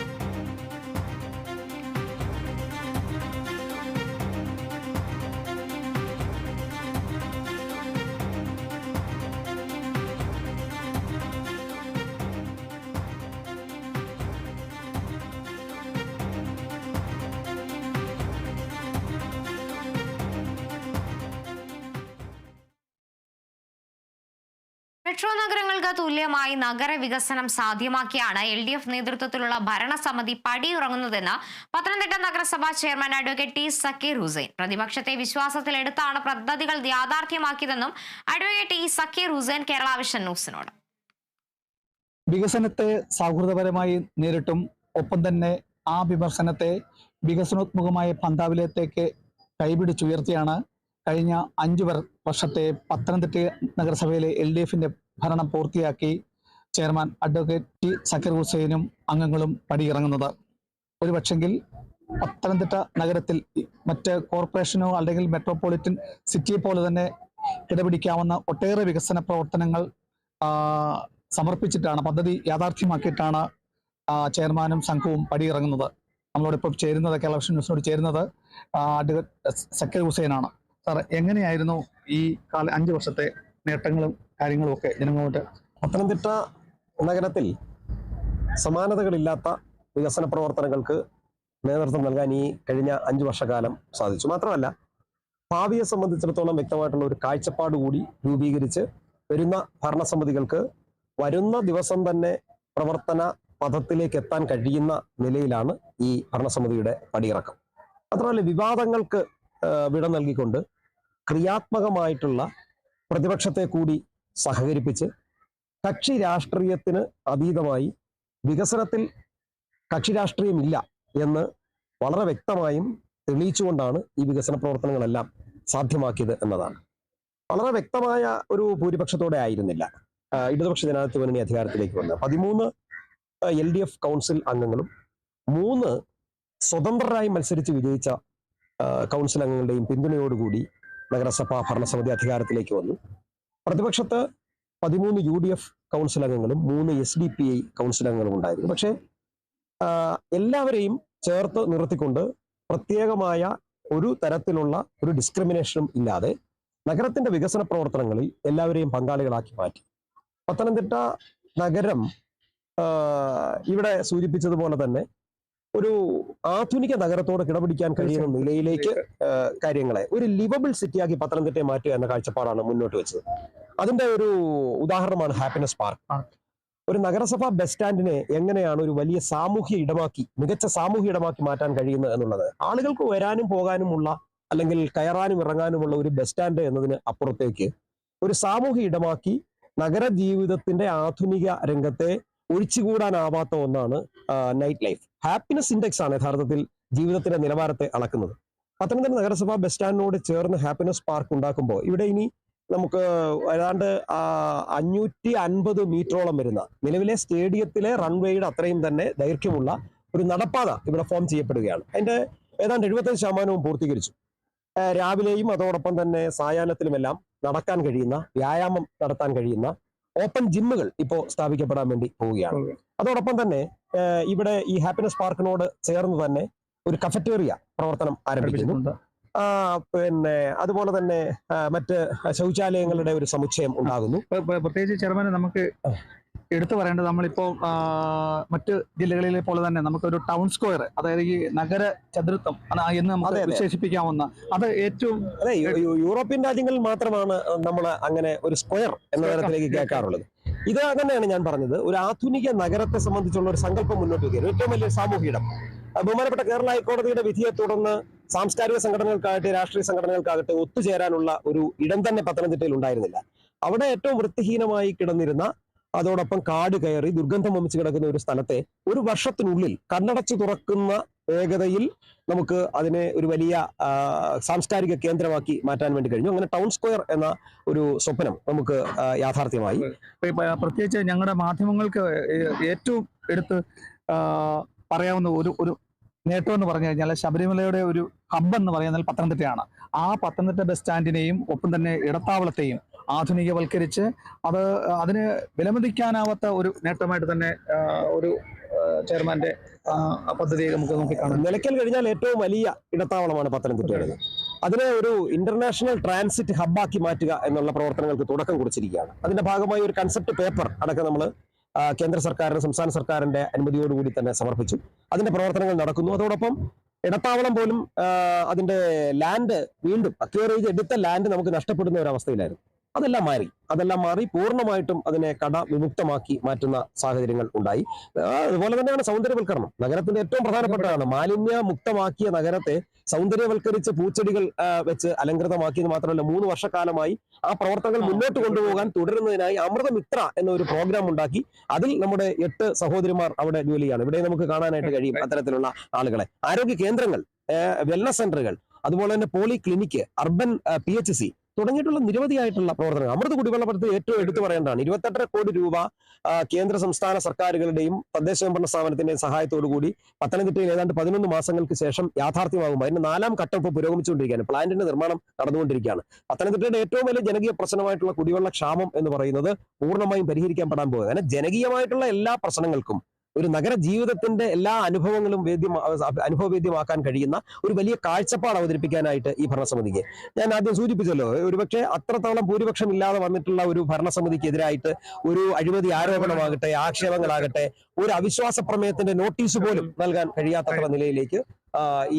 മെട്രോ നഗരങ്ങൾക്ക് തുല്യമായി നഗരവികസനം സാധ്യമാക്കിയാണ് LDF നേതൃത്വത്തിലുള്ള ഭരണസമിതി പടിയിറങ്ങുന്നതെന്ന് പത്തനംതിട്ട നഗരസഭാ chairman advocate T Sakkeer Hussain. പ്രതിപക്ഷത്തെ വിശ്വാസത്തിലെടുത്താണ് പദ്ധതികൾ യാഥാർത്ഥ്യമാക്കിയതെന്നും advocate T Sakkeer Hussain Kerala vision ന്യൂസിനോട്. വികസനത്തെ സൗഹൃദപരമായി നേരിട്ടും ഒപ്പം തന്നെ ആ വിമർശനത്തെ വികസനോത്മുഖമായ പന്താവിലേക്ക് കൈപിടിച്ചുയർത്തിയാണ് കഴിഞ്ഞ 5 വർഷത്തെ പത്തനംതിട്ട നഗരസഭയിലെ LDFന്റെ ഭരണം പൂർത്തിയാക്കി ചെയർമാൻ അഡ്വക്കേറ്റ് ടി സക്കീർ ഹുസൈനും അംഗങ്ങളും പടിയിറങ്ങുന്നത്. ഒരുപക്ഷെങ്കിൽ പത്തനംതിട്ട നഗരത്തിൽ മറ്റ് കോർപ്പറേഷനോ അല്ലെങ്കിൽ മെട്രോപൊളിറ്റൻ സിറ്റിയെ പോലെ തന്നെ കിടപിടിക്കാവുന്ന ഒട്ടേറെ വികസന പ്രവർത്തനങ്ങൾ സമർപ്പിച്ചിട്ടാണ്, പദ്ധതി യാഥാർത്ഥ്യമാക്കിയിട്ടാണ് ചെയർമാനും സംഘവും പടിയിറങ്ങുന്നത്. നമ്മളോടൊപ്പം ചേരുന്നത്, കേരള വിഷൻ ന്യൂസിനോട് ചേരുന്നത് അഡ്വക്കേറ്റ് സക്കീർ ഹുസൈനാണ്. സാർ, എങ്ങനെയായിരുന്നു ഈ 5 വർഷത്തെ നേട്ടങ്ങളും കാര്യങ്ങളും ഒക്കെ ജനങ്ങളോട്? പത്തനംതിട്ട നഗരത്തിൽ സമാനതകളില്ലാത്ത വികസന പ്രവർത്തനങ്ങൾക്ക് നേതൃത്വം നൽകാൻ ഈ കഴിഞ്ഞ 5 വർഷക്കാലം സാധിച്ചു. മാത്രമല്ല, ഭാവിയെ സംബന്ധിച്ചിടത്തോളം വ്യക്തമായിട്ടുള്ള ഒരു കാഴ്ചപ്പാട് കൂടി രൂപീകരിച്ച് വരുന്ന ഭരണസമിതികൾക്ക് വരുന്ന ദിവസം തന്നെ പ്രവർത്തന പഥത്തിലേക്ക് എത്താൻ കഴിയുന്ന നിലയിലാണ് ഈ ഭരണസമിതിയുടെ പടിയിറക്കം. മാത്രമല്ല, വിവാദങ്ങൾക്ക് വിട നൽകിക്കൊണ്ട് ക്രിയാത്മകമായിട്ടുള്ള പ്രതിപക്ഷത്തെ കൂടി സഹകരിപ്പിച്ച് കക്ഷി രാഷ്ട്രീയത്തിന് അതീതമായി വികസനത്തിൽ കക്ഷി രാഷ്ട്രീയമില്ല എന്ന് വളരെ വ്യക്തമായും തെളിയിച്ചുകൊണ്ടാണ് ഈ വികസന പ്രവർത്തനങ്ങളെല്ലാം സാധ്യമാക്കിയത് എന്നതാണ്. വളരെ വ്യക്തമായ ഒരു ഭൂരിപക്ഷത്തോടെ ആയിരുന്നില്ല ഇടതുപക്ഷ ജനാധിപത്യ മുന്നണി അധികാരത്തിലേക്ക് വന്നത്. 13 LDF കൗൺസിൽ അംഗങ്ങളും 3 സ്വതന്ത്രരായി മത്സരിച്ച് വിജയിച്ച കൗൺസിൽ അംഗങ്ങളുടെയും പിന്തുണയോടുകൂടി നഗരസഭാ ഭരണസമിതി അധികാരത്തിലേക്ക് വന്നു. പ്രതിപക്ഷത്ത് 13 UDF കൗൺസിൽ അംഗങ്ങളും 3 SDPI കൗൺസിൽ അംഗങ്ങളും ഉണ്ടായിരുന്നു. പക്ഷേ എല്ലാവരെയും ചേർത്ത് നിർത്തിക്കൊണ്ട് പ്രത്യേകമായ ഒരു തരത്തിലുള്ള ഒരു ഡിസ്ക്രിമിനേഷനും ഇല്ലാതെ നഗരത്തിന്റെ വികസന പ്രവർത്തനങ്ങളിൽ എല്ലാവരെയും പങ്കാളികളാക്കി മാറ്റി. പത്തനംതിട്ട നഗരം ഇവിടെ സൂചിപ്പിച്ചതുപോലെ തന്നെ ഒരു ആധുനിക നഗരത്തോട് കിടപിടിക്കാൻ കഴിയുന്ന നിലയിലേക്ക് കാര്യങ്ങളെ ഒരു ലിവബിൾ സിറ്റിയാക്കി പത്തനംതിട്ടയെ മാറ്റുക എന്ന കാഴ്ചപ്പാടാണ് മുന്നോട്ട് വെച്ചത്. അതിന്റെ ഒരു ഉദാഹരണമാണ് ഹാപ്പിനെസ് പാർക്ക്. ഒരു നഗരസഭാ ബസ് സ്റ്റാൻഡിനെ എങ്ങനെയാണ് ഒരു വലിയ സാമൂഹ്യ ഇടമാക്കി, മികച്ച സാമൂഹ്യ ഇടമാക്കി മാറ്റാൻ കഴിയുന്നത് എന്നുള്ളത്, ആളുകൾക്ക് വരാനും പോകാനുമുള്ള അല്ലെങ്കിൽ കയറാനും ഇറങ്ങാനുമുള്ള ഒരു ബസ് സ്റ്റാൻഡ് എന്നതിന് അപ്പുറത്തേക്ക് ഒരു സാമൂഹ്യ ഇടമാക്കി നഗര ജീവിതത്തിന്റെ ആധുനിക രംഗത്തെ ഒഴിച്ചുകൂടാനാവാത്ത ഒന്നാണ് നൈറ്റ് ലൈഫ്. ഹാപ്പിനെസ് ഇൻഡെക്സ് ആണ് യഥാർത്ഥത്തിൽ ജീവിതത്തിന്റെ നിലവാരത്തെ അളക്കുന്നത്. പത്തനംതിട്ട നഗരസഭാ ബസ് സ്റ്റാൻഡിനോട് ചേർന്ന് ഹാപ്പിനെസ് പാർക്ക് ഉണ്ടാക്കുമ്പോൾ ഇവിടെ ഇനി നമുക്ക് ഏതാണ്ട് 550 മീറ്ററോളം വരുന്ന നിലവിലെ സ്റ്റേഡിയത്തിലെ റൺവേയുടെ അത്രയും തന്നെ ദൈർഘ്യമുള്ള ഒരു നടപ്പാത ഇവിടെ ഫോം ചെയ്യപ്പെടുകയാണ്. അതിന്റെ ഏതാണ്ട് 75% പൂർത്തീകരിച്ചു. രാവിലെയും അതോടൊപ്പം തന്നെ സായാഹ്നത്തിലുമെല്ലാം നടക്കാൻ കഴിയുന്ന, വ്യായാമം നടത്താൻ കഴിയുന്ന ഓപ്പൺ ജിമ്മുകൾ ഇപ്പോൾ സ്ഥാപിക്കപ്പെടാൻ വേണ്ടി പോവുകയാണ്. അതോടൊപ്പം തന്നെ ഇവിടെ ഈ ഹാപ്പിനെസ് പാർക്കിനോട് ചേർന്ന് തന്നെ ഒരു കഫറ്റേറിയ പ്രവർത്തനം ആരംഭിക്കുന്നു. പിന്നെ അതുപോലെ തന്നെ മറ്റ് ശൗചാലയങ്ങളുടെ ഒരു സമുച്ചയം ഉണ്ടാകുന്നു. പ്രത്യേകിച്ച് ചെയർമാനെ നമുക്ക് എടുത്തു പറയേണ്ടത്, നമ്മളിപ്പോൾ മറ്റ് ജില്ലകളിലെ പോലെ തന്നെ നമുക്കൊരു ടൗൺ സ്ക്വയർ, അതായത് ഈ നഗര ചതുരത്വം എന്ന് നമുക്ക് വിശേഷിപ്പിക്കാവുന്ന, അത് ഏറ്റവും യൂറോപ്യൻ രാജ്യങ്ങളിൽ മാത്രമാണ് നമ്മൾ അങ്ങനെ ഒരു സ്ക്വയർ എന്ന തരത്തിലേക്ക് കേൾക്കാറുള്ളത്. ഇത് തന്നെയാണ് ഞാൻ പറഞ്ഞത്, ഒരു ആധുനിക നഗരത്തെ സംബന്ധിച്ചുള്ള ഒരു സങ്കല്പം മുന്നോട്ട് വയ്ക്കുക, ഏറ്റവും വലിയ സാമൂഹിക ഇടം. ബഹുമാനപ്പെട്ട കേരള ഹൈക്കോടതിയുടെ വിധിയെ തുടർന്ന് സാംസ്കാരിക സംഘടനകൾക്കാകട്ടെ രാഷ്ട്രീയ സംഘടനകൾക്കാകട്ടെ ഒത്തുചേരാനുള്ള ഒരു ഇടം തന്നെ പത്തനംതിട്ടയിൽ ഉണ്ടായിരുന്നില്ല. അവിടെ ഏറ്റവും വൃത്തിഹീനമായി കിടന്നിരുന്ന, അതോടൊപ്പം കാട് കയറി ദുർഗന്ധം വമിച്ച് കിടക്കുന്ന ഒരു സ്ഥലത്തെ ഒരു വർഷത്തിനുള്ളിൽ കണ്ണടച്ചു തുറക്കുന്ന വേഗതയിൽ നമുക്ക് അതിനെ ഒരു വലിയ സാംസ്കാരിക കേന്ദ്രമാക്കി മാറ്റാൻ വേണ്ടി കഴിഞ്ഞു. അങ്ങനെ ടൗൺ സ്ക്വയർ എന്ന ഒരു സ്വപ്നം നമുക്ക് യാഥാർത്ഥ്യമായി. പ്രത്യേകിച്ച് ഞങ്ങളുടെ മാധ്യമങ്ങൾക്ക് ഏറ്റവും എടുത്ത് പറയാവുന്ന ഒരു നേട്ടം എന്ന് പറഞ്ഞു കഴിഞ്ഞാൽ ശബരിമലയുടെ ഒരു ഹബ്ബ് എന്ന് പറയുന്നത് പത്തനംതിട്ടയാണ്. ആ പത്തനംതിട്ട ബസ് സ്റ്റാൻഡിനെയും ഒപ്പം തന്നെ ഇടത്താവളത്തെയും ആധുനികവൽക്കരിച്ച് അതിന് വിലമതിക്കാനാവാത്ത ഒരു നേട്ടമായിട്ട് തന്നെ ഒരു ചെയർമാന്റെ പദ്ധതി നമുക്ക് നോക്കിക്കാണാം. നിലയ്ക്കൽ കഴിഞ്ഞാൽ ഏറ്റവും വലിയ ഇടത്താവളമാണ് പത്തനംതിട്ടയുടേത്. അതിനെ ഒരു ഇന്റർനാഷണൽ ട്രാൻസിറ്റ് ഹബ്ബാക്കി മാറ്റുക എന്നുള്ള പ്രവർത്തനങ്ങൾക്ക് തുടക്കം കുറിച്ചിരിക്കുകയാണ്. അതിന്റെ ഭാഗമായി ഒരു കൺസെപ്റ്റ് പേപ്പർ അടക്കം നമ്മൾ കേന്ദ്ര സർക്കാരിന്, സംസ്ഥാന സർക്കാരിന്റെ അനുമതിയോടുകൂടി തന്നെ സമർപ്പിച്ചു. അതിന്റെ പ്രവർത്തനങ്ങൾ നടക്കുന്നു. അതോടൊപ്പം ഇടത്താവളം പോലും അതിന്റെ ലാൻഡ് വീണ്ടും അക്വയർ ചെയ്ത് എടുത്ത ലാൻഡ് നമുക്ക് നഷ്ടപ്പെടുന്ന ഒരു അവസ്ഥയിലായിരുന്നു. അതെല്ലാം മാറി പൂർണ്ണമായിട്ടും അതിനെ കട വിമുക്തമാക്കി മാറ്റുന്ന സാഹചര്യങ്ങൾ ഉണ്ടായി. അതുപോലെ തന്നെയാണ് സൗന്ദര്യവൽക്കരണം. നഗരത്തിന്റെ ഏറ്റവും പ്രധാനപ്പെട്ടതാണ് മാലിന്യ മുക്തമാക്കിയ നഗരത്തെ സൗന്ദര്യവൽക്കരിച്ച് പൂച്ചെടികൾ വെച്ച് അലങ്കൃതമാക്കിയത് മാത്രമല്ല, 3 വർഷക്കാലമായി ആ പ്രവർത്തനങ്ങൾ മുന്നോട്ട് കൊണ്ടുപോകാൻ തുടരുന്നതിനായി അമൃതമിത്ര എന്നൊരു പ്രോഗ്രാം ഉണ്ടാക്കി. അതിൽ നമ്മുടെ 8 സഹോദരിമാർ അവിടെ ജോലിയാണ്. ഇവിടെ നമുക്ക് കാണാനായിട്ട് കഴിയും അത്തരത്തിലുള്ള ആളുകളെ. ആരോഗ്യ കേന്ദ്രങ്ങൾ, വെൽനസ് സെന്ററുകൾ, അതുപോലെ തന്നെ പോളി ക്ലിനിക്ക്, അർബൻ PHC തുടങ്ങിയിട്ടുള്ള നിരവധിയായിട്ടുള്ള പ്രവർത്തനങ്ങൾ. അമൃത് കുടിവെള്ള പദ്ധതി ഏറ്റവും എടുത്തു പറയേണ്ടതാണ്. 28 കോടി രൂപ കേന്ദ്ര സംസ്ഥാന സർക്കാരുകളുടെയും തദ്ദേശ സ്വയംഭരണ സ്ഥാപനത്തിന്റെയും സഹായത്തോടുകൂടി പത്തനംതിട്ടയിൽ ഏതാണ്ട് 11 മാസങ്ങൾക്ക് ശേഷം യാഥാർത്ഥ്യമാകുമ്പോൾ അതിന്റെ 4ാം ഘട്ടം ഇപ്പോൾ പുരോഗമിച്ചുകൊണ്ടിരിക്കുകയാണ്. പ്ലാന്റിന്റെ നിർമ്മാണം നടന്നുകൊണ്ടിരിക്കുകയാണ്. പത്തനംതിട്ടയുടെ ഏറ്റവും വലിയ ജനകീയ പ്രശ്നമായിട്ടുള്ള കുടിവെള്ള ക്ഷാമം എന്ന് പറയുന്നത് പൂർണ്ണമായും പരിഹരിക്കപ്പെടാൻ പോകുന്നത്. അങ്ങനെ ജനകീയമായിട്ടുള്ള എല്ലാ പ്രശ്നങ്ങൾക്കും ഒരു നഗര ജീവിതത്തിന്റെ എല്ലാ അനുഭവങ്ങളും അനുഭവവേദ്യമാക്കാൻ കഴിയുന്ന ഒരു വലിയ കാഴ്ചപ്പാട് അവതരിപ്പിക്കാനായിട്ട് ഈ ഭരണസമിതിക്ക്, ഞാൻ ആദ്യം സൂചിപ്പിച്ചല്ലോ, ഒരുപക്ഷെ അത്രത്തോളം ഭൂരിപക്ഷം ഇല്ലാതെ വന്നിട്ടുള്ള ഒരു ഭരണസമിതിക്കെതിരായിട്ട് ഒരു അഴിമതി ആരോപണമാകട്ടെ, ആക്ഷേപങ്ങളാകട്ടെ, ഒരു അവിശ്വാസ പ്രമേയത്തിന്റെ നോട്ടീസ് പോലും നൽകാൻ കഴിയാത്തത്ര നിലയിലേക്ക്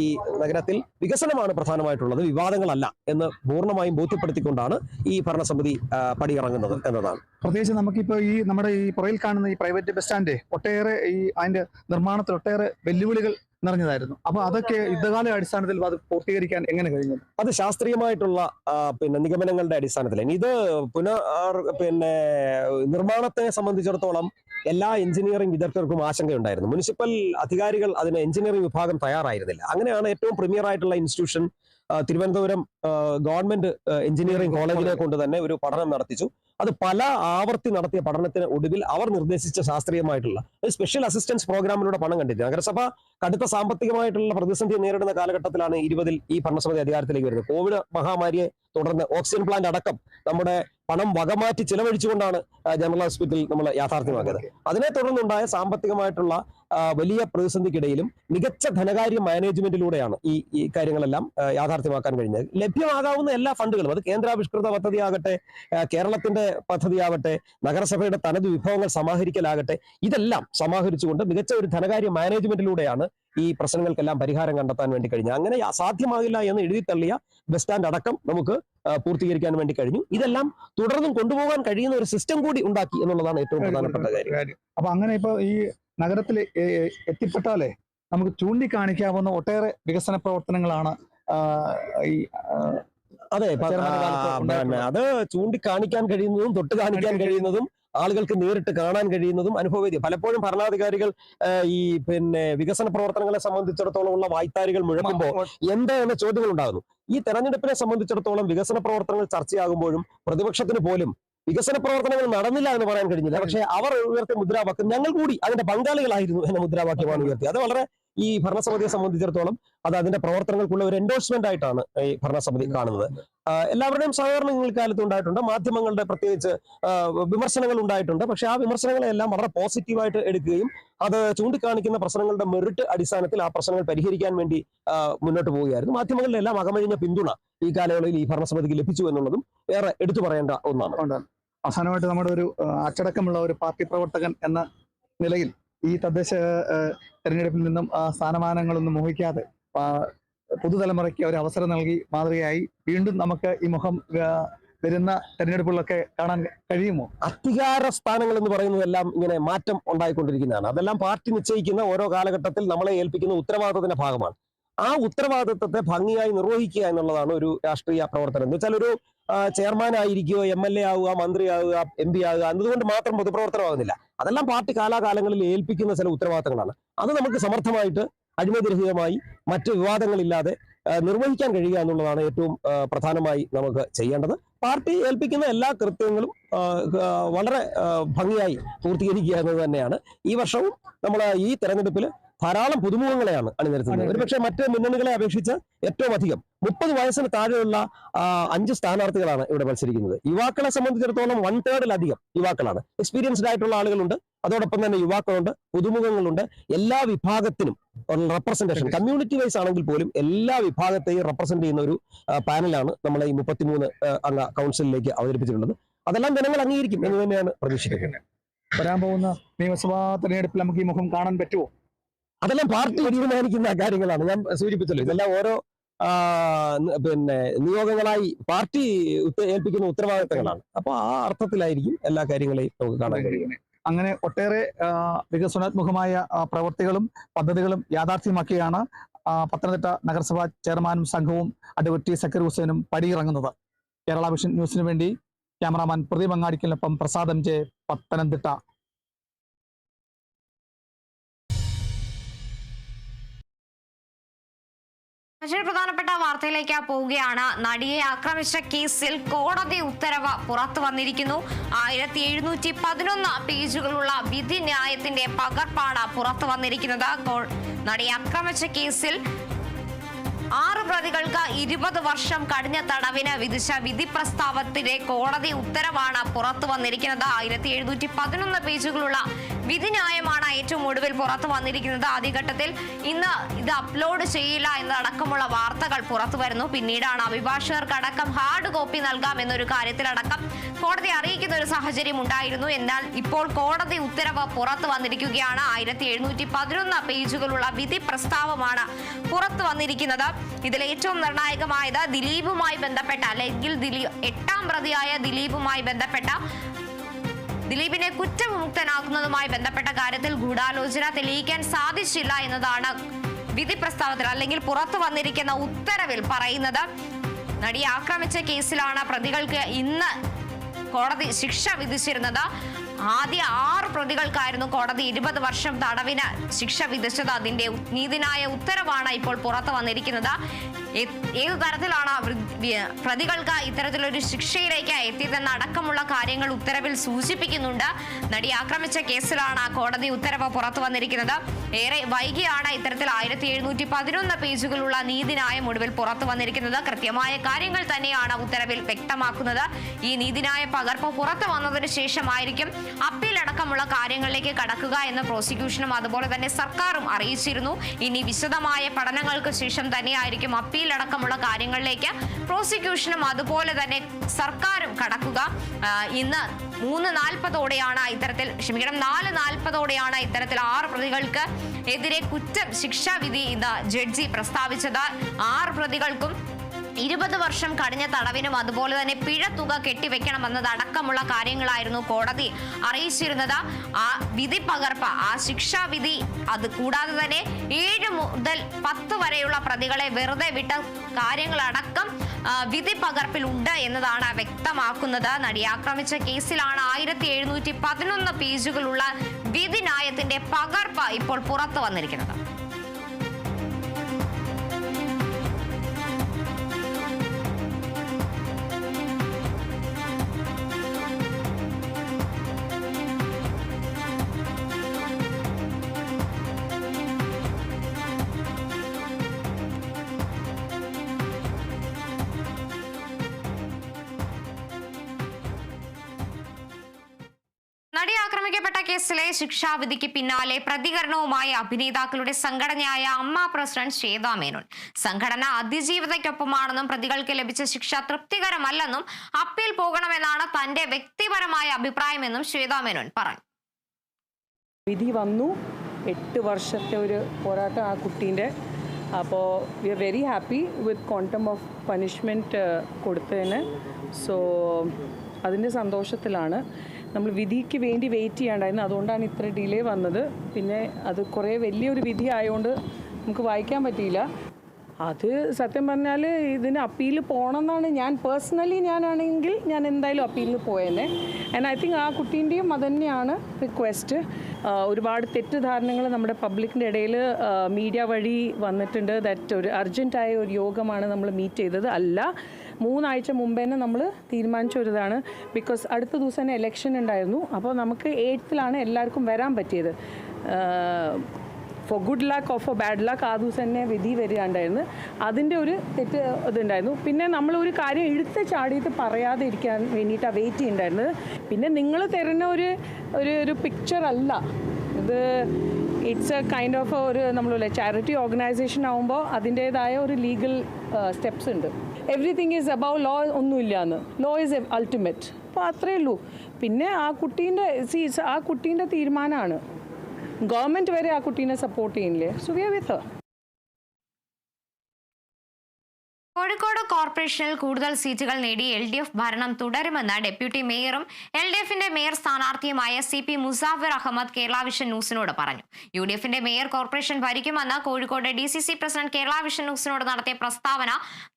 ഈ നഗരത്തിൽ വികസനമാണ് പ്രധാനമായിട്ടുള്ളത്, വിവാദങ്ങളല്ല എന്ന് പൂർണ്ണമായും ബോധ്യപ്പെടുത്തിക്കൊണ്ടാണ് ഈ ഭരണസമിതി പടിയിറങ്ങുന്നത് എന്നതാണ്. പ്രത്യേകിച്ച് നമുക്കിപ്പോൾ നമ്മുടെ ഈ പുറയിൽ കാണുന്ന ഈ പ്രൈവറ്റ് ബസ് സ്റ്റാൻഡ് ഒട്ടേറെ അതിന്റെ നിർമ്മാണത്തിൽ ഒട്ടേറെ വെല്ലുവിളികൾ നിറഞ്ഞതായിരുന്നു. അപ്പൊ അതൊക്കെ യുദ്ധകാല അടിസ്ഥാനത്തിൽ അത് പൂർത്തീകരിക്കാൻ എങ്ങനെ കഴിഞ്ഞു? അത് ശാസ്ത്രീയമായിട്ടുള്ള നിഗമനങ്ങളുടെ അടിസ്ഥാനത്തിൽ ഇത് നിർമ്മാണത്തെ സംബന്ധിച്ചിടത്തോളം എല്ലാ എഞ്ചിനീയറിംഗ് വിദഗ്ധർക്കും ആശങ്കയുണ്ടായിരുന്നു. മുനിസിപ്പൽ അധികാരികൾ അതിന് എഞ്ചിനീയറിംഗ് വിഭാഗം തയ്യാറായിരുന്നില്ല. അങ്ങനെയാണ് ഏറ്റവും പ്രീമിയർ ആയിട്ടുള്ള ഇൻസ്റ്റിറ്റ്യൂഷൻ തിരുവനന്തപുരം ഗവൺമെന്റ് എഞ്ചിനീയറിംഗ് കോളേജിനെ കൊണ്ട് തന്നെ ഒരു പഠനം നടത്തിച്ചു. അത് പല ആവർത്തി നടത്തിയ പഠനത്തിന് ഒടുവിൽ അവർ നിർദ്ദേശിച്ച ശാസ്ത്രീയമായിട്ടുള്ള സ്പെഷ്യൽ അസിസ്റ്റൻസ് പ്രോഗ്രാമിലൂടെ പണം കണ്ടെത്തി. നഗരസഭ കടുത്ത സാമ്പത്തികമായിട്ടുള്ള പ്രതിസന്ധി നേരിടുന്ന കാലഘട്ടത്തിലാണ് 20 ഈ ഭരണസമിതി അധികാരത്തിലേക്ക് വരുന്നത്. കോവിഡ് മഹാമാരിയെ തുടർന്ന് ഓക്സിജൻ പ്ലാന്റ് അടക്കം നമ്മുടെ പണം വകമാറ്റി ചിലവഴിച്ചുകൊണ്ടാണ് ജനറൽ ഹോസ്പിറ്റൽ നമ്മൾ യാഥാർത്ഥ്യമാക്കിയത്. അതിനെ തുടർന്നുണ്ടായ സാമ്പത്തികമായിട്ടുള്ള വലിയ പ്രതിസന്ധിക്കിടയിലും മികച്ച ധനകാര്യ മാനേജ്മെന്റിലൂടെയാണ് ഈ കാര്യങ്ങളെല്ലാം യാഥാർത്ഥ്യമാക്കാൻ കഴിഞ്ഞത്. ലഭ്യമാകാവുന്ന എല്ലാ ഫണ്ടുകളും, അത് കേന്ദ്രാവിഷ്കൃത പദ്ധതിയാകട്ടെ, കേരളത്തിന്റെ പദ്ധതിയാവട്ടെ, നഗരസഭയുടെ തനത് വിഭവങ്ങൾ സമാഹരിക്കലാകട്ടെ, ഇതെല്ലാം സമാഹരിച്ചുകൊണ്ട് മികച്ച ഒരു ധനകാര്യ മാനേജ്മെന്റിലൂടെയാണ് ഈ പ്രശ്നങ്ങൾക്കെല്ലാം പരിഹാരം കണ്ടെത്താൻ വേണ്ടി കഴിഞ്ഞു. അങ്ങനെ സാധ്യമാകില്ല എന്ന് എഴുതി തള്ളിയ ബസ് സ്റ്റാൻഡ് അടക്കം നമുക്ക് പൂർത്തീകരിക്കാൻ വേണ്ടി കഴിഞ്ഞു. ഇതെല്ലാം തുടർന്നും കൊണ്ടുപോകാൻ കഴിയുന്ന ഒരു സിസ്റ്റം കൂടി ഉണ്ടാക്കി എന്നുള്ളതാണ് ഏറ്റവും പ്രധാനപ്പെട്ട കാര്യം. അപ്പൊ അങ്ങനെ ഇപ്പൊ ഈ നഗരത്തിൽ എത്തിപ്പെട്ടാലേ നമുക്ക് ചൂണ്ടിക്കാണിക്കാവുന്ന ഒട്ടേറെ വികസന പ്രവർത്തനങ്ങളാണ് അതെ, അത് ചൂണ്ടിക്കാണിക്കാൻ കഴിയുന്നതും തൊട്ട് കാണിക്കാൻ കഴിയുന്നതും ആളുകൾക്ക് നേരിട്ട് കാണാൻ കഴിയുന്നതും അനുഭവവേദ്യം. പലപ്പോഴും ഭരണാധികാരികൾ ഈ വികസന പ്രവർത്തനങ്ങളെ സംബന്ധിച്ചിടത്തോളം ഉള്ള വായ്ത്താരികൾ മുഴക്കുമ്പോൾ എന്താ എന്ന ചോദ്യങ്ങൾ ഉണ്ടാകുന്നു. ഈ തെരഞ്ഞെടുപ്പിനെ സംബന്ധിച്ചിടത്തോളം വികസന പ്രവർത്തനങ്ങൾ ചർച്ചയാകുമ്പോഴും പ്രതിപക്ഷത്തിന് പോലും വികസന പ്രവർത്തനങ്ങൾ നടന്നില്ല എന്ന് പറയാൻ കഴിഞ്ഞില്ല. പക്ഷേ അവർ ഉയർത്തിയ മുദ്രാവാക്യം ഞങ്ങൾ കൂടി അതിന്റെ പങ്കാളികളായിരുന്നു എന്ന മുദ്രാവാക്യമാണ് ഉയർത്തി. അത് വളരെ ഈ ഭരണസമിതിയെ സംബന്ധിച്ചിടത്തോളം അത് അതിന്റെ പ്രവർത്തനങ്ങൾക്കുള്ള ഒരു എൻഡോഴ്സ്മെന്റ് ആയിട്ടാണ് ഈ ഭരണസമിതി കാണുന്നത്. എല്ലാവരുടെയും സഹകരണം കാലത്ത് ഉണ്ടായിട്ടുണ്ട്. മാധ്യമങ്ങളുടെ പ്രത്യേകിച്ച് വിമർശനങ്ങൾ ഉണ്ടായിട്ടുണ്ട്. പക്ഷെ ആ വിമർശനങ്ങളെല്ലാം വളരെ പോസിറ്റീവായിട്ട് എടുക്കുകയും അത് ചൂണ്ടിക്കാണിക്കുന്ന പ്രശ്നങ്ങളുടെ മെറിറ്റ് അടിസ്ഥാനത്തിൽ ആ പ്രശ്നങ്ങൾ പരിഹരിക്കാൻ വേണ്ടി മുന്നോട്ട് പോവുകയായിരുന്നു. മാധ്യമങ്ങളുടെ എല്ലാം അകമഴിഞ്ഞ പിന്തുണ ഈ കാലയളവിൽ ഈ ഭരണസമിതിക്ക് ലഭിച്ചു എന്നുള്ളതും ഏറെ എടുത്തു പറയേണ്ട ഒന്നാണ്. അവസാനമായിട്ട് നമ്മുടെ ഒരു അച്ചടക്കമുള്ള ഒരു പാർട്ടി പ്രവർത്തകൻ എന്ന നിലയിൽ ഈ തദ്ദേശ തെരഞ്ഞെടുപ്പിൽ നിന്നും സ്ഥാനമാനങ്ങളൊന്നും മോഹിക്കാതെ പുതുതലമുറയ്ക്ക് ഒരു അവസരം നൽകി മാതൃകയായി വീണ്ടും നമുക്ക് ഈ മുഖം വരുന്ന തെരഞ്ഞെടുപ്പുകളൊക്കെ കാണാൻ കഴിയുമോ? അധികാര സ്ഥാനങ്ങൾ എന്ന് പറയുന്നതെല്ലാം ഇങ്ങനെ മാറ്റം ഉണ്ടായിക്കൊണ്ടിരിക്കുന്നതാണ്. അതെല്ലാം പാർട്ടി നിശ്ചയിക്കുന്ന ഓരോ കാലഘട്ടത്തിൽ നമ്മളെ ഏൽപ്പിക്കുന്ന ഉത്തരവാദിത്തത്തിന്റെ ഭാഗമാണ്. ആ ഉത്തരവാദിത്തത്തെ ഭംഗിയായി നിർവഹിക്കുക എന്നുള്ളതാണ് ഒരു രാഷ്ട്രീയ പ്രവർത്തനം. എന്ന് വെച്ചാൽ ഒരു ചെയർമാൻ ആയിരിക്കുകയോ MLA ആവുക, മന്ത്രിയാവുക, MP ആവുക എന്നതുകൊണ്ട് മാത്രം പൊതുപ്രവർത്തനമാകുന്നില്ല. അതെല്ലാം പാർട്ടി കാലാകാലങ്ങളിൽ ഏൽപ്പിക്കുന്ന ചില ഉത്തരവാദിത്തങ്ങളാണ്. അത് നമുക്ക് സമർത്ഥമായിട്ട് അഴിമതിരഹിതമായി മറ്റ് വിവാദങ്ങളില്ലാതെ നിർവഹിക്കാൻ കഴിയുക എന്നുള്ളതാണ് ഏറ്റവും പ്രധാനമായി നമുക്ക് ചെയ്യേണ്ടത്. പാർട്ടി ഏൽപ്പിക്കുന്ന എല്ലാ കൃത്യങ്ങളും വളരെ ഭംഗിയായി പൂർത്തീകരിക്കുക എന്നത് തന്നെയാണ്. ഈ വർഷവും നമ്മൾ ഈ തെരഞ്ഞെടുപ്പിൽ ധാരാളം പുതുമുഖങ്ങളെയാണ് അണിനിരത്തുന്നത്. ഒരുപക്ഷെ മറ്റ് മുന്നണികളെ അപേക്ഷിച്ച് ഏറ്റവും അധികം 30 വയസ്സിന് താഴെയുള്ള 5 സ്ഥാനാർത്ഥികളാണ് ഇവിടെ മത്സരിക്കുന്നത്. യുവാക്കളെ സംബന്ധിച്ചിടത്തോളം 1/3 യുവാക്കളാണ്. എക്സ്പീരിയൻസ്ഡ് ആയിട്ടുള്ള ആളുകളുണ്ട്, അതോടൊപ്പം തന്നെ യുവാക്കളുണ്ട്, പുതുമുഖങ്ങളുണ്ട്. എല്ലാ വിഭാഗത്തിനും റെപ്രസെന്റേഷൻ, കമ്മ്യൂണിറ്റി വൈസ് ആണെങ്കിൽ പോലും എല്ലാ വിഭാഗത്തെയും റെപ്രസെന്റ് ചെയ്യുന്ന ഒരു പാനലാണ് നമ്മളെ ഈ 33 അംഗ കൗൺസിലിലേക്ക് അവതരിപ്പിച്ചിട്ടുള്ളത്. അതെല്ലാം ജനങ്ങൾ അംഗീകരിക്കും എന്ന് തന്നെയാണ് പ്രതീക്ഷിക്കുന്നത്. വരാൻ പോകുന്ന നിയമസഭാ തെരഞ്ഞെടുപ്പിൽ നമുക്ക് ഈ മുഖം കാണാൻ പറ്റുമോ? അതെല്ലാം പാർട്ടി തീരുമാനിക്കുന്ന കാര്യങ്ങളാണ്. ഞാൻ സൂചിപ്പിച്ചല്ലോ, ഇതെല്ലാം ഓരോ നിയോഗങ്ങളായി പാർട്ടി ഏൽപ്പിക്കുന്ന ഉത്തരവാദിത്തങ്ങളാണ്. അപ്പൊ ആ അർത്ഥത്തിലായിരിക്കും എല്ലാ കാര്യങ്ങളെയും നമുക്ക് കാണാൻ കഴിയും. അങ്ങനെ ഒട്ടേറെ വികസനാത്മകമായ പ്രവൃത്തികളും പദ്ധതികളും യാഥാർത്ഥ്യമാക്കിയാണ് പത്തനംതിട്ട നഗരസഭാ ചെയർമാനും സംഘവും അഡ്വക്കേറ്റ് T. സക്കീർ ഹുസൈനും പടിയിറങ്ങുന്നത്. കേരള വിഷൻ ന്യൂസിനു വേണ്ടി ക്യാമറാമാൻ പ്രദീപ് അങ്ങാടിക്കലിനൊപ്പം പ്രസാദ് MJ, പത്തനംതിട്ട. മറ്റൊരു പ്രധാനപ്പെട്ട വാർത്തയിലേക്ക് പോവുകയാണ്. നടിയെ ആക്രമിച്ച കേസിൽ കോടതി ഉത്തരവ് പുറത്തു വന്നിരിക്കുന്നു. 1711 പേജുകളുള്ള വിധി ന്യായത്തിന്റെ പകർപ്പാണ് പുറത്തു വന്നിരിക്കുന്നത്. നടിയെ ആക്രമിച്ച കേസിൽ 6 പ്രതികൾക്ക് 20 വർഷം കഠിന തടവിന് വിധിച്ച വിധി പ്രസ്താവത്തിലെ കോടതി ഉത്തരവാണ് പുറത്തു വന്നിരിക്കുന്നത്. 1711 പേജുകളുള്ള വിധിന്യായമാണ് ഏറ്റവും ഒടുവിൽ പുറത്തു വന്നിരിക്കുന്നത്. ആദ്യഘട്ടത്തിൽ ഇന്ന് ഇത് അപ്ലോഡ് ചെയ്യില്ല എന്നതടക്കമുള്ള വാർത്തകൾ പുറത്തു വരുന്നു. പിന്നീടാണ് അഭിഭാഷകർക്കടക്കം ഹാർഡ് കോപ്പി നൽകാം എന്നൊരു കാര്യത്തിലടക്കം കോടതി അറിയിക്കുന്ന ഒരു സാഹചര്യം ഉണ്ടായിരുന്നു. എന്നാൽ ഇപ്പോൾ കോടതി ഉത്തരവ് പുറത്തു വന്നിരിക്കുകയാണ്. 1711 പേജുകളുള്ള വിധി പ്രസ്താവമാണ് പുറത്തു വന്നിരിക്കുന്നത്. ഇതിൽ ഏറ്റവും നിർണായകമായത് ദിലീപുമായി ബന്ധപ്പെട്ട, അല്ലെങ്കിൽ 8ാം പ്രതിയായ ദിലീപുമായി ബന്ധപ്പെട്ട, ദിലീപിനെ കുറ്റവിമുക്തനാക്കുന്നതുമായി ബന്ധപ്പെട്ട കാര്യത്തിൽ ഗൂഢാലോചന തെളിയിക്കാൻ സാധിച്ചില്ല എന്നതാണ് വിധി പ്രസ്താവത്തിൽ അല്ലെങ്കിൽ പുറത്തു വന്നിരിക്കുന്ന ഉത്തരവിൽ പറയുന്നത്. നടിയെ ആക്രമിച്ച കേസിലാണ് പ്രതികൾക്ക് ഇന്ന് കോടതി ശിക്ഷ വിധിച്ചിരുന്നത്. ആദ്യ 6 പ്രതികൾക്കായിരുന്നു കോടതി 20 വർഷം തടവിന് ശിക്ഷ വിധിച്ചത്. അതിന്റെ നീതിന്യായ ഉത്തരവാണ് ഇപ്പോൾ പുറത്തു വന്നിരിക്കുന്നത്. ഏതു തരത്തിലാണ് പ്രതികൾക്ക് ഇത്തരത്തിലൊരു ശിക്ഷയിലേക്ക് എത്തിയതെന്ന് അടക്കമുള്ള കാര്യങ്ങൾ ഉത്തരവിൽ സൂചിപ്പിക്കുന്നുണ്ട്. നടി ആക്രമിച്ച കേസിലാണ് കോടതി ഉത്തരവ് പുറത്തു വന്നിരിക്കുന്നത്. ഏറെ വൈകിയാണ് ഇത്തരത്തിൽ 1711 പേജുകളുള്ള നീതിന്യായം ഒടുവിൽ പുറത്തു വന്നിരിക്കുന്നത്. കൃത്യമായ കാര്യങ്ങൾ തന്നെയാണ് ഉത്തരവിൽ വ്യക്തമാക്കുന്നത്. ഈ നീതിന്യായ പകർപ്പ് പുറത്തു വന്നതിന് ശേഷമായിരിക്കും അപ്പീൽ അടക്കമുള്ള കാര്യങ്ങളിലേക്ക് കടക്കുക എന്ന് പ്രോസിക്യൂഷനും അതുപോലെ തന്നെ സർക്കാരും അറിയിച്ചിരുന്നു. ഇനി വിശദമായ പഠനങ്ങൾക്ക് ശേഷം തന്നെയായിരിക്കും അപ്പീൽ അടക്കമുള്ള കാര്യങ്ങളിലേക്ക് പ്രോസിക്യൂഷനും അതുപോലെ തന്നെ സർക്കാരും കടക്കുക. ഇന്ന് 3:40 ഇത്തരത്തിൽ 4:40 ഇത്തരത്തിൽ 6 പ്രതികൾക്ക് എതിരെ ശിക്ഷാവിധി ഇന്ന് ജഡ്ജി പ്രസ്താവിച്ചത്. 6 പ്രതികൾക്കും 20 വർഷം കഠിന തടവിനും അതുപോലെ തന്നെ പിഴത്തുക കെട്ടിവെക്കണമെന്നത് അടക്കമുള്ള കാര്യങ്ങളായിരുന്നു കോടതി അറിയിച്ചിരുന്നത്. ആ വിധി പകർപ്പ്, ആ ശിക്ഷാവിധി, അത് കൂടാതെ തന്നെ 7 മുതൽ 10 വരെയുള്ള പ്രതികളെ വെറുതെ വിട്ട കാര്യങ്ങളടക്കം വിധി പകർപ്പിൽ ഉണ്ട് എന്നതാണ് വ്യക്തമാക്കുന്നത്. നടിയെ ആക്രമിച്ച കേസിലാണ് 1711 പേജുകളുള്ള വിധിന്യായത്തിന്റെ പകർപ്പ് ഇപ്പോൾ പുറത്തു വന്നിരിക്കുന്നത്. നടി ആക്രമിക്കപ്പെട്ട കേസിലെ ശിക്ഷാവിധിക്ക് പിന്നാലെ പ്രതികരണവുമായി അഭിനേതാക്കളുടെ സംഘടനയായ അമ്മ പ്രസിഡന്റ് ശ്വേതാ മേനോൻ. സംഘടന അതിജീവിതയ്ക്കൊപ്പമാണെന്നും പ്രതികൾക്ക് ലഭിച്ച ശിക്ഷ തൃപ്തികരമല്ലെന്നും അപ്പീൽ പോകണമെന്നാണ് തന്റെ വ്യക്തിപരമായ അഭിപ്രായമെന്നും ശ്വേതാ മേനോൻ പറഞ്ഞു. വിധി വന്നു, 8 വർഷത്തെ ഒരു പോരാട്ടം ആ കുട്ടീൻ്റെ. അപ്പോൾ we are very happy with quantum of punishment കൊടുത്തതിന്. സോ അതിൻ്റെ സന്തോഷത്തിലാണ്. നമ്മൾ വിധിക്ക് വേണ്ടി വെയിറ്റ് ചെയ്യേണ്ടായിരുന്നു, അതുകൊണ്ടാണ് ഇത്ര ഡിലേ വന്നത്. പിന്നെ അത് കുറേ വലിയൊരു വിധി ആയതുകൊണ്ട് നമുക്ക് വായിക്കാൻ പറ്റിയില്ല. അത് സത്യം പറഞ്ഞാൽ ഇതിന് അപ്പീൽ പോകണമെന്നാണ് ഞാൻ പേഴ്സണലി ഞാനാണെങ്കിൽ ഞാൻ എന്തായാലും അപ്പീലിൽ പോയേനെ. ആൻഡ് ഐ തിങ്ക് ആ കുട്ടീൻ്റെയും അതുതന്നെയാണ് റിക്വസ്റ്റ്. ഒരുപാട് തെറ്റിദ്ധാരണകൾ നമ്മുടെ പബ്ലിക്കിൻ്റെ ഇടയിൽ മീഡിയ വഴി വന്നിട്ടുണ്ട്. ദാറ്റ് ഒരു അർജൻറ്റായ ഒരു യോഗമാണ് നമ്മൾ മീറ്റ് ചെയ്തത്. അല്ല, 3 ആഴ്ച മുമ്പ് തന്നെ നമ്മൾ തീരുമാനിച്ച ഒരു ഇതാണ്. ബിക്കോസ് അടുത്ത ദിവസം തന്നെ ഇലക്ഷൻ ഉണ്ടായിരുന്നു. അപ്പോൾ നമുക്ക് 8th എല്ലാവർക്കും വരാൻ പറ്റിയത്. Four good luck or four bad luck ആ ദിവസം തന്നെ വിധി വരികയുണ്ടായിരുന്നു. അതിൻ്റെ ഒരു തെറ്റ് ഇതുണ്ടായിരുന്നു. പിന്നെ നമ്മളൊരു കാര്യം എടുത്ത് ചാടിയിട്ട് പറയാതെ ഇരിക്കാൻ വേണ്ടിയിട്ടാണ് വെയിറ്റ് ചെയ്യുന്നുണ്ടായിരുന്നത്. പിന്നെ നിങ്ങൾ തരുന്ന ഒരു പിക്ചർ അല്ല ഇത്. ഇറ്റ്സ് എ കൈൻഡ് ഓഫ് നമ്മൾ ചാരിറ്റി ഓർഗനൈസേഷൻ ആകുമ്പോൾ അതിൻ്റേതായ ഒരു ലീഗൽ സ്റ്റെപ്സ് ഉണ്ട്. എവറിത്തിങ് ഈസ് അബൌ ലോ ഒന്നുമില്ലാന്ന്. Law is ultimate. അപ്പോൾ അത്രയേ ഉള്ളൂ. പിന്നെ ആ കുട്ടീൻ്റെ തീരുമാനമാണ്. ഗവൺമെൻറ് വരെ ആ കുട്ടീനെ സപ്പോർട്ട് ചെയ്യുന്നില്ലേ. So we are with her. Kozhikode കോർപ്പറേഷനിൽ കൂടുതൽ സീറ്റുകൾ നേടി LDF ഭരണം തുടരുമെന്ന് ഡെപ്യൂട്ടി മേയറും LDFന്റെ മേയർ സ്ഥാനാർത്ഥിയുമായ CP മുസാഫിർ അഹമ്മദ് കേരള വിഷൻ ന്യൂസിനോട് പറഞ്ഞു. UDFന്റെ മേയർ കോർപ്പറേഷൻ ഭരിക്കുമെന്ന് Kozhikode DCC president Kerala vision ന്യൂസിനോട് നടത്തിയ പ്രസ്താവന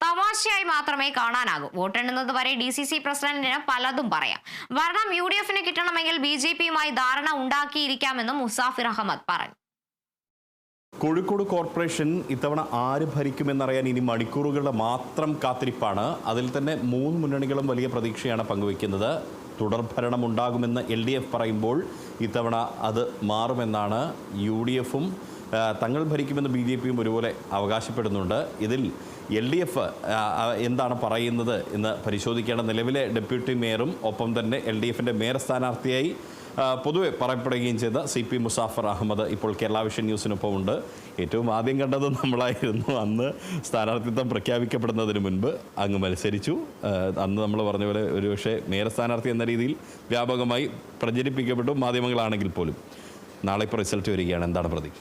തമാശയായി മാത്രമേ കാണാനാകൂ. വോട്ടെണ്ണുന്നത് വരെ DCC പ്രസിഡന്റിന് പലതും പറയാം. ഭരണം UDFന് കിട്ടണമെങ്കിൽ BJPയുമായി ധാരണ ഉണ്ടാക്കിയിരിക്കാമെന്നും മുസാഫിർ അഹമ്മദ് പറഞ്ഞു. കോഴിക്കോട് കോർപ്പറേഷൻ ഇത്തവണ ആര് ഭരിക്കുമെന്നറിയാൻ ഇനി മണിക്കൂറുകളുടെ മാത്രം കാത്തിരിപ്പാണ്. അതിൽ തന്നെ 3 മുന്നണികളും വലിയ പ്രതീക്ഷയാണ് പങ്കുവയ്ക്കുന്നത്. തുടർഭരണം ഉണ്ടാകുമെന്ന് LDF പറയുമ്പോൾ ഇത്തവണ അത് മാറുമെന്നാണ് UDFും തങ്ങൾ ഭരിക്കുമെന്ന് BJPയും ഒരുപോലെ അവകാശപ്പെടുന്നുണ്ട്. ഇതിൽ LDF എന്താണ് പറയുന്നത് എന്ന് പരിശോധിക്കേണ്ട. നിലവിലെ ഡെപ്യൂട്ടി മേയറും ഒപ്പം തന്നെ LDFന്റെ മേയർ സ്ഥാനാർത്ഥിയായി പൊതുവെ പറയപ്പെടുകയും ചെയ്ത CP മുസാഫർ അഹമ്മദ് ഇപ്പോൾ കേരള വിഷൻ ന്യൂസിനൊപ്പം ഉണ്ട്. ഏറ്റവും ആദ്യം കണ്ടത് നമ്മളായിരുന്നു. അന്ന് സ്ഥാനാർത്ഥിത്വം പ്രഖ്യാപിക്കപ്പെടുന്നതിന് മുൻപ് അങ്ങ് മത്സരിച്ചു. അന്ന് നമ്മൾ പറഞ്ഞ പോലെ ഒരുപക്ഷെ മേയർ സ്ഥാനാർത്ഥി എന്ന രീതിയിൽ വ്യാപകമായി പ്രചരിപ്പിക്കപ്പെട്ടു മാധ്യമങ്ങളാണെങ്കിൽ പോലും. നാളെ ഇപ്പോൾ റിസൾട്ട് വരികയാണ്. എന്താണ് പ്രതീക്ഷ?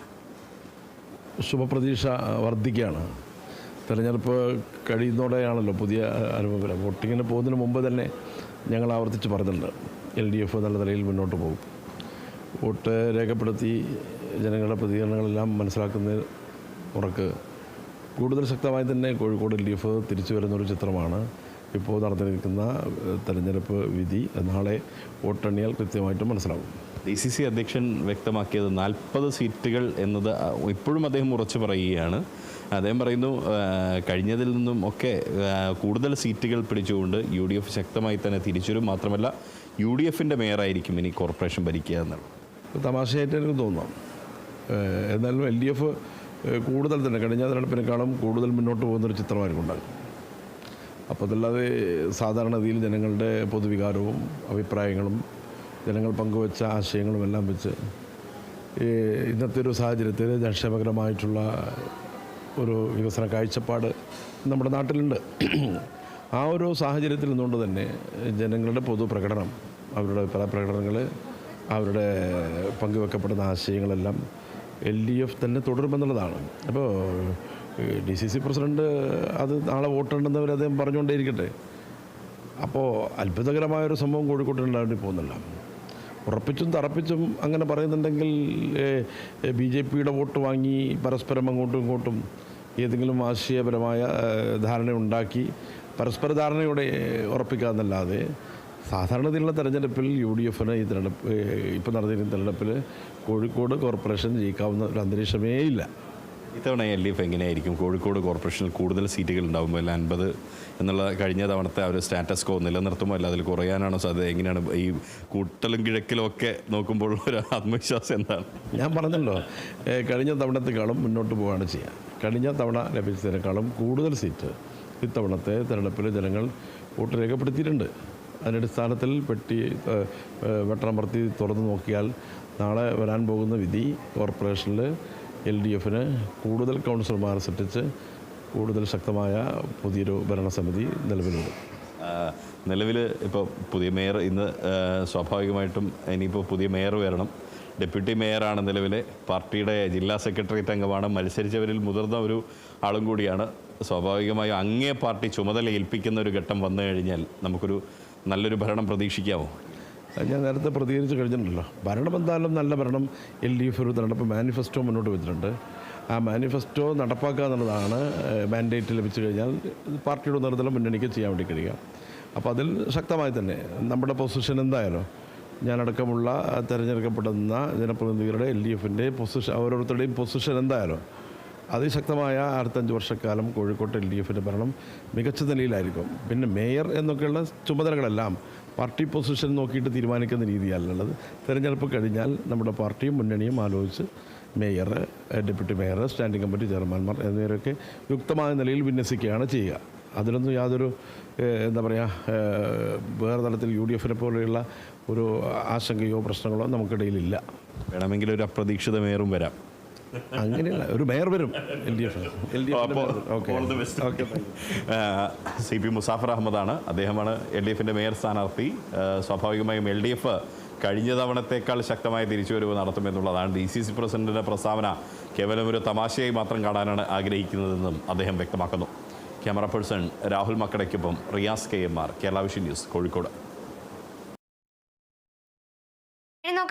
ശുഭപ്രതീക്ഷ വർദ്ധിക്കുകയാണ്. തെരഞ്ഞെടുപ്പ് കഴിയുന്നതോടെയാണല്ലോ പുതിയ അനുഭവം. വോട്ടിങ്ങിന് പോകുന്നതിന് മുമ്പ് തന്നെ ഞങ്ങൾ ആവർത്തിച്ച് പറഞ്ഞിട്ടുണ്ട് LDF നല്ല നിലയിൽ മുന്നോട്ട് പോകും. വോട്ട് രേഖപ്പെടുത്തി ജനങ്ങളുടെ പ്രതികരണങ്ങളെല്ലാം മനസ്സിലാക്കുന്ന അവർക്ക് കൂടുതൽ ശക്തമായി തന്നെ കോഴിക്കോട് LDF തിരിച്ചു വരുന്നൊരു ചിത്രമാണ് ഇപ്പോൾ നടന്നിരിക്കുന്ന തെരഞ്ഞെടുപ്പ് വിധി. നാളെ വോട്ടെണ്ണിയാൽ കൃത്യമായിട്ടും മനസ്സിലാവും. DCC അധ്യക്ഷൻ വ്യക്തമാക്കിയത് 40 സീറ്റുകൾ എന്നത് ഇപ്പോഴും അദ്ദേഹം ഉറച്ചു പറയുകയാണ്. അദ്ദേഹം പറയുന്നു കഴിഞ്ഞതിൽ നിന്നും ഒക്കെ കൂടുതൽ സീറ്റുകൾ പിടിച്ചുകൊണ്ട് UDF ശക്തമായി തന്നെ തിരിച്ചുവരും. മാത്രമല്ല UDFൻ്റെ മേയറായിരിക്കും ഇനി കോർപ്പറേഷൻ ഭരിക്കുക എന്നുള്ളത്. തമാശയായിട്ട് എനിക്ക് തോന്നാം. എന്നാലും LDF കൂടുതൽ തന്നെ കഴിഞ്ഞ തെരഞ്ഞെടുപ്പിനേക്കാളും കൂടുതൽ മുന്നോട്ട് പോകുന്നൊരു ചിത്രമായിരിക്കും ഉണ്ടാകും. അപ്പോൾ അതല്ലാതെ സാധാരണഗതിയിൽ ജനങ്ങളുടെ പൊതുവികാരവും അഭിപ്രായങ്ങളും ജനങ്ങൾ പങ്കുവച്ച ആശയങ്ങളും എല്ലാം വെച്ച് ഇന്നത്തെ ഒരു സാഹചര്യത്തിൽ ജനക്ഷേമകരമായിട്ടുള്ള ഒരു വികസന കാഴ്ചപ്പാട് നമ്മുടെ നാട്ടിലുണ്ട്. ആ ഒരു സാഹചര്യത്തിൽ നിന്നുകൊണ്ട് തന്നെ ജനങ്ങളുടെ പൊതുപ്രകടനം, അവരുടെ അഭിപ്രായ പ്രകടനങ്ങൾ, അവരുടെ പങ്കുവെക്കപ്പെടുന്ന ആശയങ്ങളെല്ലാം LDF തന്നെ തുടരുമെന്നുള്ളതാണ്. അപ്പോൾ DCC പ്രസിഡന്റ് അത് നാളെ വോട്ടുണ്ടെന്നവർ അദ്ദേഹം പറഞ്ഞുകൊണ്ടേയിരിക്കട്ടെ. അപ്പോൾ അത്ഭുതകരമായൊരു സംഭവം കോഴിക്കോട്ടുണ്ടാവേണ്ടി പോകുന്നില്ല. ഉറപ്പിച്ചും തറപ്പിച്ചും അങ്ങനെ പറയുന്നുണ്ടെങ്കിൽ BJPയുടെ വോട്ട് വാങ്ങി പരസ്പരം അങ്ങോട്ടും ഇങ്ങോട്ടും ഏതെങ്കിലും ആശയപരമായ ധാരണയുണ്ടാക്കി പരസ്പര ധാരണയോടെ ഉറപ്പിക്കാമെന്നല്ലാതെ സാധാരണതയിലുള്ള തെരഞ്ഞെടുപ്പിൽ UDFന് ഈ തെരഞ്ഞെടുപ്പ് ഇപ്പോൾ നടന്നിരിക്കുന്ന തെരഞ്ഞെടുപ്പിൽ കോഴിക്കോട് കോർപ്പറേഷൻ ജയിക്കാവുന്ന ഒരു അന്തരീക്ഷമേ ഇല്ല. ഇത്തവണ LDF എങ്ങനെയായിരിക്കും? കോഴിക്കോട് കോർപ്പറേഷനിൽ കൂടുതൽ സീറ്റുകൾ ഉണ്ടാകുമ്പോൾ 50 എന്നുള്ള കഴിഞ്ഞ തവണത്തെ ആ ഒരു സ്റ്റാറ്റസ് കോ നിലനിർത്തുമോ, അല്ല അതിൽ കുറയാനാണോ സാധ്യത? എങ്ങനെയാണ് ഈ കൂട്ടലും കിഴക്കിലും ഒക്കെ നോക്കുമ്പോൾ ഒരു ആത്മവിശ്വാസം എന്താണ്? ഞാൻ പറഞ്ഞല്ലോ, കഴിഞ്ഞ തവണത്തെക്കാളും മുന്നോട്ട് പോവുകയാണ് ചെയ്യുക. കഴിഞ്ഞ തവണ ലഭിച്ചതിനേക്കാളും കൂടുതൽ സീറ്റ് ഇത്തവണത്തെ തെരഞ്ഞെടുപ്പിൽ ജനങ്ങൾ വോട്ട് രേഖപ്പെടുത്തിയിട്ടുണ്ട്. അതിനടിസ്ഥാനത്തിൽ പെട്ടി വെട്ടമർത്തി തുറന്നു നോക്കിയാൽ നാളെ വരാൻ പോകുന്ന വിധി കോർപ്പറേഷനിൽ LDFന് കൂടുതൽ കൗൺസിലർമാരെ സൃഷ്ടിച്ച് കൂടുതൽ ശക്തമായ പുതിയൊരു ഭരണസമിതി നിലവിലുണ്ട്. നിലവിൽ ഇപ്പോൾ പുതിയ മേയർ ഇന്ന് സ്വാഭാവികമായിട്ടും ഇനിയിപ്പോൾ പുതിയ മേയർ വരണം. ഡെപ്യൂട്ടി മേയറാണ് നിലവിലെ പാർട്ടിയുടെ ജില്ലാ സെക്രട്ടേറിയറ്റ് അംഗമാണ്. മത്സരിച്ചവരിൽ മുതിർന്ന ഒരു ആളും കൂടിയാണ്. സ്വാഭാവികമായും അങ്ങേ പാർട്ടി ചുമതല ഏൽപ്പിക്കുന്ന ഒരു ഘട്ടം വന്നു കഴിഞ്ഞാൽ നമുക്കൊരു നല്ലൊരു ഭരണം പ്രതീക്ഷിക്കാമോ? ഞാൻ നേരത്തെ പ്രതികരിച്ച് കഴിഞ്ഞിട്ടുണ്ടല്ലോ. ഭരണം എന്തായാലും നല്ല ഭരണം LDF ഒരു തെരഞ്ഞെടുപ്പ് മാനിഫെസ്റ്റോ മുന്നോട്ട് വെച്ചിട്ടുണ്ട്. ആ മാനിഫെസ്റ്റോ നടപ്പാക്കുക എന്നുള്ളതാണ് മാൻഡേറ്റ് ലഭിച്ചു കഴിഞ്ഞാൽ പാർട്ടിയുടെ നേതൃത്വം മുന്നണിക്ക് ചെയ്യാൻ വേണ്ടി കഴിയുക. അപ്പോൾ അതിൽ ശക്തമായി തന്നെ നമ്മുടെ പൊസിഷൻ എന്തായാലും ഞാനടക്കമുള്ള തിരഞ്ഞെടുക്കപ്പെടുന്ന ജനപ്രതിനിധികളുടെ LDFൻ്റെ പൊസിഷൻ, ഓരോരുത്തരുടെയും പൊസിഷൻ എന്തായാലും അതിശക്തമായ അടുത്ത 5 വർഷക്കാലം കോഴിക്കോട്ടെ LDFൻ്റെ ഭരണം മികച്ച നിലയിലായിരിക്കും. പിന്നെ മേയർ എന്നൊക്കെയുള്ള ചുമതലകളെല്ലാം പാർട്ടി പൊസിഷൻ നോക്കിയിട്ട് തീരുമാനിക്കുന്ന രീതിയല്ലുള്ളത്. തിരഞ്ഞെടുപ്പ് കഴിഞ്ഞാൽ നമ്മുടെ പാർട്ടിയും മുന്നണിയും ആലോചിച്ച് mayor, deputy mayor, standing committee ചെയർമാൻമാർ എന്നിവരൊക്കെ യുക്തമായ നിലയിൽ വിന്യസിക്കുകയാണ് ചെയ്യുക. അതിലൊന്നും യാതൊരു എന്താ പറയുക വേറെ തലത്തിൽ UDFനെ പോലെയുള്ള ഒരു ആശങ്കയോ പ്രശ്നങ്ങളോ നമുക്കിടയിലില്ല. വേണമെങ്കിൽ ഒരു അപ്രതീക്ഷിത മേയറും വരാം. അങ്ങനെയല്ല, ഒരു മേയർ വരും LDF. CP മുസാഫർ അഹമ്മദാണ്, അദ്ദേഹമാണ് LDFൻ്റെ മേയർ സ്ഥാനാർത്ഥി. സ്വാഭാവികമായും LDF കഴിഞ്ഞ തവണത്തേക്കാൾ ശക്തമായ തിരിച്ചുവരവ് നടത്തുമെന്നുള്ളതാണ്. DCC പ്രസിഡന്റിൻ്റെ പ്രസ്താവന കേവലം ഒരു തമാശയായി മാത്രം കാണാനാണ് ആഗ്രഹിക്കുന്നതെന്നും അദ്ദേഹം വ്യക്തമാക്കുന്നു. ക്യാമറ പേഴ്സൺ രാഹുൽ മക്കടയ്ക്കൊപ്പം Riyas KMR, Kerala vision news, Kozhikode.